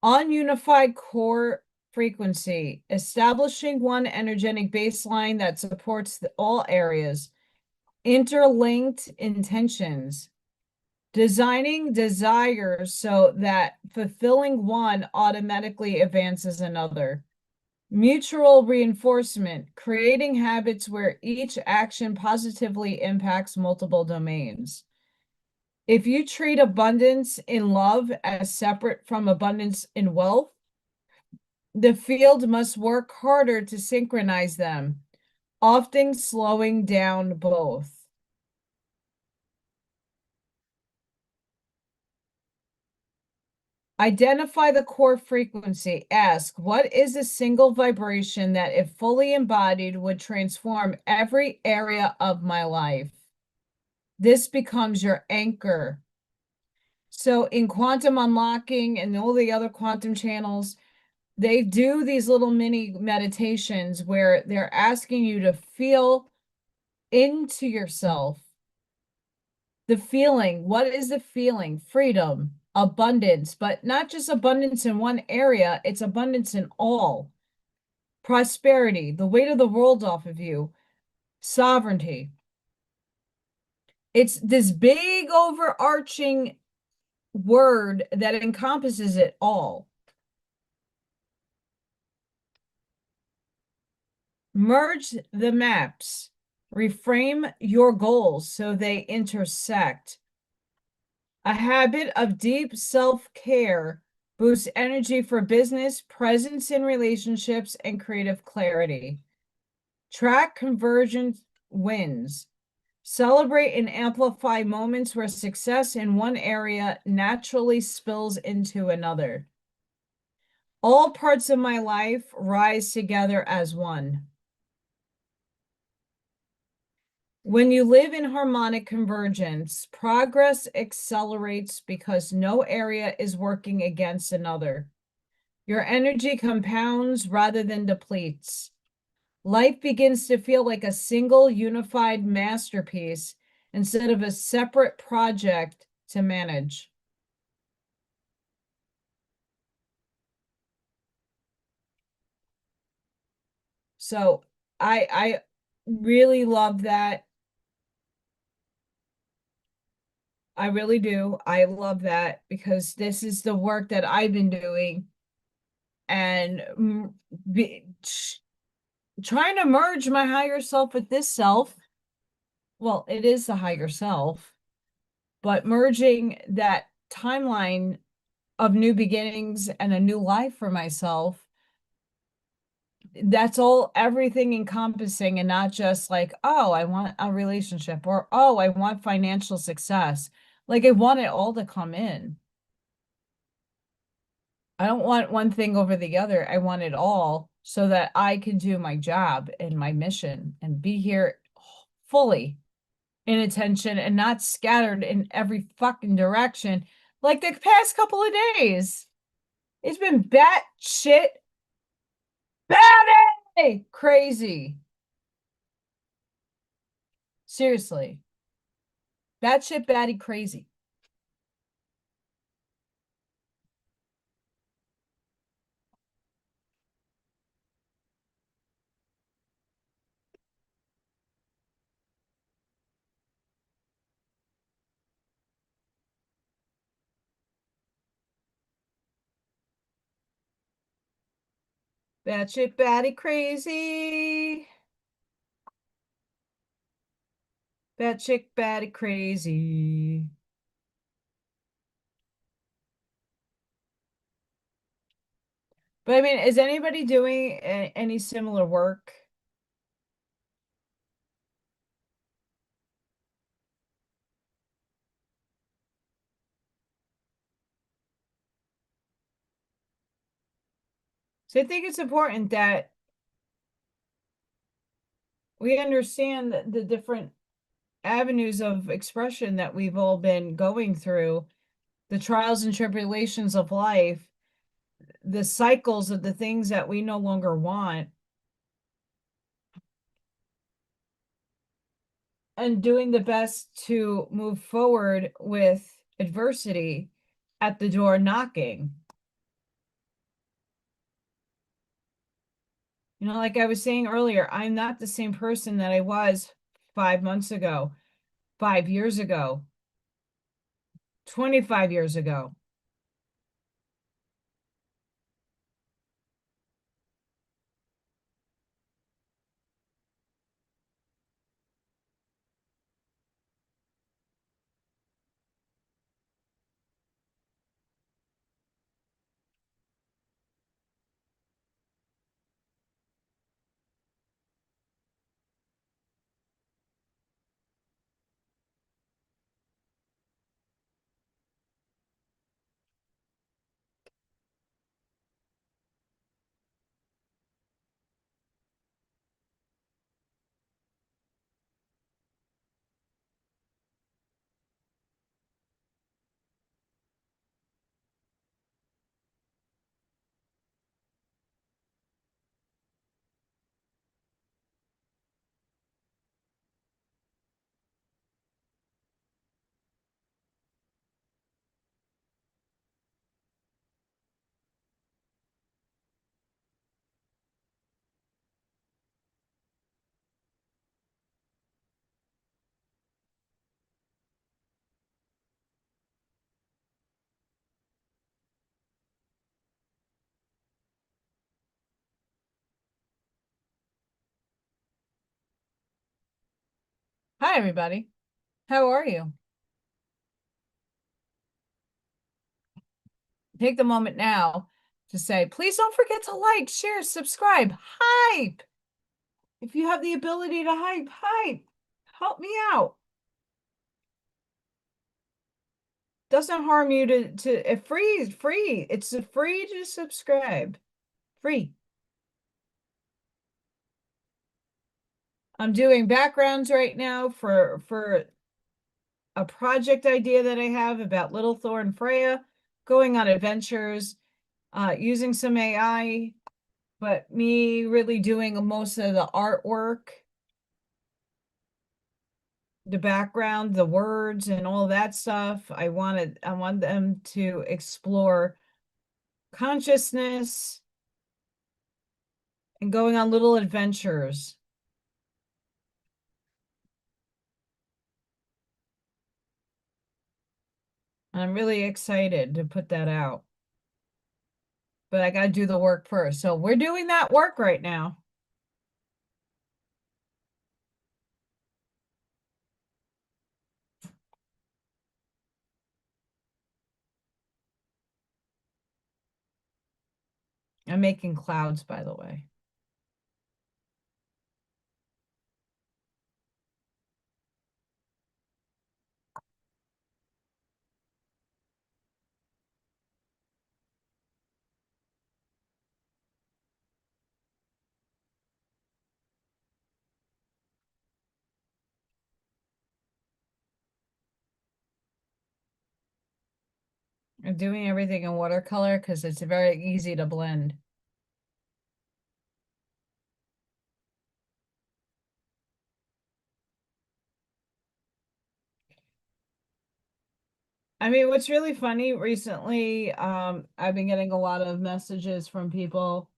Ununified core frequency, establishing one energetic baseline that supports all areas. Interlinked intentions. Designing desires so that fulfilling one automatically advances another. Mutual reinforcement, creating habits where each action positively impacts multiple domains. If you treat abundance in love as separate from abundance in wealth, the field must work harder to synchronize them, often slowing down both. Identify the core frequency. Ask, what is a single vibration that, if fully embodied, would transform every area of my life? This becomes your anchor. So in quantum unlocking and all the other quantum channels, they do these little mini meditations where they're asking you to feel into yourself. The feeling, what is the feeling? Freedom, abundance, but not just abundance in one area, it's abundance in all. Prosperity, the weight of the world off of you. Sovereignty. It's this big overarching word that encompasses it all. Merge the maps. Reframe your goals so they intersect. A habit of deep self-care boosts energy for business, presence in relationships, and creative clarity. Track convergence wins. Celebrate and amplify moments where success in one area naturally spills into another. All parts of my life rise together as one. When you live in harmonic convergence, progress accelerates because no area is working against another. Your energy compounds rather than depletes. Life begins to feel like a single unified masterpiece instead of a separate project to manage. So I really love that. I really do. I love that because this is the work that I've been doing and trying to merge my higher self with this self. Well, it is the higher self, but merging that timeline of new beginnings and a new life for myself, that's all, everything encompassing, and not just like, oh, I want a relationship, or oh, I want financial success. Like, I want it all to come in. I don't want one thing over the other. I want it all so that I can do my job and my mission and be here fully in attention and not scattered in every fucking direction like the past couple of days. It's been bat shit batty crazy. Seriously. Bat shit batty crazy. Bat shit batty crazy. Bat chick batty crazy. But I mean, is anybody doing any similar work? So I think it's important that we understand the different avenues of expression that we've all been going through, the trials and tribulations of life, the cycles of the things that we no longer want, and doing the best to move forward with adversity at the door knocking. You know, like I was saying earlier, I'm not the same person that I was 5 months ago, 5 years ago, 25 years ago. Hi, everybody. How are you? Take the moment now to say, please don't forget to like, share, subscribe, hype. If you have the ability to hype, help me out. doesn't harm you to free. It's free to subscribe. Free. I'm doing backgrounds right now for a project idea that I have about Little Thor and Freya going on adventures, using some AI, but me really doing most of the artwork, the background, the words, and all that stuff. I want them to explore consciousness and going on little adventures. And I'm really excited to put that out. But I got to do the work first. So we're doing that work right now. I'm making clouds, by the way. I'm doing everything in watercolor because it's very easy to blend. I mean, what's really funny recently, I've been getting a lot of messages from people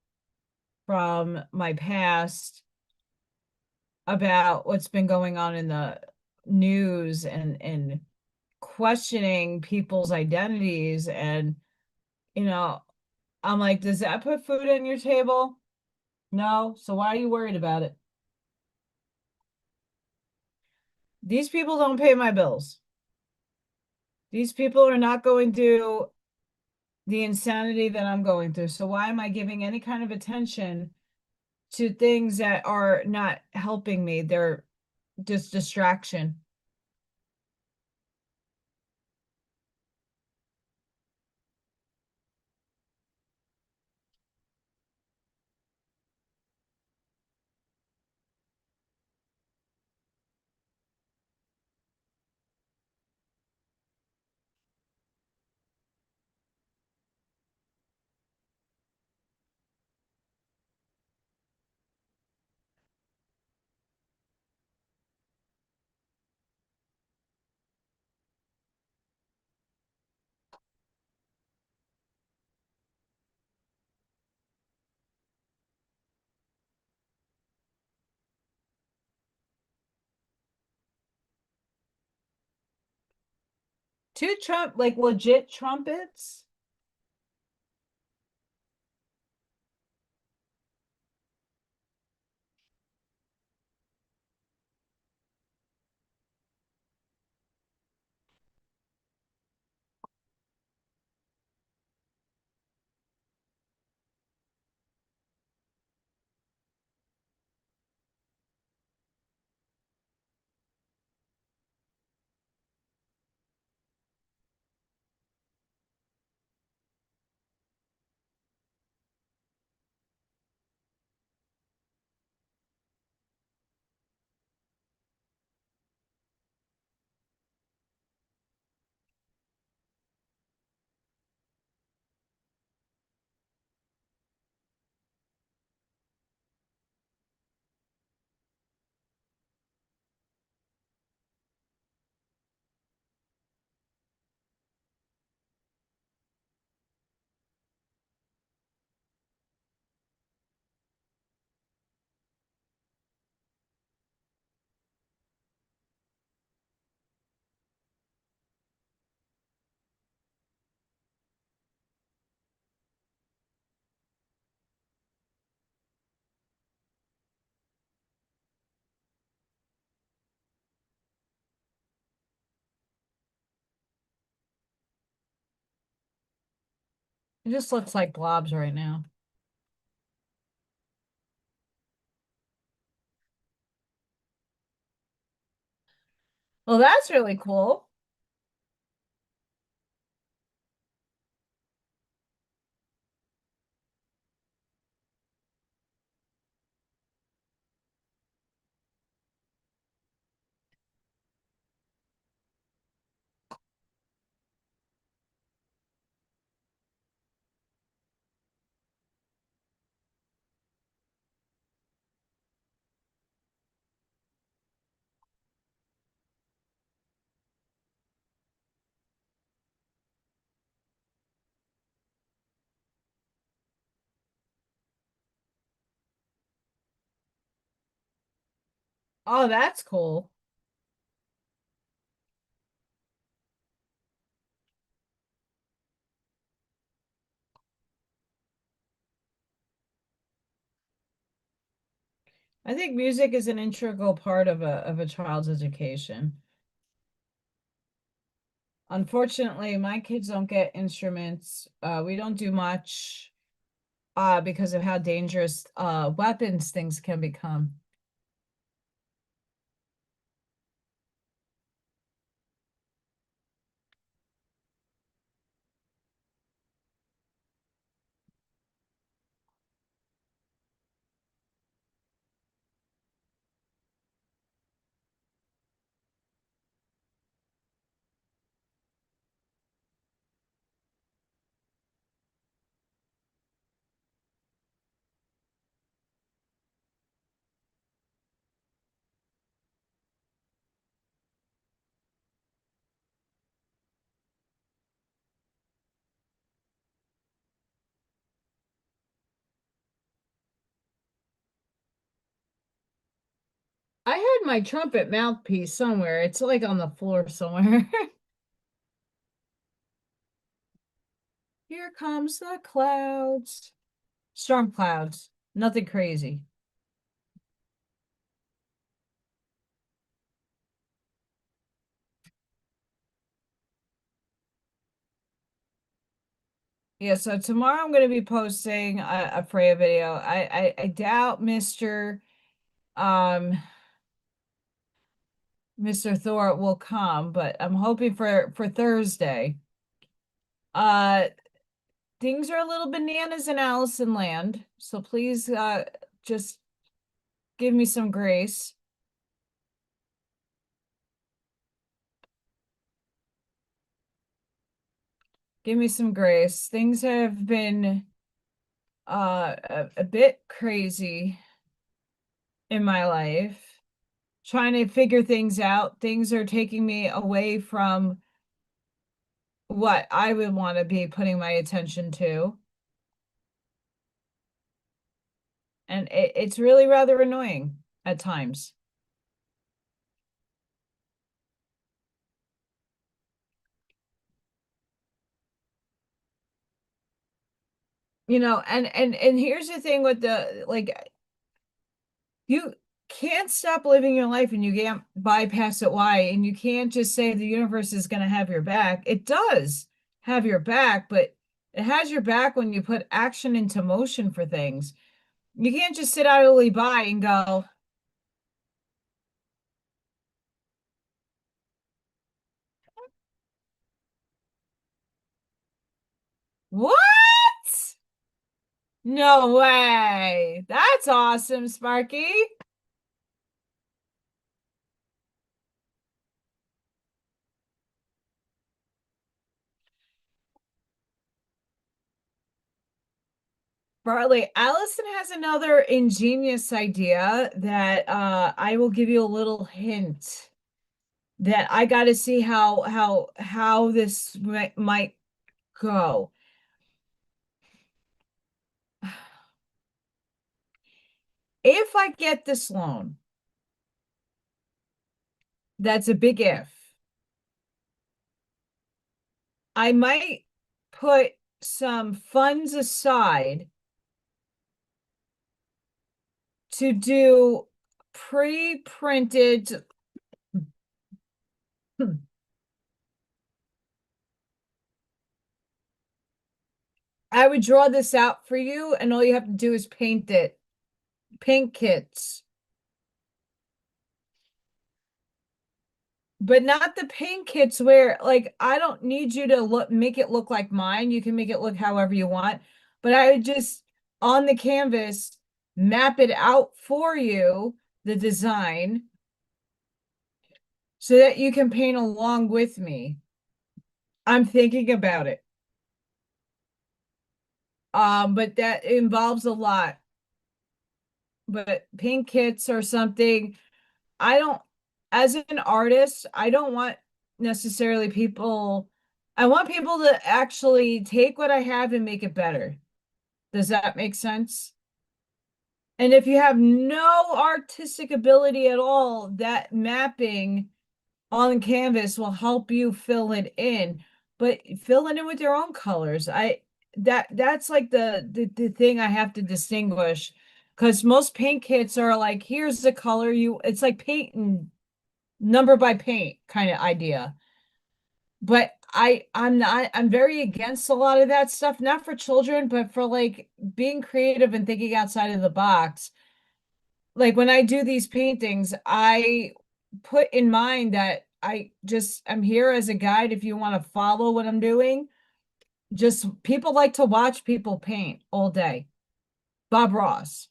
from my past about what's been going on in the news and questioning people's identities. And, I'm like, does that put food on your table? No. So why are you worried about it? These people don't pay my bills. These people are not going through the insanity that I'm going through. So why am I giving any kind of attention to things that are not helping me? They're just distraction. Two like legit trumpets. It just looks like blobs right now. Well, that's really cool. Oh, that's cool. I think music is an integral part of a child's education. Unfortunately, my kids don't get instruments. We don't do much because of how dangerous weapons things can become. I had my trumpet mouthpiece somewhere. It's like on the floor somewhere. Here comes the clouds. Storm clouds. Nothing crazy. Yeah, so tomorrow I'm going to be posting a Freya video. I doubt um Mr. Thor will come, but I'm hoping for Thursday. Uh things are a little bananas in Allison land, so please just give me some grace. Give me some grace. Things have been a bit crazy in my life. Trying to figure things out. Things are taking me away from what I would want to be putting my attention to. And it's really rather annoying at times. You know, and here's the thing with the like you can't stop living your life and you can't bypass it. Why? And you can't just say the universe is going to have your back. It does have your back, but it has your back when you put action into motion for things. You can't just sit idly by and go, what? No way. That's awesome, Sparky. Bartley, Allison has another ingenious idea that I will give you a little hint that I got to see how this might go. If I get this loan, that's a big if. I might put some funds aside to do pre-printed I would draw this out for you, and all you have to do is paint it. Paint kits. But not the paint kits where, like, I don't need you to make it look like mine. You can make it look however you want. But I would just, on the canvas, map it out for you, the design, so that you can paint along with me. I'm thinking about it. But that involves a lot. But paint kits or something, I don't, as an artist, I don't want necessarily people, I want people to actually take what I have and make it better. Does that make sense? And if you have no artistic ability at all, that mapping on canvas will help you fill it in, but fill it in with your own colors. That's like the thing I have to distinguish, because most paint kits are like, here's the color you, it's like painting number by paint kind of idea. But I'm very against a lot of that stuff, not for children, but for like being creative and thinking outside of the box. Like when I do these paintings, I put in mind that I'm here as a guide if you want to follow what I'm doing. Just people like to watch people paint all day. Bob Ross,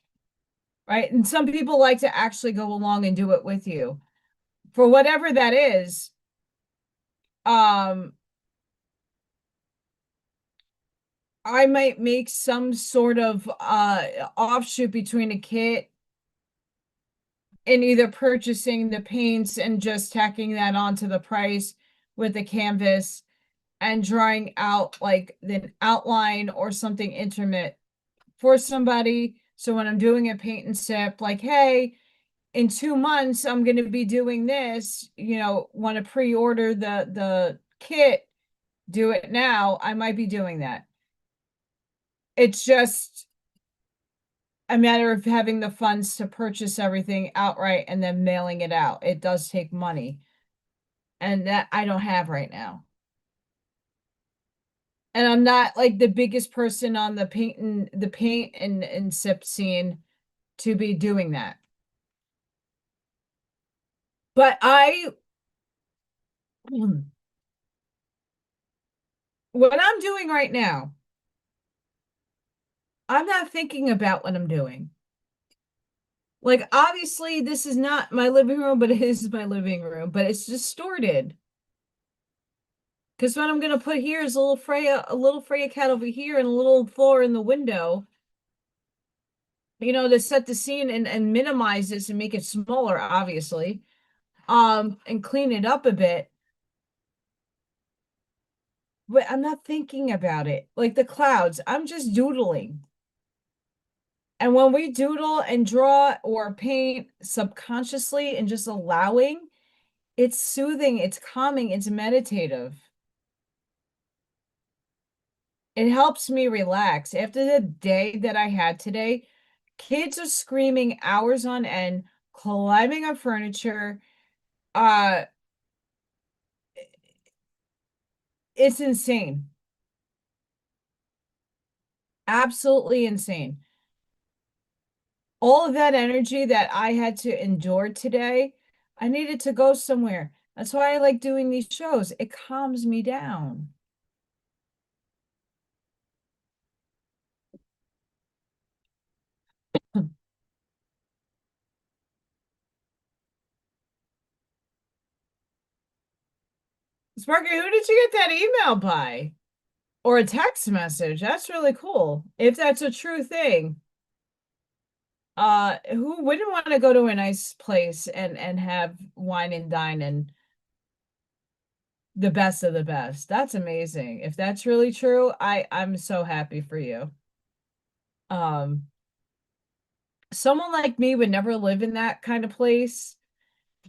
right? And some people like to actually go along and do it with you. For whatever that is, um, I might make some sort of offshoot between a kit and either purchasing the paints and just tacking that onto the price with the canvas and drawing out like an outline or something intimate for somebody. So when I'm doing a paint and sip, like, hey, in 2 months, I'm going to be doing this, want to pre-order the kit, do it now. I might be doing that. It's just a matter of having the funds to purchase everything outright and then mailing it out. It does take money, and that I don't have right now. And I'm not like the biggest person on the paint and sip scene to be doing that. But what I'm doing right now, I'm not thinking about what I'm doing. Like, obviously, this is not my living room, but it is my living room, but it's distorted. Because what I'm going to put here is a little Freya cat over here and a little Thor in the window, to set the scene and minimize this and make it smaller, obviously, and clean it up a bit. But I'm not thinking about it. Like the clouds, I'm just doodling. And when we doodle and draw or paint subconsciously and just allowing, it's soothing, it's calming, it's meditative. It helps me relax. After the day that I had today, kids are screaming hours on end, climbing on furniture. Uh, it's insane. Absolutely insane. All of that energy that I had to endure today, I needed to go somewhere. That's why I like doing these shows. It calms me down. Sparky, who did you get that email by? Or a text message? That's really cool. If that's a true thing. Who wouldn't want to go to a nice place and have wine and dine and the best of the best? That's amazing. If that's really true, I'm so happy for you. Um, someone like me would never live in that kind of place.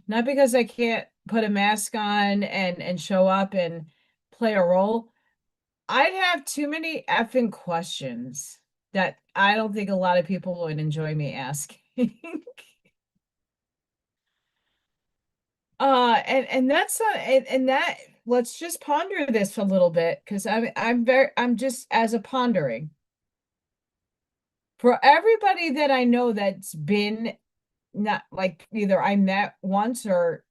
Not because I can't put a mask on and show up and play a role. I'd have too many effing questions that I don't think a lot of people would enjoy me asking. And that's and that let's just ponder this a little bit because I'm just as a pondering for everybody that I know that's been not like either I met once or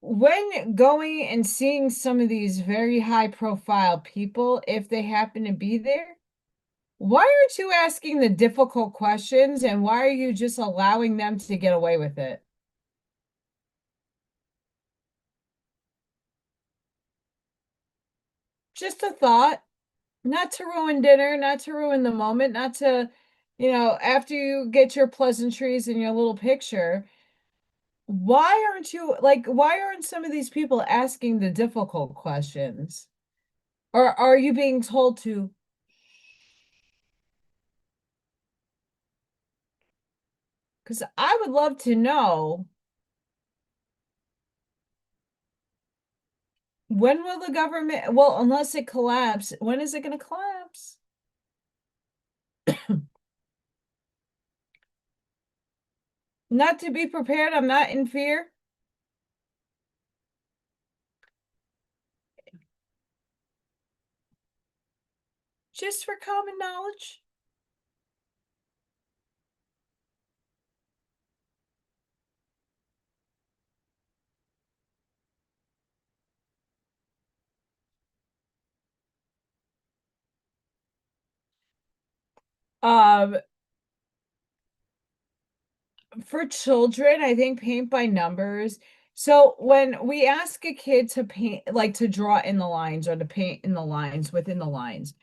when going and seeing some of these very high profile people, if they happen to be there, why aren't you asking the difficult questions and why are you just allowing them to get away with it? Just a thought, not to ruin dinner, not to ruin the moment, not to, after you get your pleasantries and your little picture, why aren't some of these people asking the difficult questions? Or are you being told to Because I would love to know, when will the government, well, unless it collapses, when is it going to collapse? Not to be prepared, I'm not in fear. Just for common knowledge. Um, for children, I think paint by numbers. So when we ask a kid to paint, like to draw in the lines or to paint in the lines within the lines,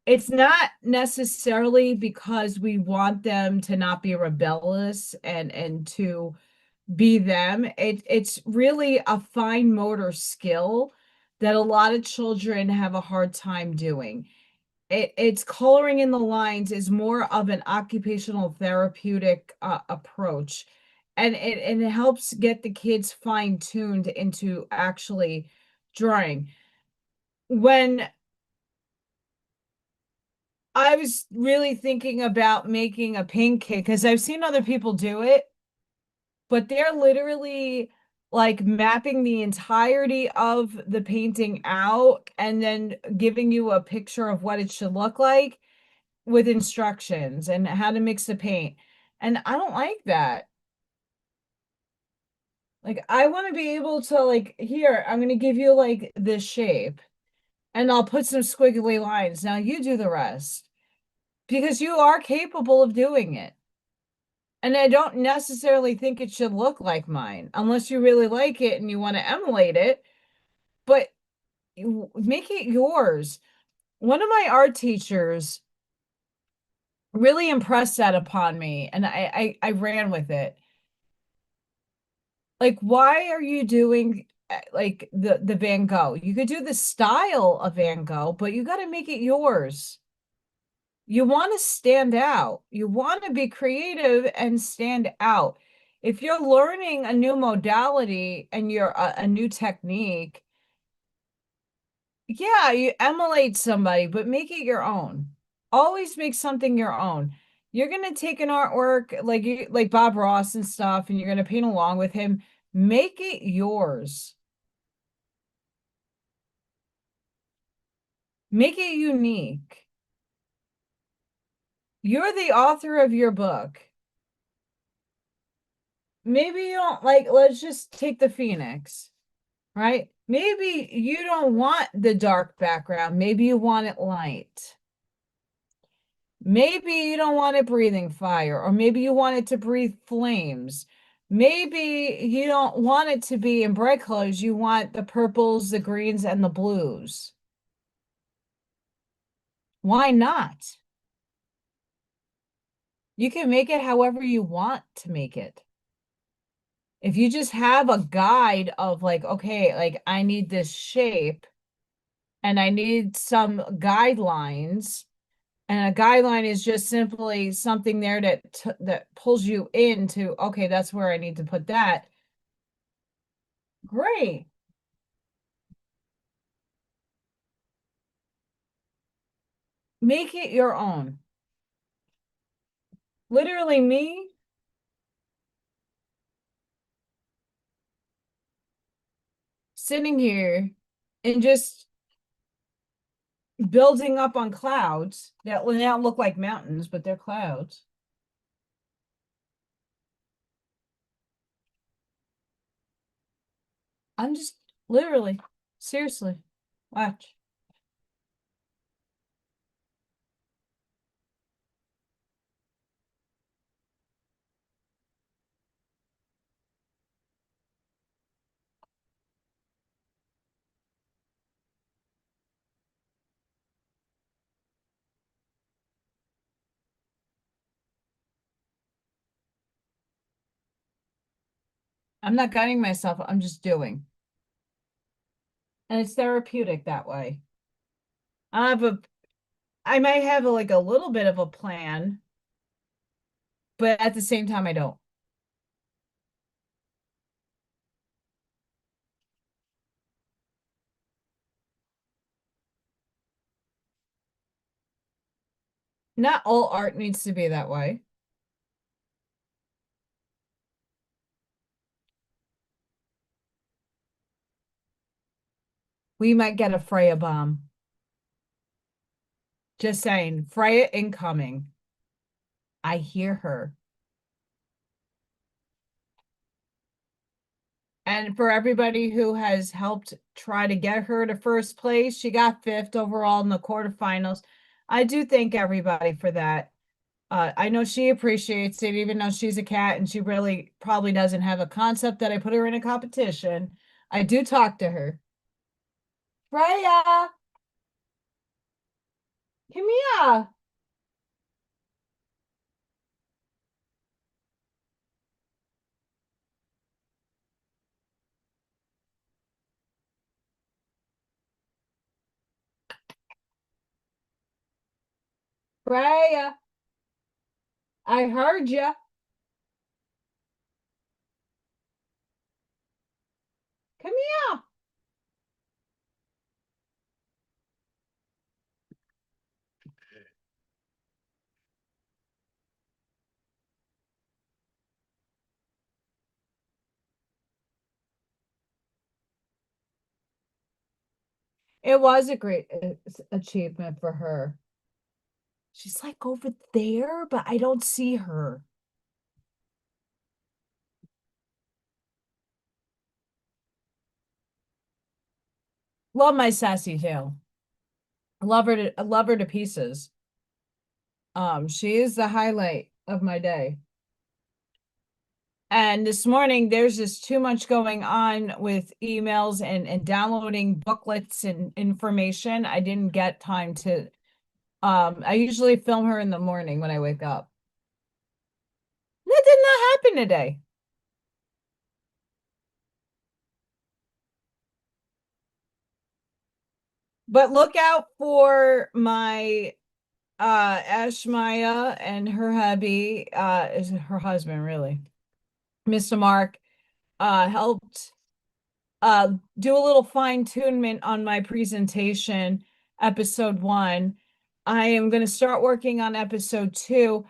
it's not necessarily because we want them to not be rebellious and to be them. It's really a fine motor skill that a lot of children have a hard time doing. It's coloring in the lines is more of an occupational therapeutic approach, and it helps get the kids fine-tuned into actually drawing. When I was really thinking about making a paint kit, because I've seen other people do it, but they're literally like mapping the entirety of the painting out and then giving you a picture of what it should look like with instructions and how to mix the paint. And I don't like that. Like, I want to be able to, like, here, I'm going to give you like this shape and I'll put some squiggly lines. Now you do the rest because you are capable of doing it. And I don't necessarily think it should look like mine unless you really like it and you want to emulate it, but make it yours. One of my art teachers really impressed that upon me, and I ran with it. Like, why are you doing like the Van Gogh? You could do the style of Van Gogh, but you got to make it yours. You want to stand out. You want to be creative and stand out. If you're learning a new modality and you're a new technique, yeah, you emulate somebody, but make it your own. Always make something your own. You're gonna take an artwork like like Bob Ross and stuff, and you're gonna paint along with him. Make it yours. Make it unique. You're the author of your book. Maybe you don't like, let's just take the Phoenix, right? Maybe you don't want the dark background. Maybe you want it light. Maybe you don't want it breathing fire, or maybe you want it to breathe flames. Maybe you don't want it to be in bright colors. You want the purples, the greens, and the blues. Why not? You can make it however you want to make it. If you just have a guide of like, okay, like I need this shape and I need some guidelines, and a guideline is just simply something there that pulls you into, okay, that's where I need to put that. Great. Make it your own. Literally me sitting here and just building up on clouds that will now look like mountains, but they're clouds. I'm just literally, seriously, watch. I'm not guiding myself, I'm just doing. And it's therapeutic that way. I have a, I might have like a little bit of a plan, but at the same time, I don't. Not all art needs to be that way. We might get a Freya bomb. Just saying, Freya incoming. I hear her. And for everybody who has helped try to get her to first place, she got fifth overall in the quarterfinals. I do thank everybody for that. I know she appreciates it, even though she's a cat and she really probably doesn't have a concept that I put her in a competition. I do talk to her. Freya, come here. Freya, I heard you. Come here. It was a great achievement for her. She's like over there, but I don't see her. Love my sassy tail. Love her to pieces. She is the highlight of my day. And this morning, there's just too much going on with emails and downloading booklets and information. I didn't get time to, I usually film her in the morning when I wake up. That did not happen today. But look out for my Ashmaya and her hubby, is her husband really. Mr. Mark helped do a little fine tunement on my presentation, episode 1. I am going to start working on episode 2,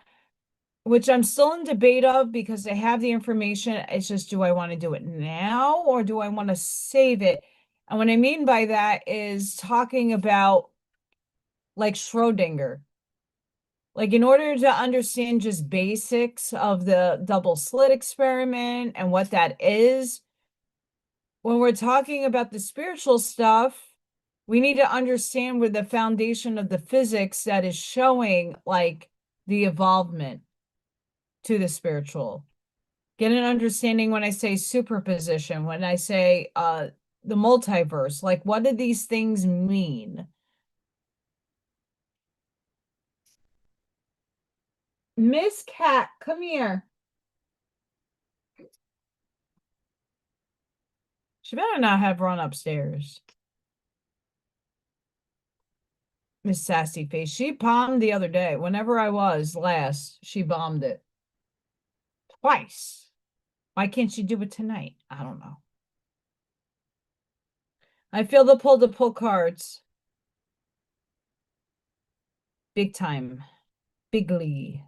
which I'm still in debate of because I have the information. It's just, do I want to do it now or do I want to save it? And what I mean by that is talking about like Schrodinger. Like in order to understand just basics of the double slit experiment and what that is, when we're talking about the spiritual stuff, we need to understand where the foundation of the physics that is showing like the evolvement to the spiritual. Get an understanding when I say superposition, when I say the multiverse, like what do these things mean? Miss Cat, come here. She better not have run upstairs. Miss Sassy Face. She bombed the other day. Whenever I was last, she bombed it. Twice. Why can't she do it tonight? I don't know. I feel the pull to pull cards. Big time. Bigly.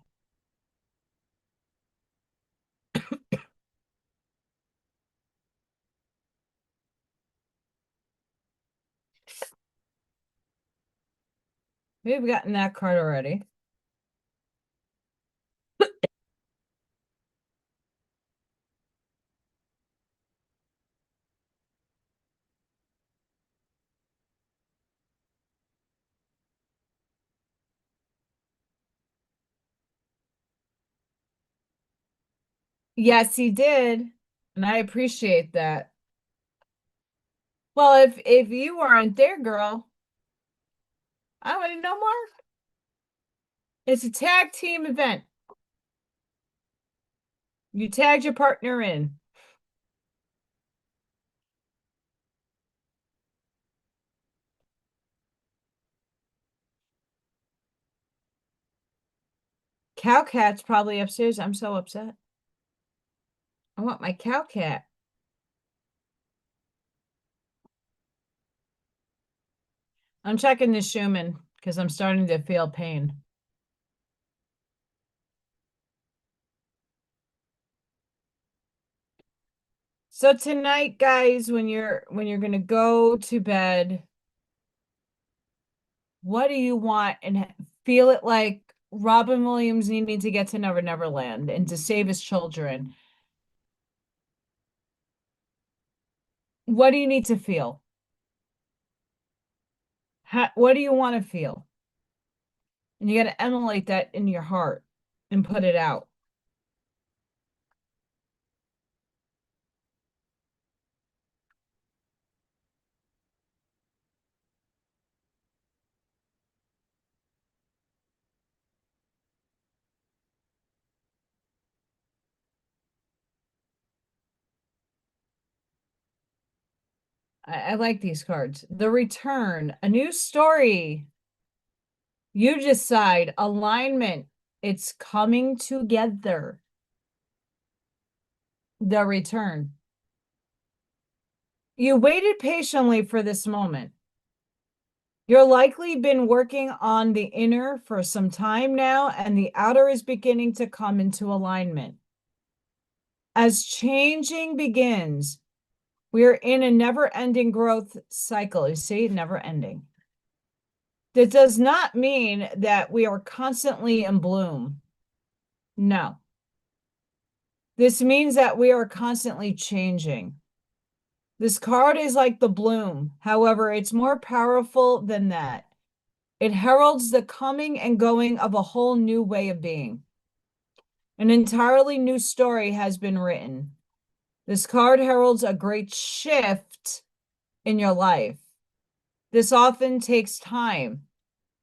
We've gotten that card already. Yes, he did. And I appreciate that. Well, if you weren't there, girl, I wouldn't know more. It's a tag team event. You tagged your partner in. Cow Cat's probably upstairs. I'm so upset. I want my cow cat. I'm checking the Schumann because I'm starting to feel pain. So tonight, guys, when you're gonna go to bed, what do you want? And feel it like Robin Williams needing to get to Never Never Land and to save his children. What do you need to feel? What do you want to feel? And you got to emulate that in your heart and put it out. I like these cards. The Return, a new story. You decide. Alignment. It's coming together. The Return. You waited patiently for this moment. You're likely been working on the inner for some time now, and the outer is beginning to come into alignment. As changing begins, we're in a never-ending growth cycle. You see, never-ending. That does not mean that we are constantly in bloom. No. This means that we are constantly changing. This card is like the bloom. However, it's more powerful than that. It heralds the coming and going of a whole new way of being. An entirely new story has been written. This card heralds a great shift in your life. This often takes time,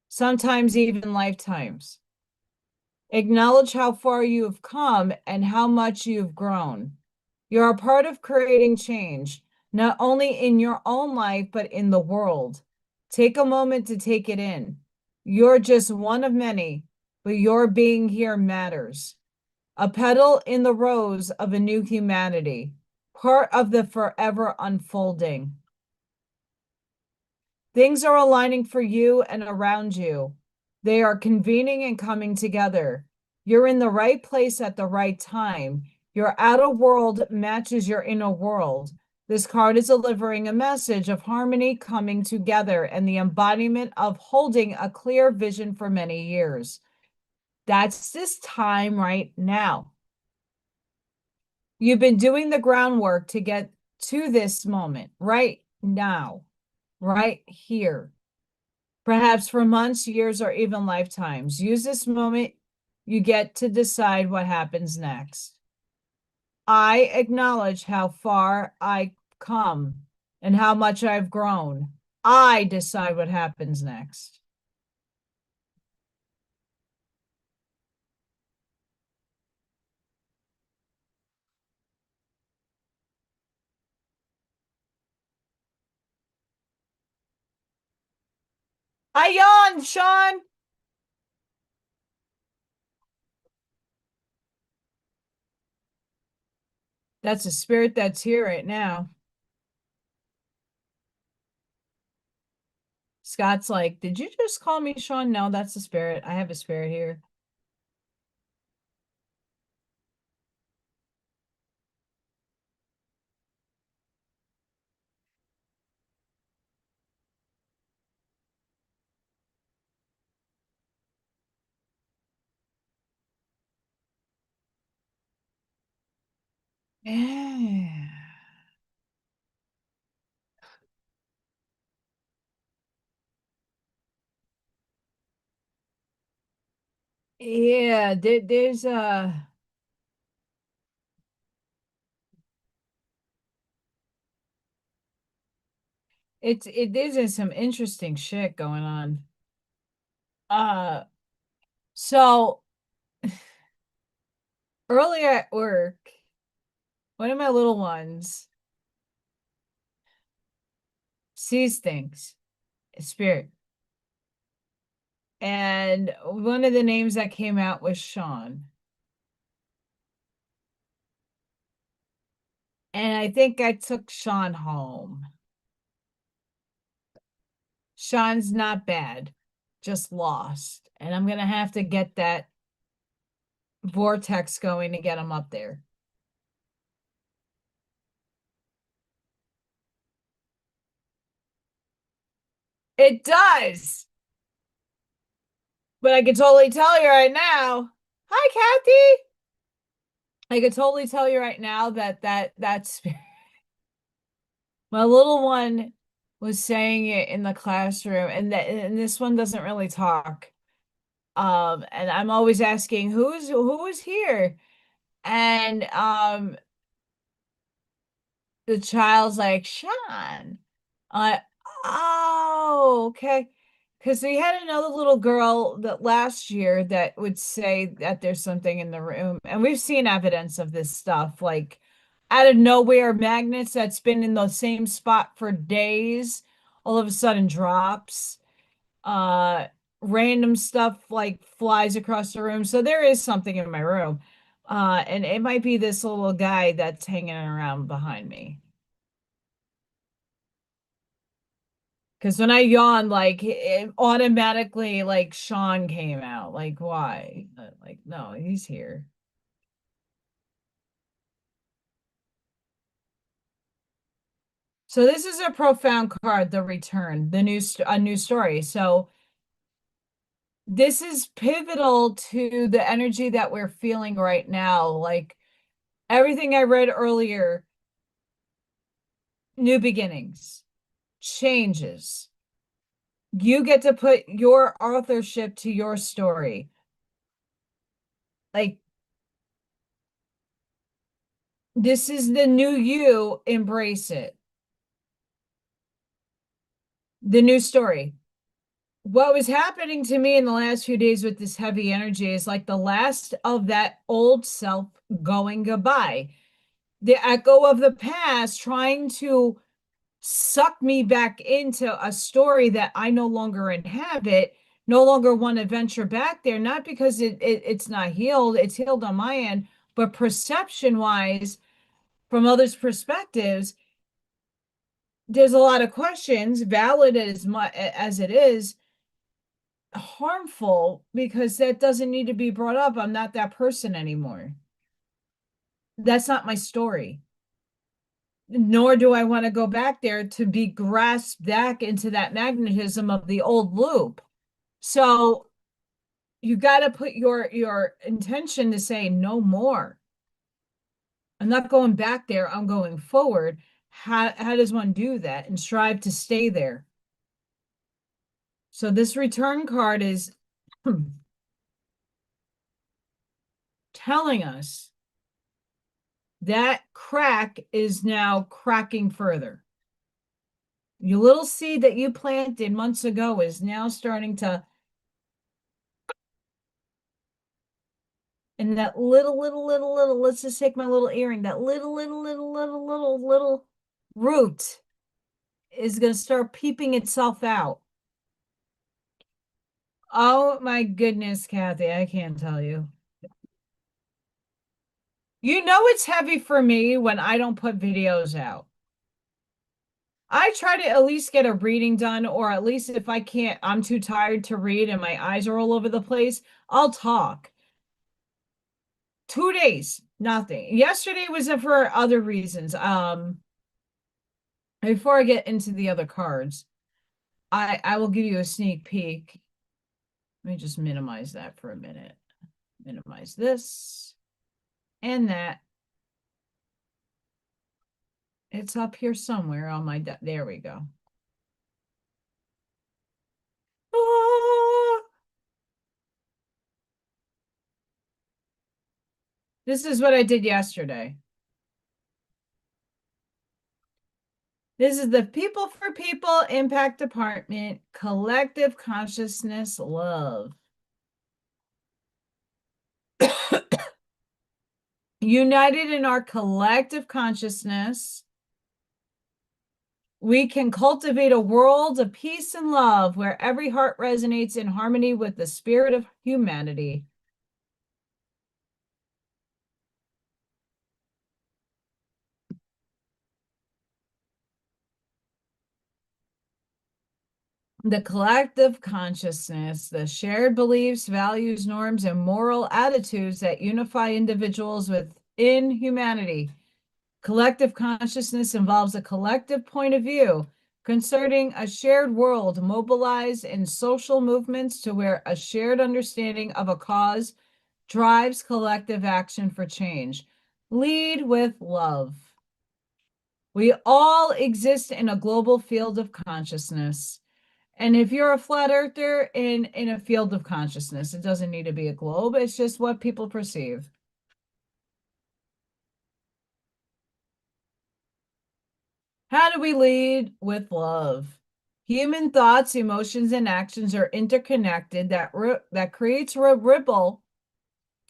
sometimes even lifetimes. Acknowledge how far you have come and how much you've grown. You're a part of creating change, not only in your own life, but in the world. Take a moment to take it in. You're just one of many, but your being here matters. A petal in the rose of a new humanity, part of the forever unfolding. Things are aligning for you and around you. They are convening and coming together. You're in the right place at the right time. Your outer world matches your inner world. This card is delivering a message of harmony coming together and the embodiment of holding a clear vision for many years. That's this time right now. You've been doing the groundwork to get to this moment right now, right here. Perhaps for months, years, or even lifetimes. Use this moment. You get to decide what happens next. I acknowledge how far I come and how much I've grown. I decide what happens next. I yawned, Sean. That's a spirit that's here right now. Scott's like, did you just call me Sean? No, that's the spirit. I have a spirit here. Yeah. Yeah, there's there's some interesting shit going on. Uh so earlier at work, one of my little ones sees things, a spirit. And one of the names that came out was Sean. And I think I took Sean home. Sean's not bad, just lost. And I'm gonna have to get that vortex going to get him up there. It does. But I can totally tell you right now. Hi, Kathy. I could totally tell you right now that's my little one was saying it in the classroom, and this one doesn't really talk. And I'm always asking who is here, and the child's like, Sean. I oh, okay. Because we had another little girl that last year that would say that there's something in the room. And we've seen evidence of this stuff, like out of nowhere, magnets that's been in the same spot for days, all of a sudden drops. Uh, Random stuff like flies across the room. So there is something in my room. And it might be this little guy that's hanging around behind me. Because when I yawned, like it automatically, like Sean came out. Like, why? Like, no, he's here. So this is a profound card, the return, a new story. So this is pivotal to the energy that we're feeling right now. Like everything I read earlier, new beginnings, changes. You get to put your authorship to your story. Like, this is the new you, embrace it. The new story. What was happening to me in the last few days with this heavy energy is like the last of that old self going goodbye. The echo of the past trying to suck me back into a story that I no longer inhabit, no longer want to venture back there, not because it's not healed, it's healed on my end, but perception wise, from others' perspectives, there's a lot of questions, valid as much as it is harmful, because that doesn't need to be brought up. I'm not that person anymore. That's not my story. Nor do I want to go back there to be grasped back into that magnetism of the old loop. So you got to put your intention to say no more. I'm not going back there. I'm going forward. How does one do that and strive to stay there? So this return card is telling us that crack is now cracking further. Your little seed that you planted months ago is now starting to, and that little, let's just take my little earring, that little root is going to start peeping itself out. Oh my goodness, Kathy, I can't tell you. You know it's heavy for me when I don't put videos out. I try to at least get a reading done, or at least if I can't, I'm too tired to read and my eyes are all over the place, I'll talk. 2 days, nothing. Yesterday was for other reasons. Before I get into the other cards, I will give you a sneak peek. Let me just minimize that for a minute. Minimize this and that. It's up here somewhere on my, there we go. Ah! This is what I did yesterday. This is the People for People Impact Department, Collective Consciousness Love. United in our collective consciousness, we can cultivate a world of peace and love where every heart resonates in harmony with the spirit of humanity. The collective consciousness, the shared beliefs, values, norms, and moral attitudes that unify individuals within humanity. Collective consciousness involves a collective point of view, concerning a shared world, mobilized in social movements to where a shared understanding of a cause drives collective action for change. Lead with love. We all exist in a global field of consciousness. And if you're a flat earther in a field of consciousness, it doesn't need to be a globe. It's just what people perceive. How do we lead with love? Human thoughts, emotions, and actions are interconnected that creates a ripple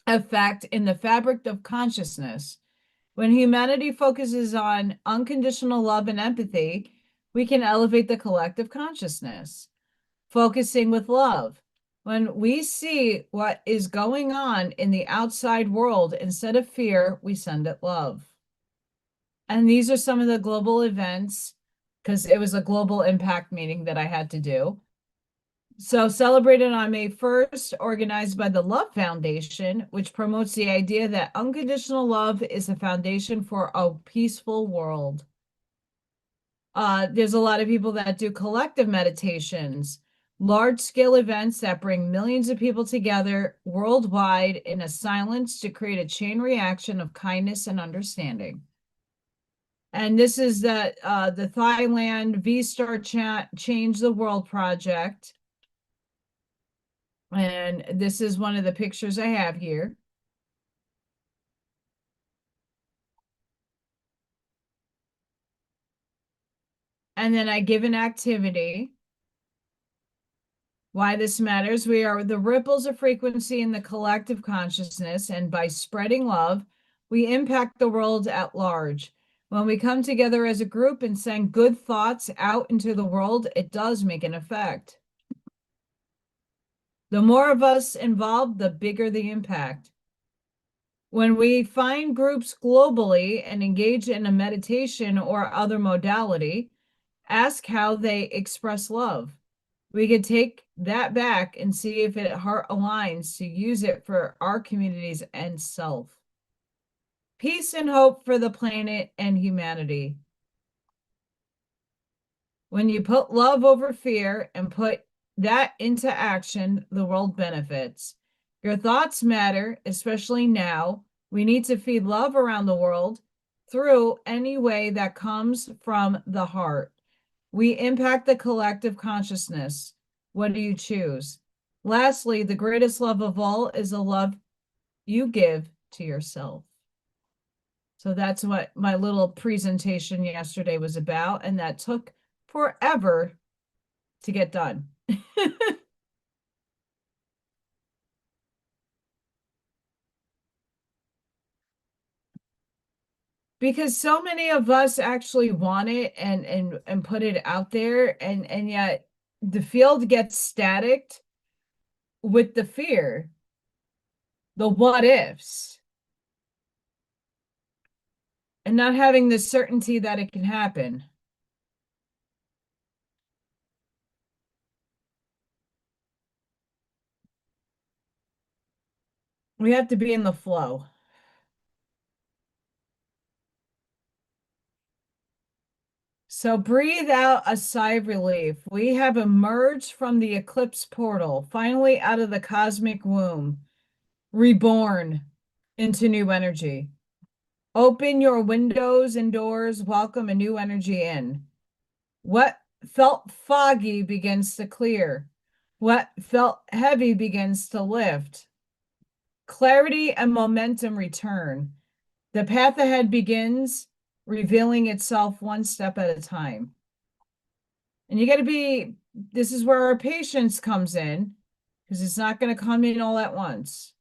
effect in the fabric of consciousness. When humanity focuses on unconditional love and empathy, we can elevate the collective consciousness. Focusing with love. When we see what is going on in the outside world, instead of fear, we send it love. And these are some of the global events, because it was a global impact meeting that I had to do. So celebrated on May 1st, organized by the Love Foundation, which promotes the idea that unconditional love is the foundation for a peaceful world. There's a lot of people that do collective meditations, large-scale events that bring millions of people together worldwide in a silence to create a chain reaction of kindness and understanding. And this is the Thailand V-Star Change the World project. And this is one of the pictures I have here. And then I give an activity. Why this matters. We are the ripples of frequency in the collective consciousness, and by spreading love, we impact the world at large. When we come together as a group and send good thoughts out into the world, it does make an effect. The more of us involved, the bigger the impact. When we find groups globally and engage in a meditation or other modality, ask how they express love. We could take that back and see if it heart aligns to use it for our communities and self. Peace and hope for the planet and humanity. When you put love over fear and put that into action, the world benefits. Your thoughts matter, especially now. We need to feed love around the world through any way that comes from the heart. We impact the collective consciousness. What do you choose? Lastly, the greatest love of all is the love you give to yourself. So that's what my little presentation yesterday was about, and that took forever to get done. Because so many of us actually want it and put it out there, and yet the field gets static with the fear, the what ifs, and not having the certainty that it can happen. We have to be in the flow. So breathe out a sigh of relief. We have emerged from the eclipse portal, finally out of the cosmic womb, reborn into new energy. Open your windows and doors, welcome a new energy in. What felt foggy begins to clear. What felt heavy begins to lift. Clarity and momentum return. The path ahead begins, revealing itself one step at a time. And you got to be, this is where our patience comes in, because it's not going to come in all at once.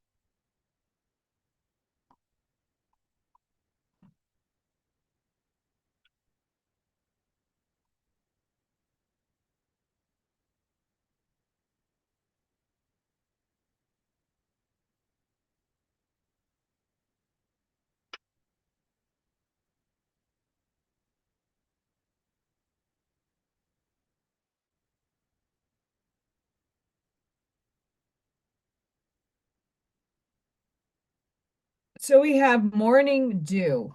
So we have morning dew.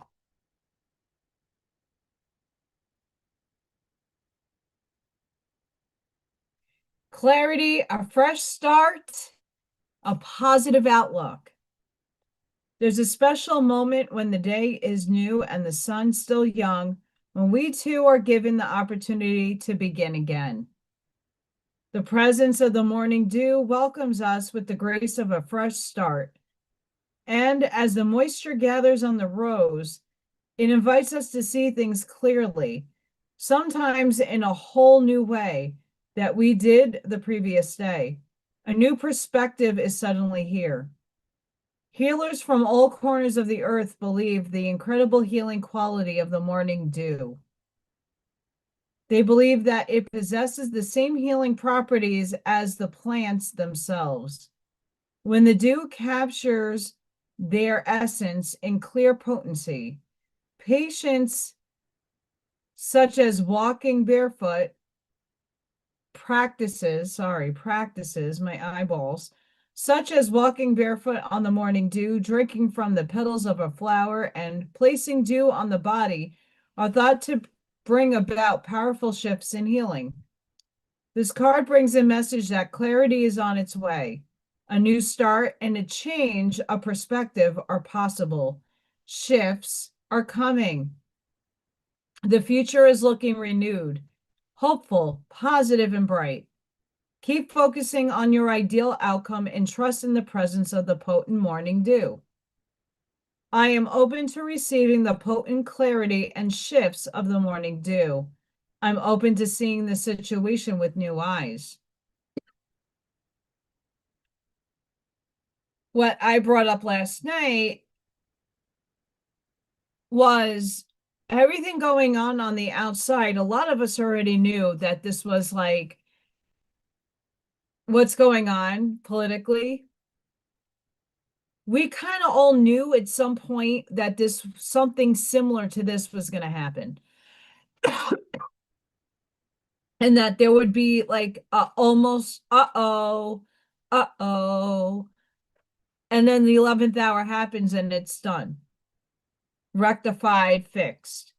clarity, a fresh start, a positive outlook. There's a special moment when the day is new and the sun's still young, when we too are given the opportunity to begin again. The presence of the morning dew welcomes us with the grace of a fresh start. And as the moisture gathers on the rose, it invites us to see things clearly, sometimes in a whole new way that we did the previous day. A new perspective is suddenly here. Healers from all corners of the earth believe the incredible healing quality of the morning dew. They believe that it possesses the same healing properties as the plants themselves. When the dew captures their essence in clear potency, patients such as walking barefoot practices, my eyeballs, such as walking barefoot on the morning dew, drinking from the petals of a flower, and placing dew on the body are thought to bring about powerful shifts in healing. This card brings a message that clarity is on its way. A new start and a change of perspective are possible. Shifts are coming. The future is looking renewed, hopeful, positive, and bright. Keep focusing on your ideal outcome and trust in the presence of the potent morning dew. I am open to receiving the potent clarity and shifts of the morning dew. I'm open to seeing the situation with new eyes. What I brought up last night was everything going on the outside. A lot of us already knew that this was like what's going on politically. We kind of all knew at some point that something similar to this was going to happen. And that there would be like almost uh-oh. And then the 11th hour happens and it's done. Rectified, fixed.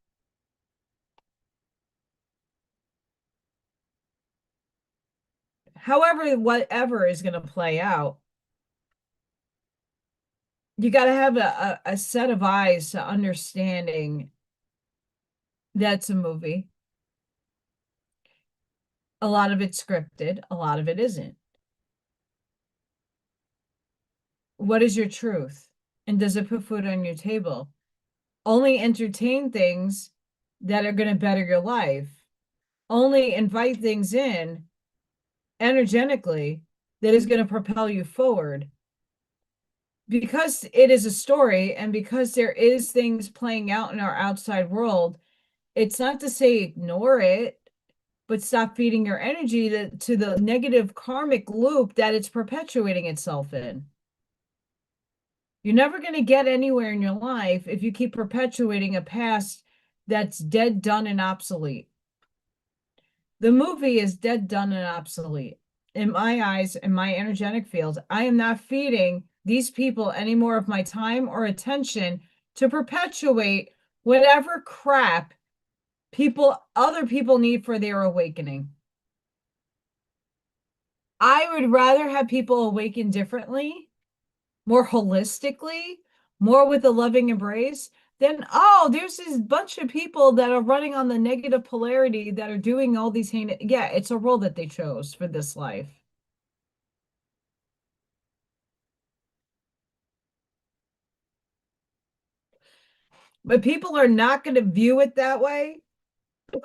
However, whatever is going to play out, you got to have a set of eyes to understanding that's a movie. A lot of it's scripted, a lot of it isn't. What is your truth? And does it put food on your table? Only entertain things that are going to better your life. Only invite things in energetically that is going to propel you forward. Because it is a story and because there is things playing out in our outside world, it's not to say ignore it, but stop feeding your energy to the negative karmic loop that it's perpetuating itself in. You're never going to get anywhere in your life if you keep perpetuating a past that's dead, done, and obsolete. The movie is dead, done, and obsolete. In my eyes, in my energetic field, I am not feeding these people any more of my time or attention to perpetuate whatever crap other people need for their awakening. I would rather have people awaken differently, more holistically, more with a loving embrace, then there's this bunch of people that are running on the negative polarity that are doing all these yeah, it's a role that they chose for this life. But people are not going to view it that way.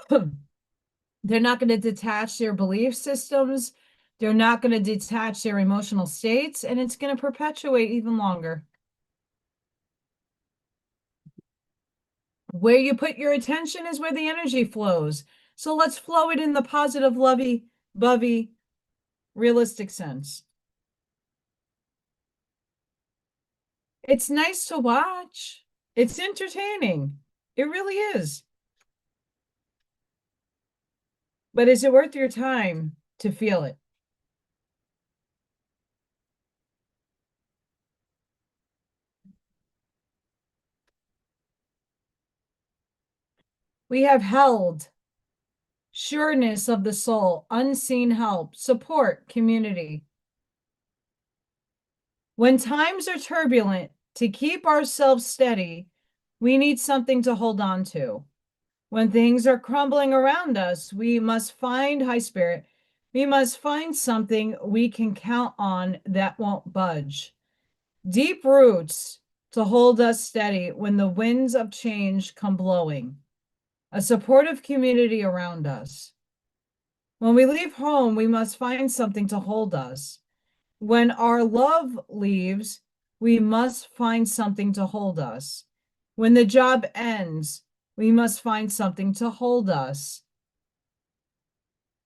They're not going to detach their belief systems. They're not going to detach their emotional states, and it's going to perpetuate even longer. Where you put your attention is where the energy flows. So let's flow it in the positive, lovey, bovey, realistic sense. It's nice to watch. It's entertaining. It really is. But is it worth your time to feel it? We have held sureness of the soul, unseen help, support, community. When times are turbulent, to keep ourselves steady, we need something to hold on to. When things are crumbling around us, we must find high spirit. We must find something we can count on that won't budge. Deep roots to hold us steady when the winds of change come blowing. A supportive community around us. When we leave home, we must find something to hold us. When our love leaves, we must find something to hold us. When the job ends, we must find something to hold us.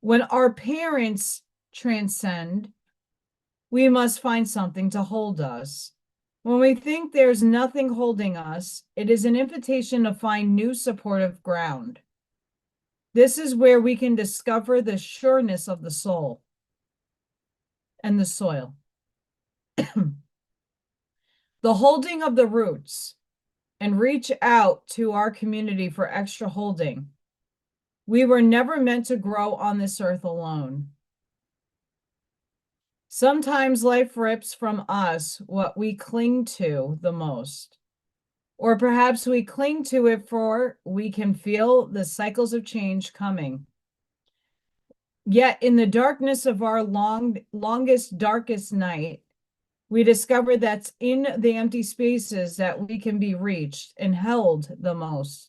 When our parents transcend, we must find something to hold us. When we think there's nothing holding us, it is an invitation to find new supportive ground. This is where we can discover the sureness of the soul and the soil. The holding of the roots, and reach out to our community for extra holding. We were never meant to grow on this earth alone. Sometimes life rips from us what we cling to the most. Or perhaps we cling to it for we can feel the cycles of change coming. Yet in the darkness of our longest, darkest night, we discover that's in the empty spaces that we can be reached and held the most.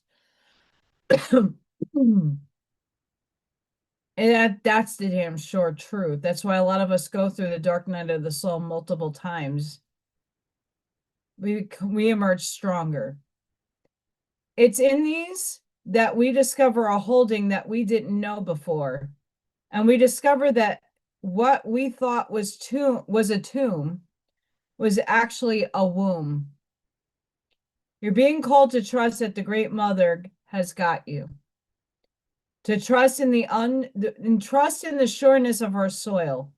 And that's the damn sure truth. That's why a lot of us go through the dark night of the soul multiple times. We emerge stronger. It's in these that we discover a holding that we didn't know before. And we discover that what we thought was a tomb was actually a womb. You're being called to trust that the Great Mother has got you. To trust in trust in the sureness of our soil.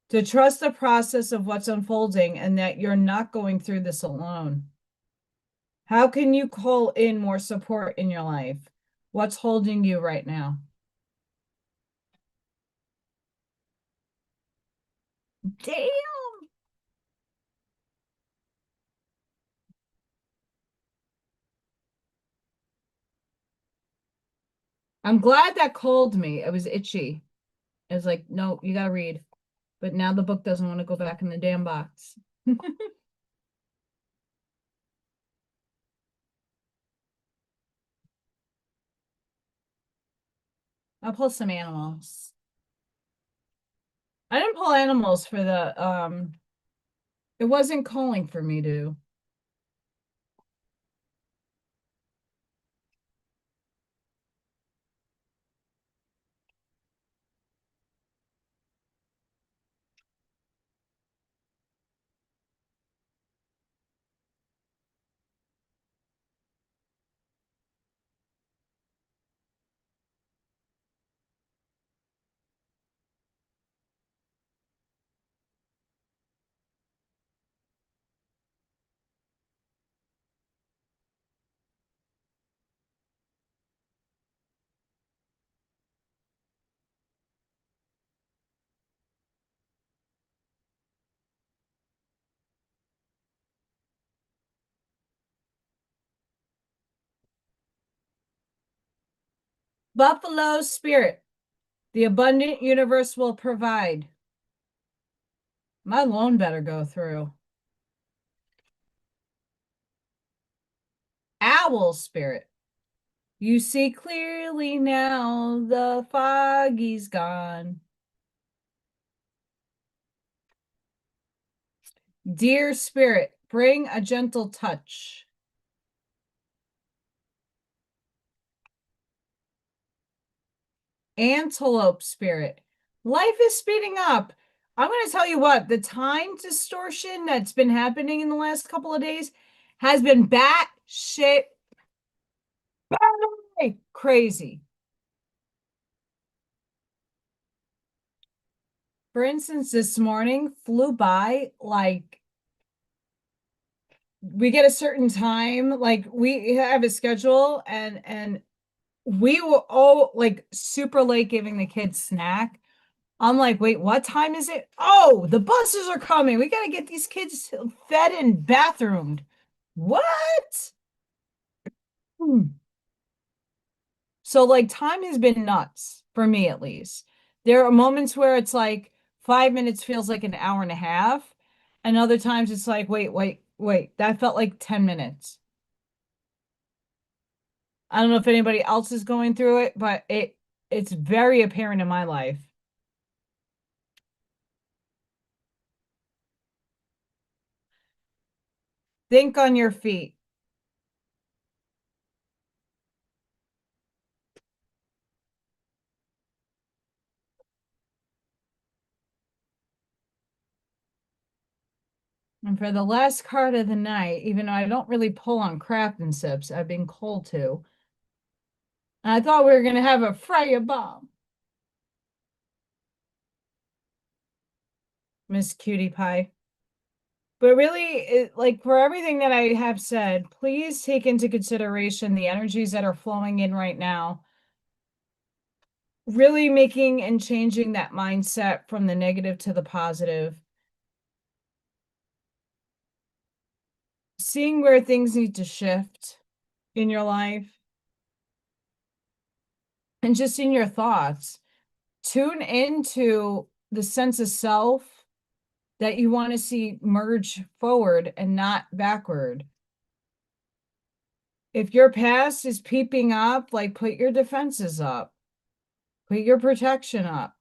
To trust the process of what's unfolding and that you're not going through this alone. How can you call in more support in your life? What's holding you right now? Damn. I'm glad that called me. It was itchy. It was like, no, you gotta read. But now the book doesn't want to go back in the damn box. I'll pull some animals. I didn't pull animals for the it wasn't calling for me to. Buffalo spirit. The abundant universe will provide. My loan better go through. Owl spirit. You see clearly now, the foggy's gone. Dear spirit, bring a gentle touch. Antelope spirit. Life is speeding up. I'm going to tell you what, the time distortion that's been happening in the last couple of days has been batshit crazy. For instance, this morning flew by like we get a certain time, like we have a schedule and we were all like super late giving the kids snack. I'm like, wait, what time is it? Oh, the buses are coming. We got to get these kids fed and bathroomed. What? Hmm. So, like, time has been nuts for me, at least. There are moments where it's like 5 minutes feels like an hour and a half, and other times it's like, wait, that felt like 10 minutes. I don't know if anybody else is going through it, but it's very apparent in my life. Think on your feet. And for the last card of the night, even though I don't really pull on craft and sips, I've been cold to. And I thought we were going to have a Freya bomb. Miss Cutie Pie. But really, like for everything that I have said, please take into consideration the energies that are flowing in right now. Really making and changing that mindset from the negative to the positive. Seeing where things need to shift in your life. And just in your thoughts. Tune into the sense of self that you want to see merge forward and not backward. If your past is peeping up, like put your defenses up, put your protection up,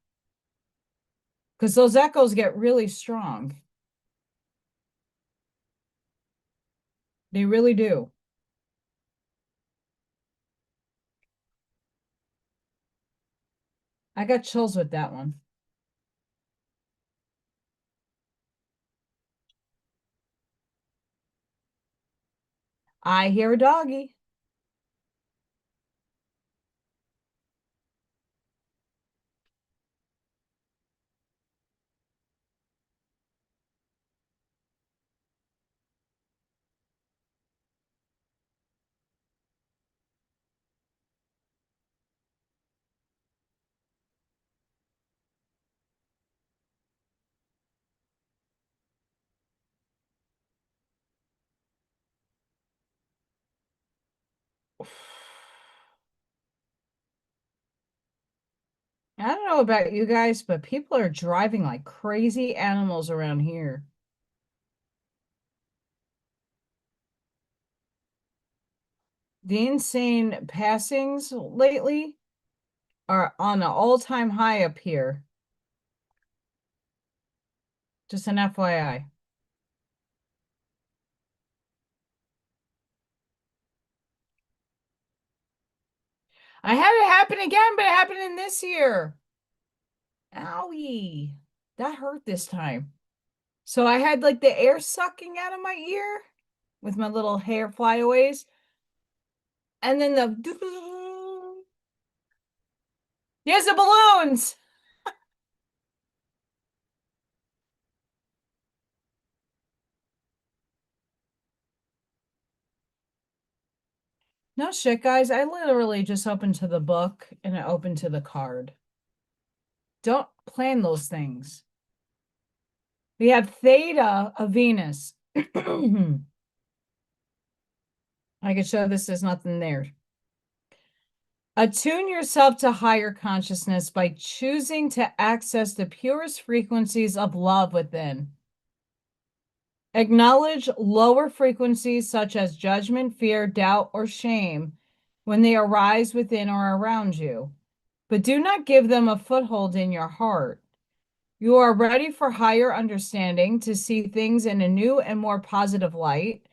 because those echoes get really strong. They really do. I got chills with that one. I hear a doggy. I don't know about you guys, but people are driving like crazy animals around here. The insane passings lately are on an all-time high up here. Just an FYI. I had it happen again, but it happened in this year. Owie. That hurt this time. So I had like the air sucking out of my ear with my little hair flyaways. And then there's the balloons. No shit, guys. I literally just opened to the book and I opened to the card. Don't plan those things. We have Theta of Venus. I could show this, there's nothing there. Attune yourself to higher consciousness by choosing to access the purest frequencies of love within. Acknowledge lower frequencies such as judgment, fear, doubt, or shame when they arise within or around you, but do not give them a foothold in your heart. You are ready for higher understanding to see things in a new and more positive light.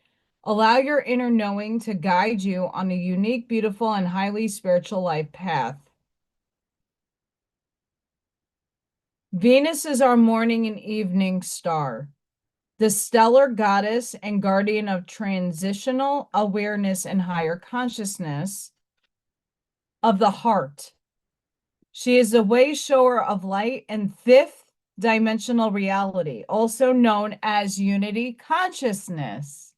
Allow your inner knowing to guide you on a unique, beautiful, and highly spiritual life path. Venus is our morning and evening star, the stellar goddess and guardian of transitional awareness and higher consciousness of the heart. She is the way shower of light and fifth dimensional reality, also known as unity consciousness.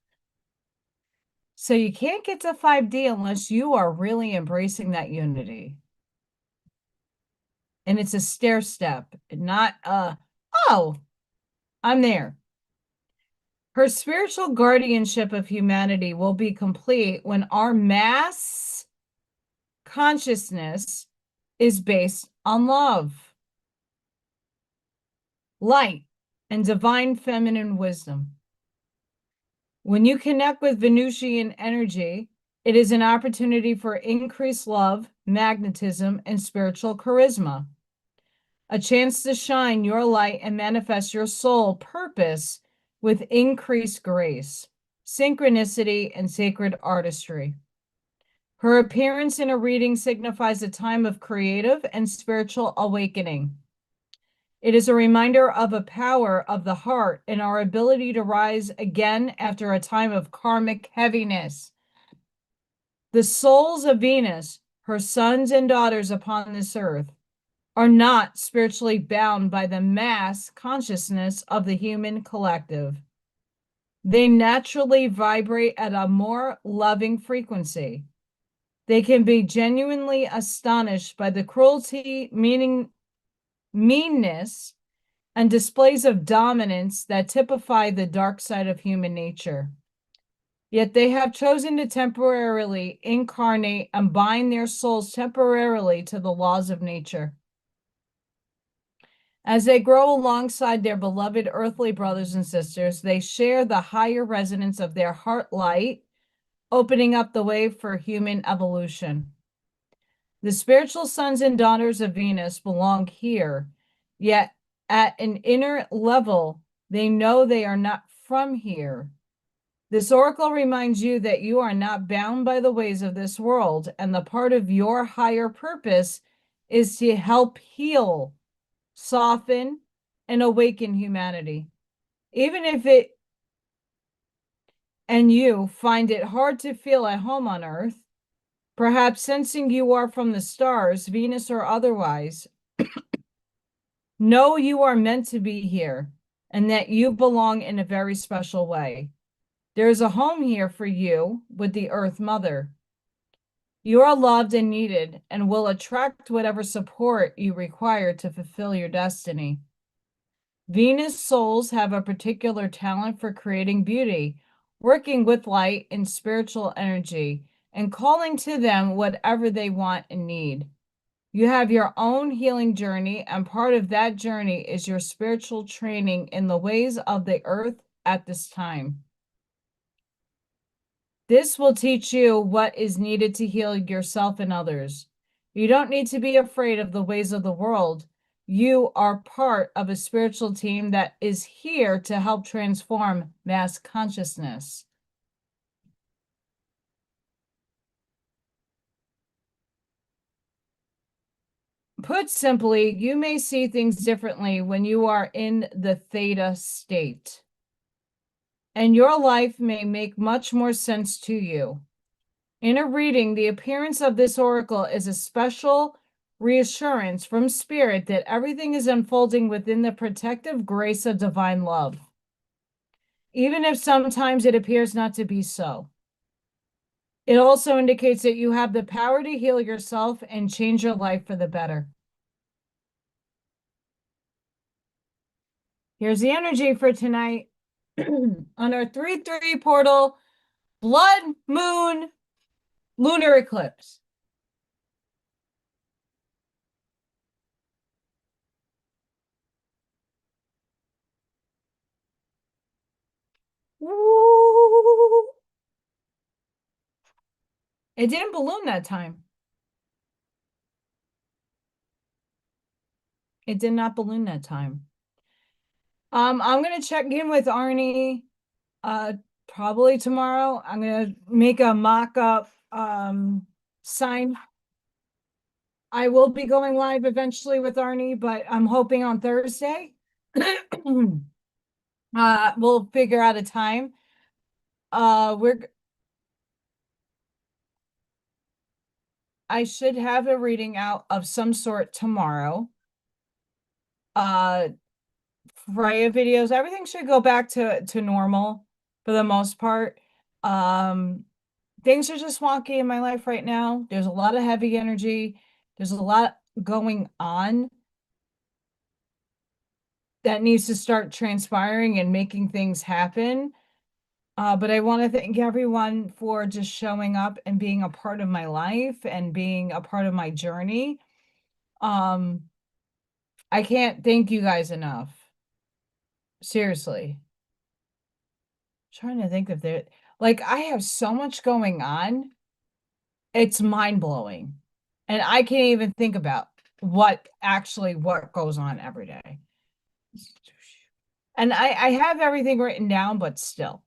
So you can't get to 5D unless you are really embracing that unity. And it's a stair step, not oh, I'm there. Her spiritual guardianship of humanity will be complete when our mass consciousness is based on love, light, and divine feminine wisdom. When you connect with Venusian energy, it is an opportunity for increased love, magnetism, and spiritual charisma. A chance to shine your light and manifest your soul purpose with increased grace, synchronicity, and sacred artistry. Her appearance in a reading signifies a time of creative and spiritual awakening. It is a reminder of a power of the heart and our ability to rise again after a time of karmic heaviness. The souls of Venus, her sons and daughters upon this earth, are not spiritually bound by the mass consciousness of the human collective. They naturally vibrate at a more loving frequency. They can be genuinely astonished by the cruelty, meanness, and displays of dominance that typify the dark side of human nature. Yet they have chosen to temporarily incarnate and bind their souls temporarily to the laws of nature. As they grow alongside their beloved earthly brothers and sisters, they share the higher resonance of their heart light, opening up the way for human evolution. The spiritual sons and daughters of Venus belong here, yet at an inner level, they know they are not from here. This oracle reminds you that you are not bound by the ways of this world, and the part of your higher purpose is to help heal, soften, and awaken humanity. Even if it and you find it hard to feel at home on Earth, perhaps sensing you are from the stars, Venus or otherwise, know you are meant to be here and that you belong in a very special way. There is a home here for you with the Earth Mother. You are loved and needed and will attract whatever support you require to fulfill your destiny. Venus souls have a particular talent for creating beauty, working with light and spiritual energy, and calling to them whatever they want and need. You have your own healing journey, and part of that journey is your spiritual training in the ways of the earth at this time. This will teach you what is needed to heal yourself and others. You don't need to be afraid of the ways of the world. You are part of a spiritual team that is here to help transform mass consciousness. Put simply, you may see things differently when you are in the theta state, and your life may make much more sense to you. In a reading, the appearance of this oracle is a special reassurance from spirit that everything is unfolding within the protective grace of divine love, even if sometimes it appears not to be so. It also indicates that you have the power to heal yourself and change your life for the better. Here's the energy for tonight on our 3/3 portal, blood moon lunar eclipse. Ooh. It didn't balloon that time. It did not balloon that time. I'm gonna check in with Arnie probably tomorrow. I'm gonna make a mock-up sign. I will be going live eventually with Arnie, but I'm hoping on Thursday. We'll figure out a time. I should have a reading out of some sort tomorrow. Freya videos, everything should go back to normal for the most part. things are just wonky in my life right now. There's a lot of heavy energy. There's a lot going on that needs to start transpiring and making things happen. But I want to thank everyone for just showing up and being a part of my life and being a part of my journey. Um, I can't thank you guys enough. Seriously. Trying to think if there, like, I have so much going on. It's mind-blowing. And I can't even think about what goes on every day. And I have everything written down, but still.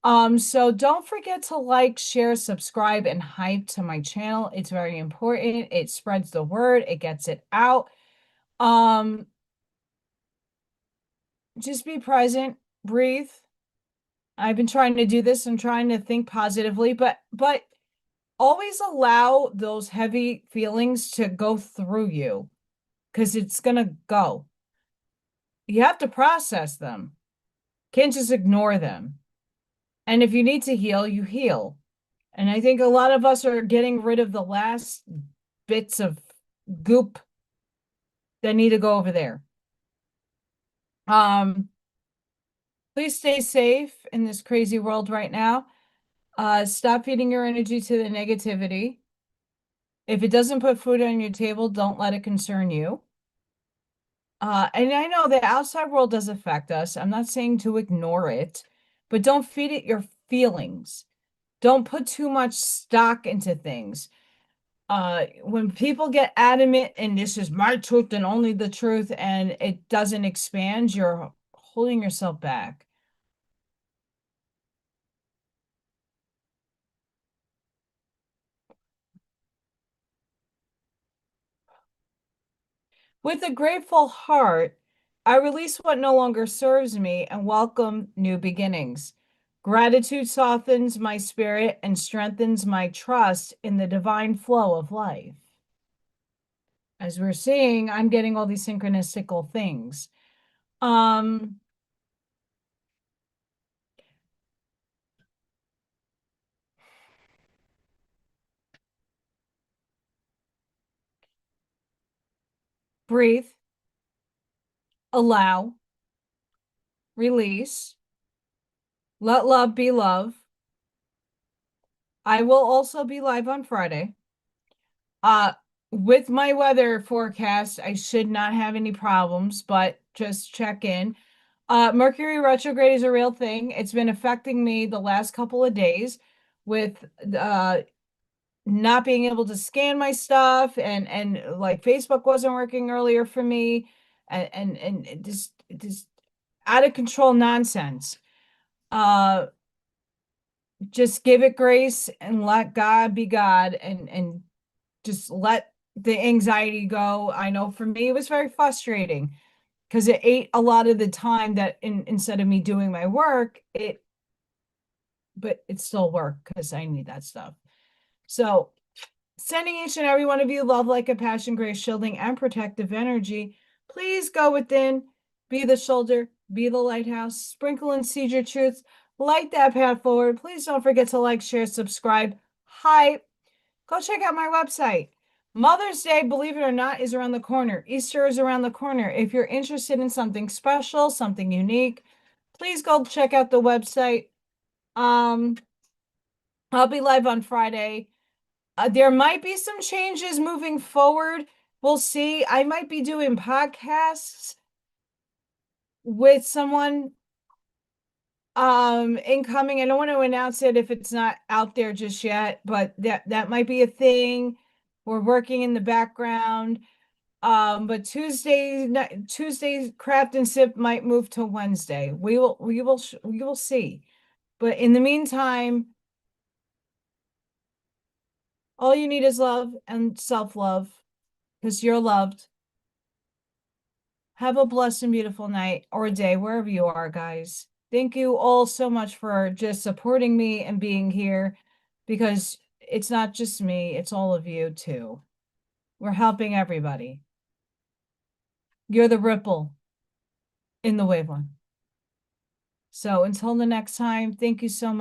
So don't forget to like, share, subscribe, and hype to my channel. It's very important. It spreads the word, it gets it out. Um, just be present, breathe. I've been trying to do this and trying to think positively, but always allow those heavy feelings to go through you because it's gonna go. You have to process them. Can't just ignore them. And if you need to heal, you heal. And I think a lot of us are getting rid of the last bits of goop that need to go over there. Please stay safe in this crazy world right now. Stop feeding your energy to the negativity. If it doesn't put food on your table, don't let it concern you. And I know the outside world does affect us. I'm not saying to ignore it, but don't feed it your feelings. Don't put too much stock into things. When people get adamant and this is my truth and only the truth and it doesn't expand, you're holding yourself back. With a grateful heart, I release what no longer serves me and welcome new beginnings. Gratitude softens my spirit and strengthens my trust in the divine flow of life. As we're seeing, I'm getting all these synchronicical things. Um, breathe, allow, release, let love be love. I will also be live on Friday. Uh, with my weather forecast, I should not have any problems, but just check in. Mercury retrograde is a real thing. It's been affecting me the last couple of days with not being able to scan my stuff and like Facebook wasn't working earlier for me and it just out of control nonsense. Uh just give it grace and let God be God and just let the anxiety go. I know for me it was very frustrating because it ate a lot of the time that instead of me doing my work, but it still work because I need that stuff. So sending each and every one of you love, like a passion, grace, shielding, and protective energy. Please go within, be the shoulder, be the lighthouse, sprinkle and seed your truths, light that path forward. Please don't forget to like, share, subscribe, hype. Go check out my website. Mother's Day, believe it or not, is around the corner. Easter is around the corner. If you're interested in something special, something unique, please go check out the website. Um, I'll be live on Friday. There might be some changes moving forward. We'll see. I might be doing podcasts with someone incoming. I don't want to announce it if it's not out there just yet, but that might be a thing. We're working in the background. But Tuesday's craft and sip might move to Wednesday. We will see. But in the meantime, all you need is love and self-love because you're loved. Have a blessed and beautiful night or day, wherever you are, guys. Thank you all so much for just supporting me and being here because it's not just me, it's all of you too. We're helping everybody. You're the ripple in the waveline. So until the next time, thank you so much.